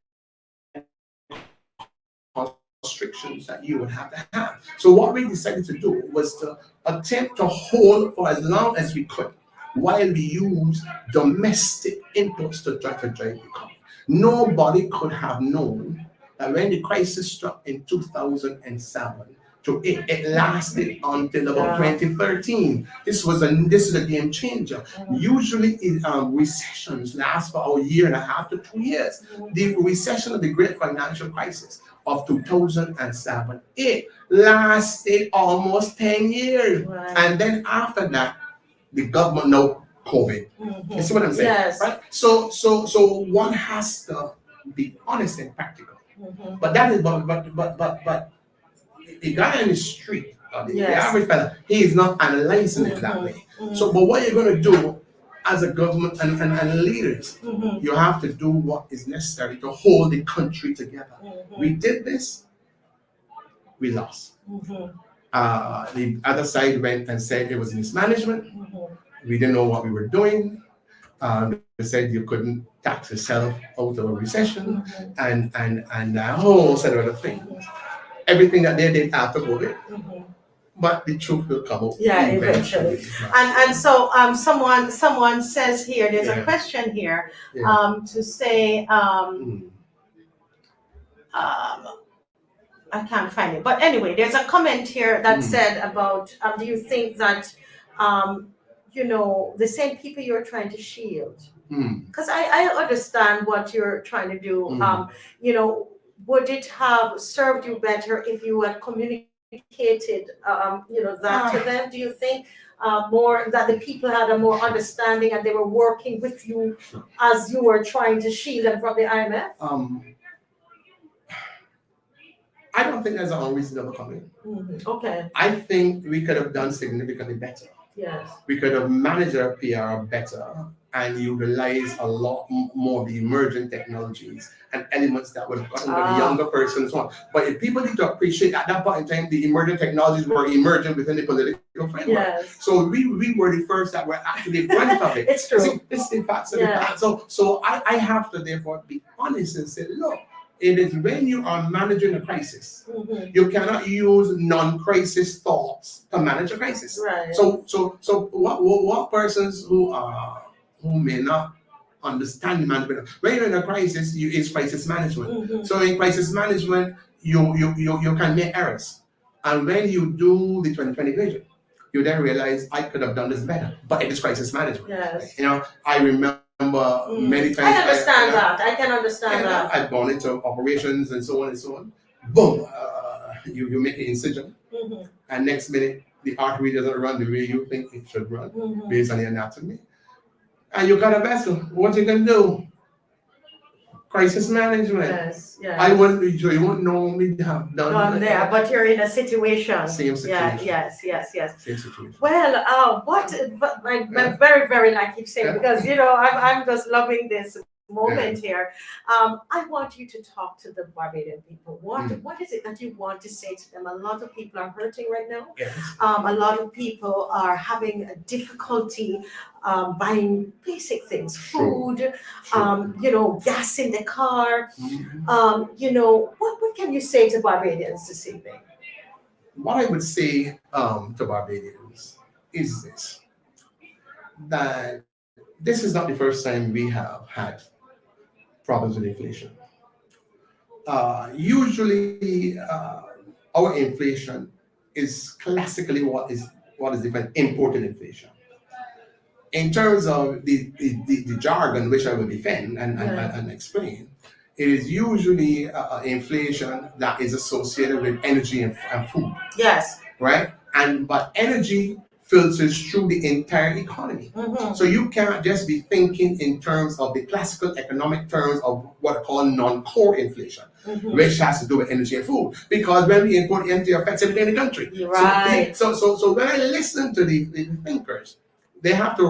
restrictions that you would have to have. So what we decided to do was to attempt to hold for as long as we could while we use domestic inputs to try to drive the economy. Nobody could have known that when the crisis struck in 2007, it lasted until about 2013. This is a game changer. Usually, recessions last for a year and a half to 2 years. The recession of the Great Financial Crisis of 2007, it lasted almost 10 years, and then after that, the government know COVID. You see what I'm saying? Yes. Right? So one has to be honest and practical. But that is but the guy on the street, the average person, he is not analyzing it that way. So, but what you're going to do as a government and leaders, you have to do what is necessary to hold the country together. We did this, we lost. The other side went and said it was mismanagement. We didn't know what we were doing. They said you couldn't tax yourself out of a recession and a whole set of other things. Everything that they did after COVID, but the truth will come out. Yeah, eventually. And so someone says here, there's a question here to say, I can't find it, but anyway, there's a comment here that said about, do you think that, the same people you're trying to shield? Because I understand what you're trying to do. Would it have served you better if you had communicated, that to them? Do you think more that the people had a more understanding and they were working with you as you were trying to shield them from the IMF? I don't think there's an unreasonable comment. Okay. I think we could have done significantly better. Yes. We could have managed our PR better and utilize a lot more of the emerging technologies and elements that would have gotten to the younger person and so on. But if people need to appreciate at that point in time, the emerging technologies were emerging within the political framework. Yes. So we were the first that were actually in front of it. It's true. See, it's the facts of the fact. So I have to therefore be honest and say, look, it is when you are managing a crisis, you cannot use non-crisis thoughts to manage a crisis. Right. So what persons who may not understand the management, when you're in a crisis, it's crisis management. So in crisis management, you can make errors, and when you do the 2020 vision, you then realize I could have done this better, but it is crisis management. Yes. I remember many times. I understand that. I can understand that. I've gone into operations and so on and so on. Boom, you make an incision, and next minute the artery doesn't run the way you think it should run based on the anatomy, and you got a vessel. What you can do? Crisis management. Yes. You wouldn't normally have done there, but you're in a situation. Same situation. Yes. Same situation. Well, I'm very, very like you saying, because I'm just loving this moment here. I want you to talk to the Barbadian people. What is it that you want to say to them? A lot of people are hurting right now. Yes. A lot of people are having a difficulty buying basic things, food, gas in the car. What can you say to Barbadians this evening? What I would say to Barbadians is this: that this is not the first time we have had problems with inflation. Usually, our inflation is classically what is different imported inflation. In terms of the jargon which I will defend and explain, it is usually inflation that is associated with energy and food. Yes. Right? But energy filters through the entire economy. So you can't just be thinking in terms of the classical economic terms of what are called non-core inflation, which has to do with energy and food. Because when we import energy, it affects everything in the country. Right. So when I listen to the thinkers, they have to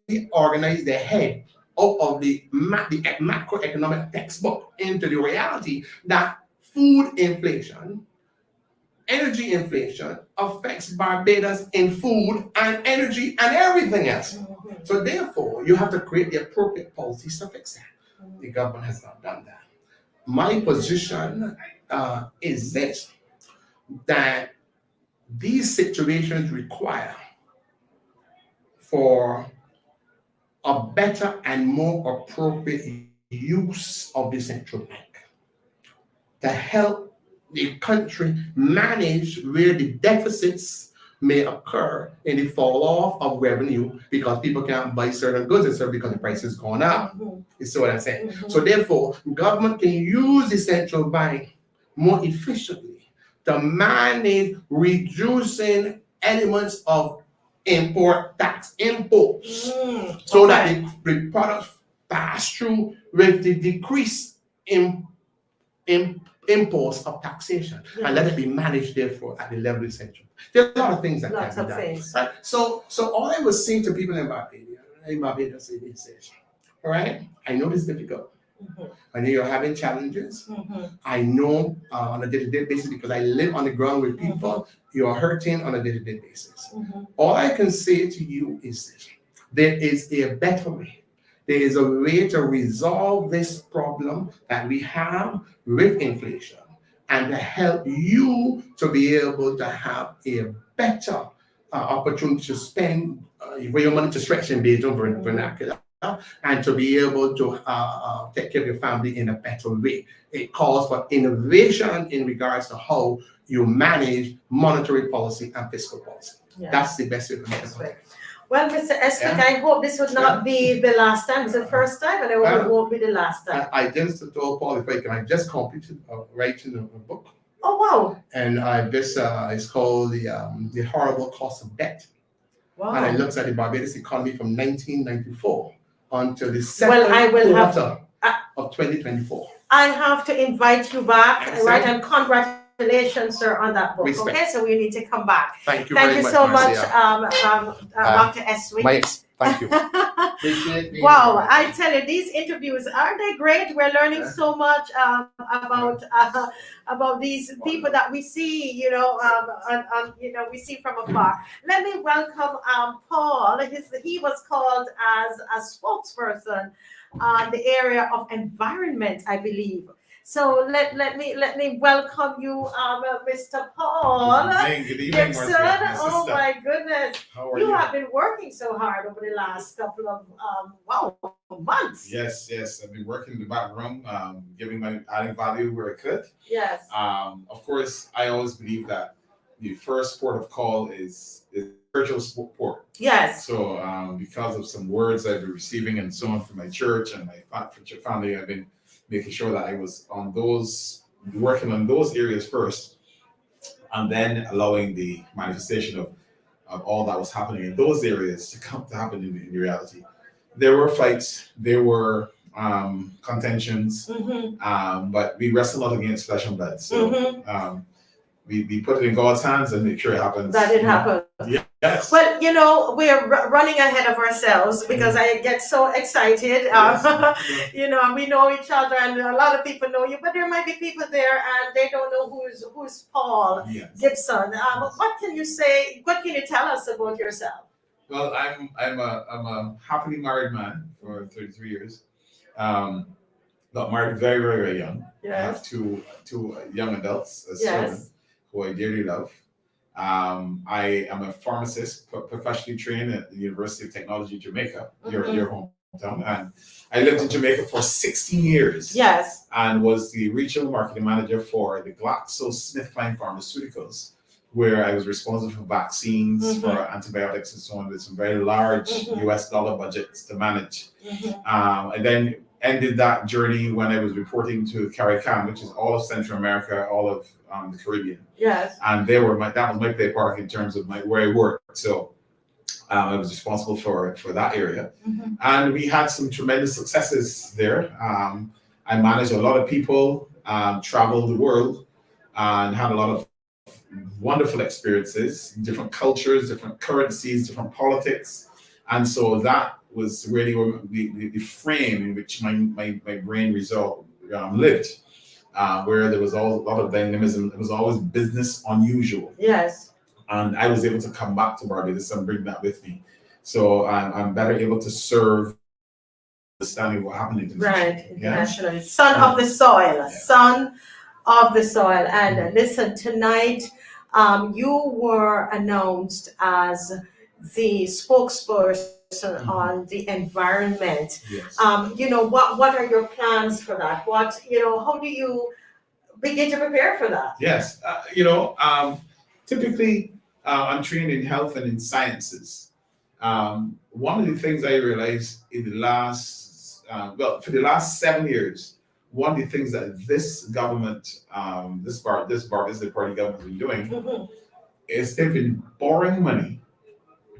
reorganize their head out of the macroeconomic textbook into the reality that food inflation, energy inflation affects Barbados in food and energy and everything else. So therefore, you have to create the appropriate policies to fix that. The government has not done that. My position is this, that these situations require for a better and more appropriate use of the central bank to help the country manage where the deficits may occur in the fall off of revenue because people can't buy certain goods and services because the price has gone up. You see what I'm saying? So therefore, government can use the central bank more efficiently to manage reducing elements of import tax imports so that the products pass through with the decrease in impulse of taxation and let it be managed therefore at the level of the central. There are a lot of things that can be done. Right? So all I was saying to people in Barbados is this, all right? I know this is difficult. I know you're having challenges. I know on a day-to-day basis because I live on the ground with people, you are hurting on a day-to-day basis. All I can say to you is this, there is a better way. There is a way to resolve this problem that we have with inflation and to help you to be able to have a better opportunity to spend your money to stretch and be vernacular and to be able to take care of your family in a better way. It calls for innovation in regards to how you manage monetary policy and fiscal policy. That's the best way for me to put it. Well, Mr. Eswick, I hope this would not be the last time. It's the first time, and I hope it won't be the last time. I just told Paul, if I just completed writing a book. Oh, wow. And this is called The Horrible Cost of Debt. Wow. And it looks at the Barbados economy from 1994 until the second quarter of 2024. I have to invite you back, right? And congratulations, sir, on that book. Respect. Okay, so we need to come back. Thank you Thank very you much, so much, Marcia. Dr. Eswick. Thank you. Appreciate being Wow, here. I tell you, these interviews, aren't they great? We're learning so much about these people that we see, we see from afar. Let me welcome Paul. He was called as a spokesperson on the area of environment, I believe. So let me welcome you, Mr. Paul Good evening, Gibson. Marcia, Oh my goodness. How are You have been working so hard over the last couple of months. Yes, I've been working in the back room, adding value where I could. Yes. Of course, I always believe that the first port of call is spiritual support. Yes. So because of some words I've been receiving and so on from my church and my family, I've been making sure that I was working on those areas first, and then allowing the manifestation of all that was happening in those areas to happen in reality. There were fights, there were contentions, but we wrestle not against flesh and blood. So we put it in God's hands and make sure it happens. That it happened. Yes. Well, we're running ahead of ourselves because I get so excited. And we know each other, and a lot of people know you, but there might be people there and they don't know who's Paul Gibson. What can you say? What can you tell us about yourself? Well, I'm a happily married man for 33 years. Got married very, very, very young. Yes. I have two young adults as children who I dearly love. I am a pharmacist, professionally trained at the University of Technology, Jamaica, your home hometown. And I lived in Jamaica for 16 years. Yes. And was the regional marketing manager for the GlaxoSmithKline Pharmaceuticals, where I was responsible for vaccines, for antibiotics, and so on, with some very large US dollar budgets to manage. And then ended that journey when I was reporting to CARICOM, which is all of Central America, all of the Caribbean. Yes. And that was my play park in terms of where I worked. So I was responsible for that area. And we had some tremendous successes there. I managed a lot of people, traveled the world, and had a lot of wonderful experiences, different cultures, different currencies, different politics. And so that was really the frame in which my brain lived, where there was a lot of dynamism. It was always business unusual. Yes. And I was able to come back to Barbados and bring that with me. So I'm better able to serve understanding what happened in the Right, yeah? internationally. Son of the soil, son of the soil. And listen, tonight you were announced as the spokesperson on the environment. Yes. What are your plans for that? How do you begin to prepare for that? Yes, typically I'm trained in health and in sciences. One of the things I realized in the last, for the last 7 years, one of the things that this government, this Barbados Party government has been doing is they've been borrowing money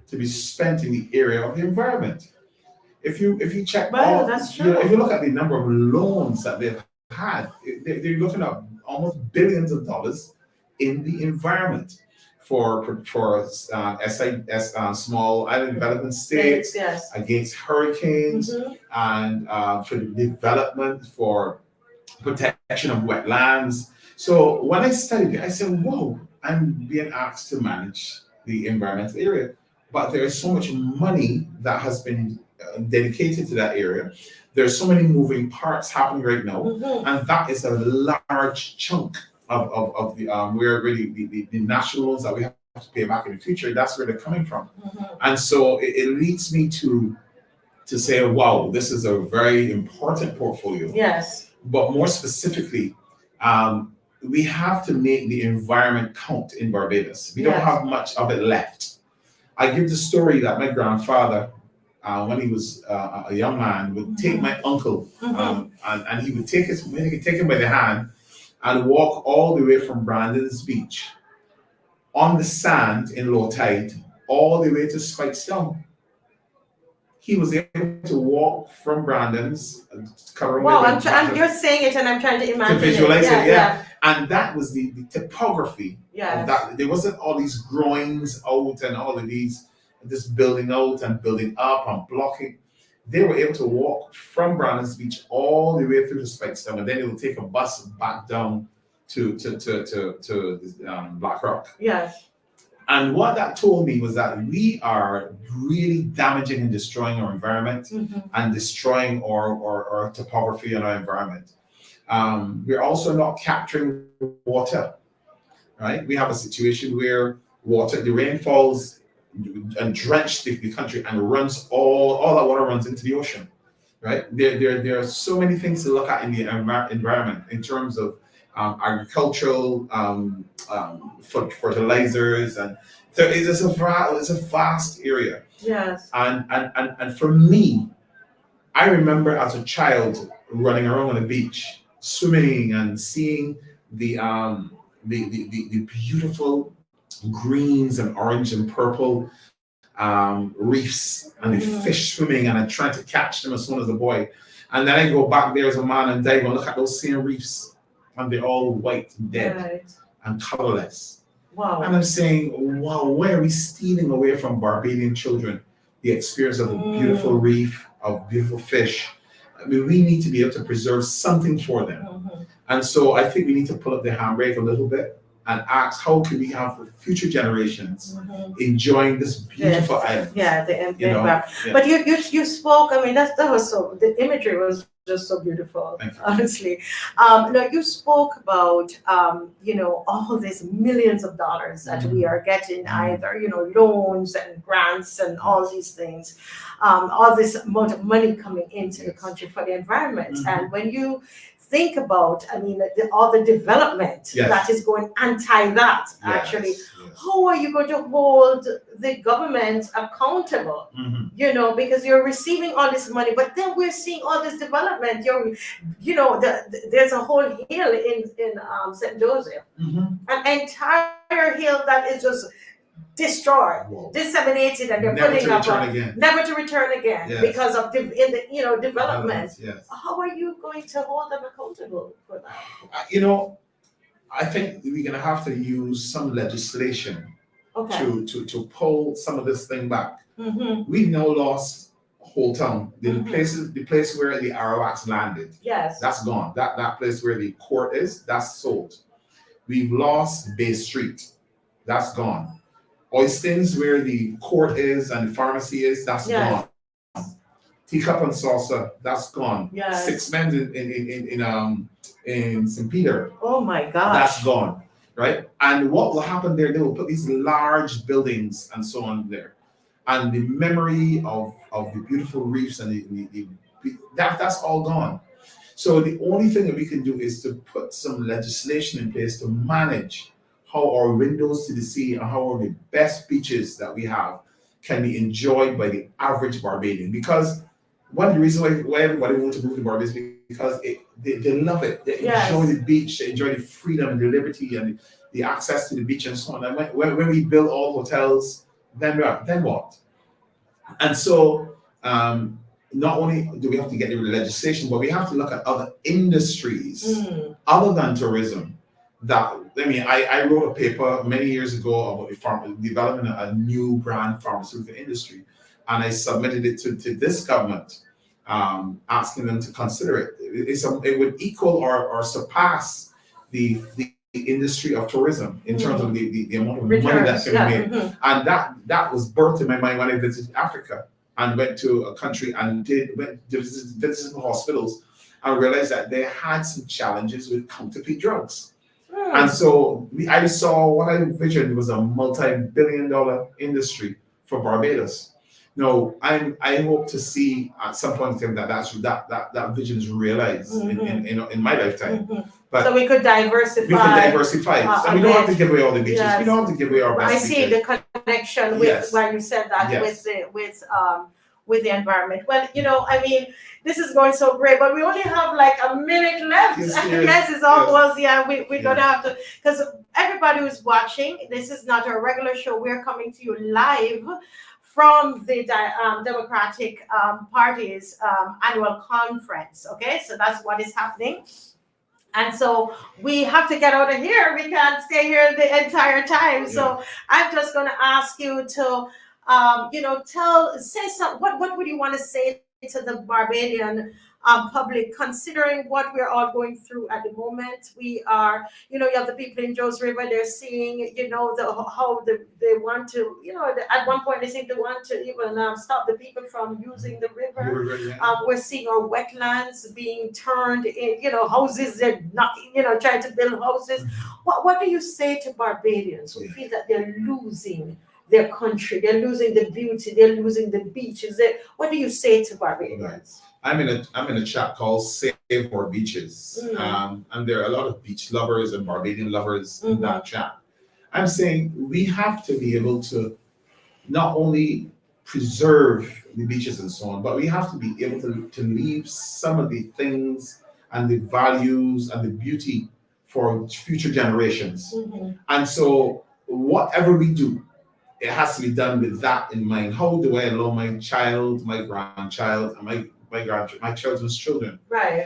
to be spent in the area of the environment. If you check, that's true. if you look at the number of loans that they've had, they're looking at almost billions of dollars in the environment for small island development states, yes. against hurricanes, and for the development, for protection of wetlands. So when I studied it, I said, whoa, I'm being asked to manage the environmental area, but there is so much money that has been dedicated to that area. There's so many moving parts happening right now, and that is a large chunk of the where really the national loans that we have to pay back in the future. That's where they're coming from, and so it leads me to say, wow, this is a very important portfolio. Yes. But more specifically, we have to make the environment count in Barbados. We don't have much of it left. I give the story that my grandfather, when he was a young man, would take my uncle, and he would take him by the hand and walk all the way from Brandon's Beach on the sand in low tide, all the way to Spikestown. He was able to walk from Brandon's, covering. Wow, you're saying it, and I'm trying to imagine. To visualize it, yeah. And that was the topography of that. There wasn't all these growings out and all of this building out and building up and blocking. They were able to walk from Brandon's Beach all the way through to Spikestown, and then they would take a bus back down to Black Rock. Yes. And what that told me was that we are really damaging and destroying our environment and destroying our topography and our environment. We're also not capturing water, right? We have a situation where the rain falls and drenches the country and runs all that water runs into the ocean, right? There are so many things to look at in the environment in terms of agricultural fertilizers, and it's a vast area. Yes. And for me, I remember as a child running around on the beach, swimming and seeing the beautiful greens and orange and purple reefs and the fish swimming, and I tried to catch them as soon as a boy. And then I go back there as a man and dive and look at those same reefs, and they're all white and dead and colorless. Wow. And I'm saying, wow, where are we stealing away from Barbadian children the experience of a beautiful reef, of beautiful fish? I mean, we need to be able to preserve something for them. And so I think we need to pull up the handbrake a little bit and ask, how can we have future generations enjoying this beautiful island? Yeah, the impact. But you spoke, I mean, that was so, the imagery was just so beautiful, Thank you. honestly. Now you spoke about, all these millions of dollars that we are getting, either, loans and grants and all these things, all this amount of money coming into the country for the environment. And when you think about, all the development that is going anti that, actually, how are you going to hold the government accountable? Because you're receiving all this money, but then we're seeing all this development. There's a whole hill in St. Joseph, an entire hill that is just destroyed, disseminated, and they're Never putting to up return again. never to return again because of development. Yes. How are you going to hold them accountable for that? I think we're gonna have to use some legislation to pull some of this thing back. We've now lost Whole Town, the place where the Arawaks landed. Yes. That's gone. That place where the court is, that's sold. We've lost Bay Street. That's gone. Oistins, where the court is and the pharmacy is, that's gone. Teacup and Salsa, that's gone. Yes. Six Men in St. Peter. Oh my gosh. That's gone, right? And what will happen there? They will put these large buildings and so on there, and the memory of the beautiful reefs and that's all gone. So the only thing that we can do is to put some legislation in place to manage how our windows to the sea and how the best beaches that we have can be enjoyed by the average Barbadian. Because one of the reasons why everybody wants to move to Barbados is because they love it. They enjoy the beach, they enjoy the freedom and the liberty and the access to the beach and so on. And when we build all hotels, then what? And so not only do we have to get the legislation, but we have to look at other industries other than tourism. I wrote a paper many years ago about developing a new brand pharmaceutical industry, and I submitted it to this government, asking them to consider it. It would equal or surpass the industry of tourism in terms of the amount of money that can be made. And that was birthed in my mind when I visited Africa and went to a country and visited hospitals and realized that they had some challenges with counterfeit drugs. And so I saw what I envisioned was a multi-billion-dollar industry for Barbados. Now, I hope to see at some point in time that vision is realized in my lifetime. But so we could diversify. We can diversify. So we don't have to give away all the beaches. We don't have to give away our best I see beaches. the connection with why you said that with the environment. Well, this is going so great, but we only have like a minute left. Yes, it's almost, we're gonna have to, because everybody who's watching, this is not a regular show. We're coming to you live from the Democratic Party's annual conference. Okay, so that's what is happening. And so we have to get out of here. We can't stay here the entire time. So I'm just going to ask you to, say something. What would you want to say to the Barbadian public, considering what we're all going through at the moment? We are, you have the people in Joes River, they're seeing, how they want to, at one point they think they want to even stop the people from using the river. We're seeing our wetlands being turned in, houses, they're knocking, trying to build houses. What do you say to Barbadians who feel that they're losing their country, they're losing the beauty, they're losing the beaches? What do you say to Barbadians? I'm in a chat called Save Our Beaches, and there are a lot of beach lovers and Barbadian lovers in that chat. I'm saying we have to be able to not only preserve the beaches and so on, but we have to be able to leave some of the things and the values and the beauty for future generations. And so whatever we do, it has to be done with that in mind. How do I allow my child, my grandchild, and my children's children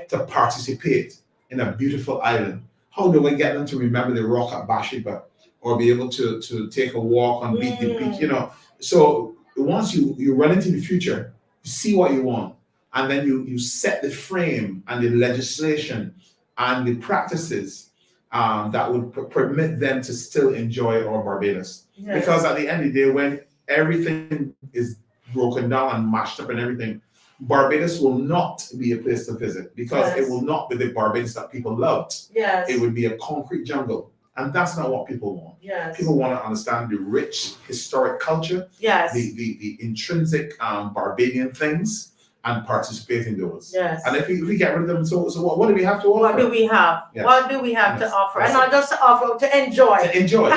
to participate in a beautiful island? How do I get them to remember the rock at Bathsheba or be able to take a walk on the beach? So once you run into the future, you see what you want, and then you set the frame and the legislation and the practices that would permit them to still enjoy our Barbados. Yes. Because at the end of the day, when everything is broken down and mashed up and everything, Barbados will not be a place to visit because Yes. it will not be the Barbados that people loved. Yes. It would be a concrete jungle. And that's not what people want. Yes. People want to understand the rich historic culture, Yes. the intrinsic Barbadian things, and participate in those. Yes. And if we get rid of them, so what do we have to offer? What do we have? Yes. What do we have to Yes. offer? That's And not just to offer, to enjoy. To enjoy.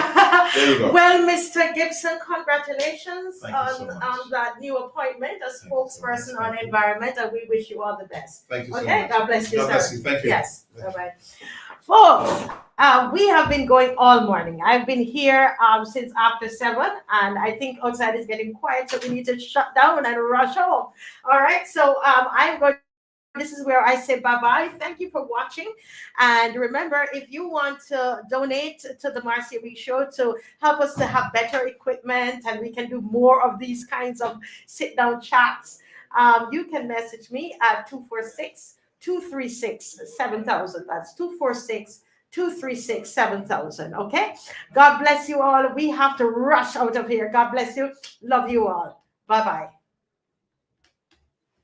There you go. Well, Mr. Gibson, congratulations Thank you so much. on that new appointment as Thank you so much. spokesperson on Thank you. environment, and we wish you all the best. Thank you so Okay, much. God bless you, God sir. bless you. Thank you. Yes, Thank you. bye-bye. Folks, we have been going all morning. I've been here since after 7, and I think outside is getting quiet, so we need to shut down and rush home. All right, so I'm going. This is where I say bye-bye. Thank you for watching. And remember, if you want to donate to the Marcia Week Show to help us to have better equipment and we can do more of these kinds of sit-down chats, you can message me at 246-236-7000. That's 246-236-7000. Okay? God bless you all. We have to rush out of here. God bless you. Love you all. Bye-bye.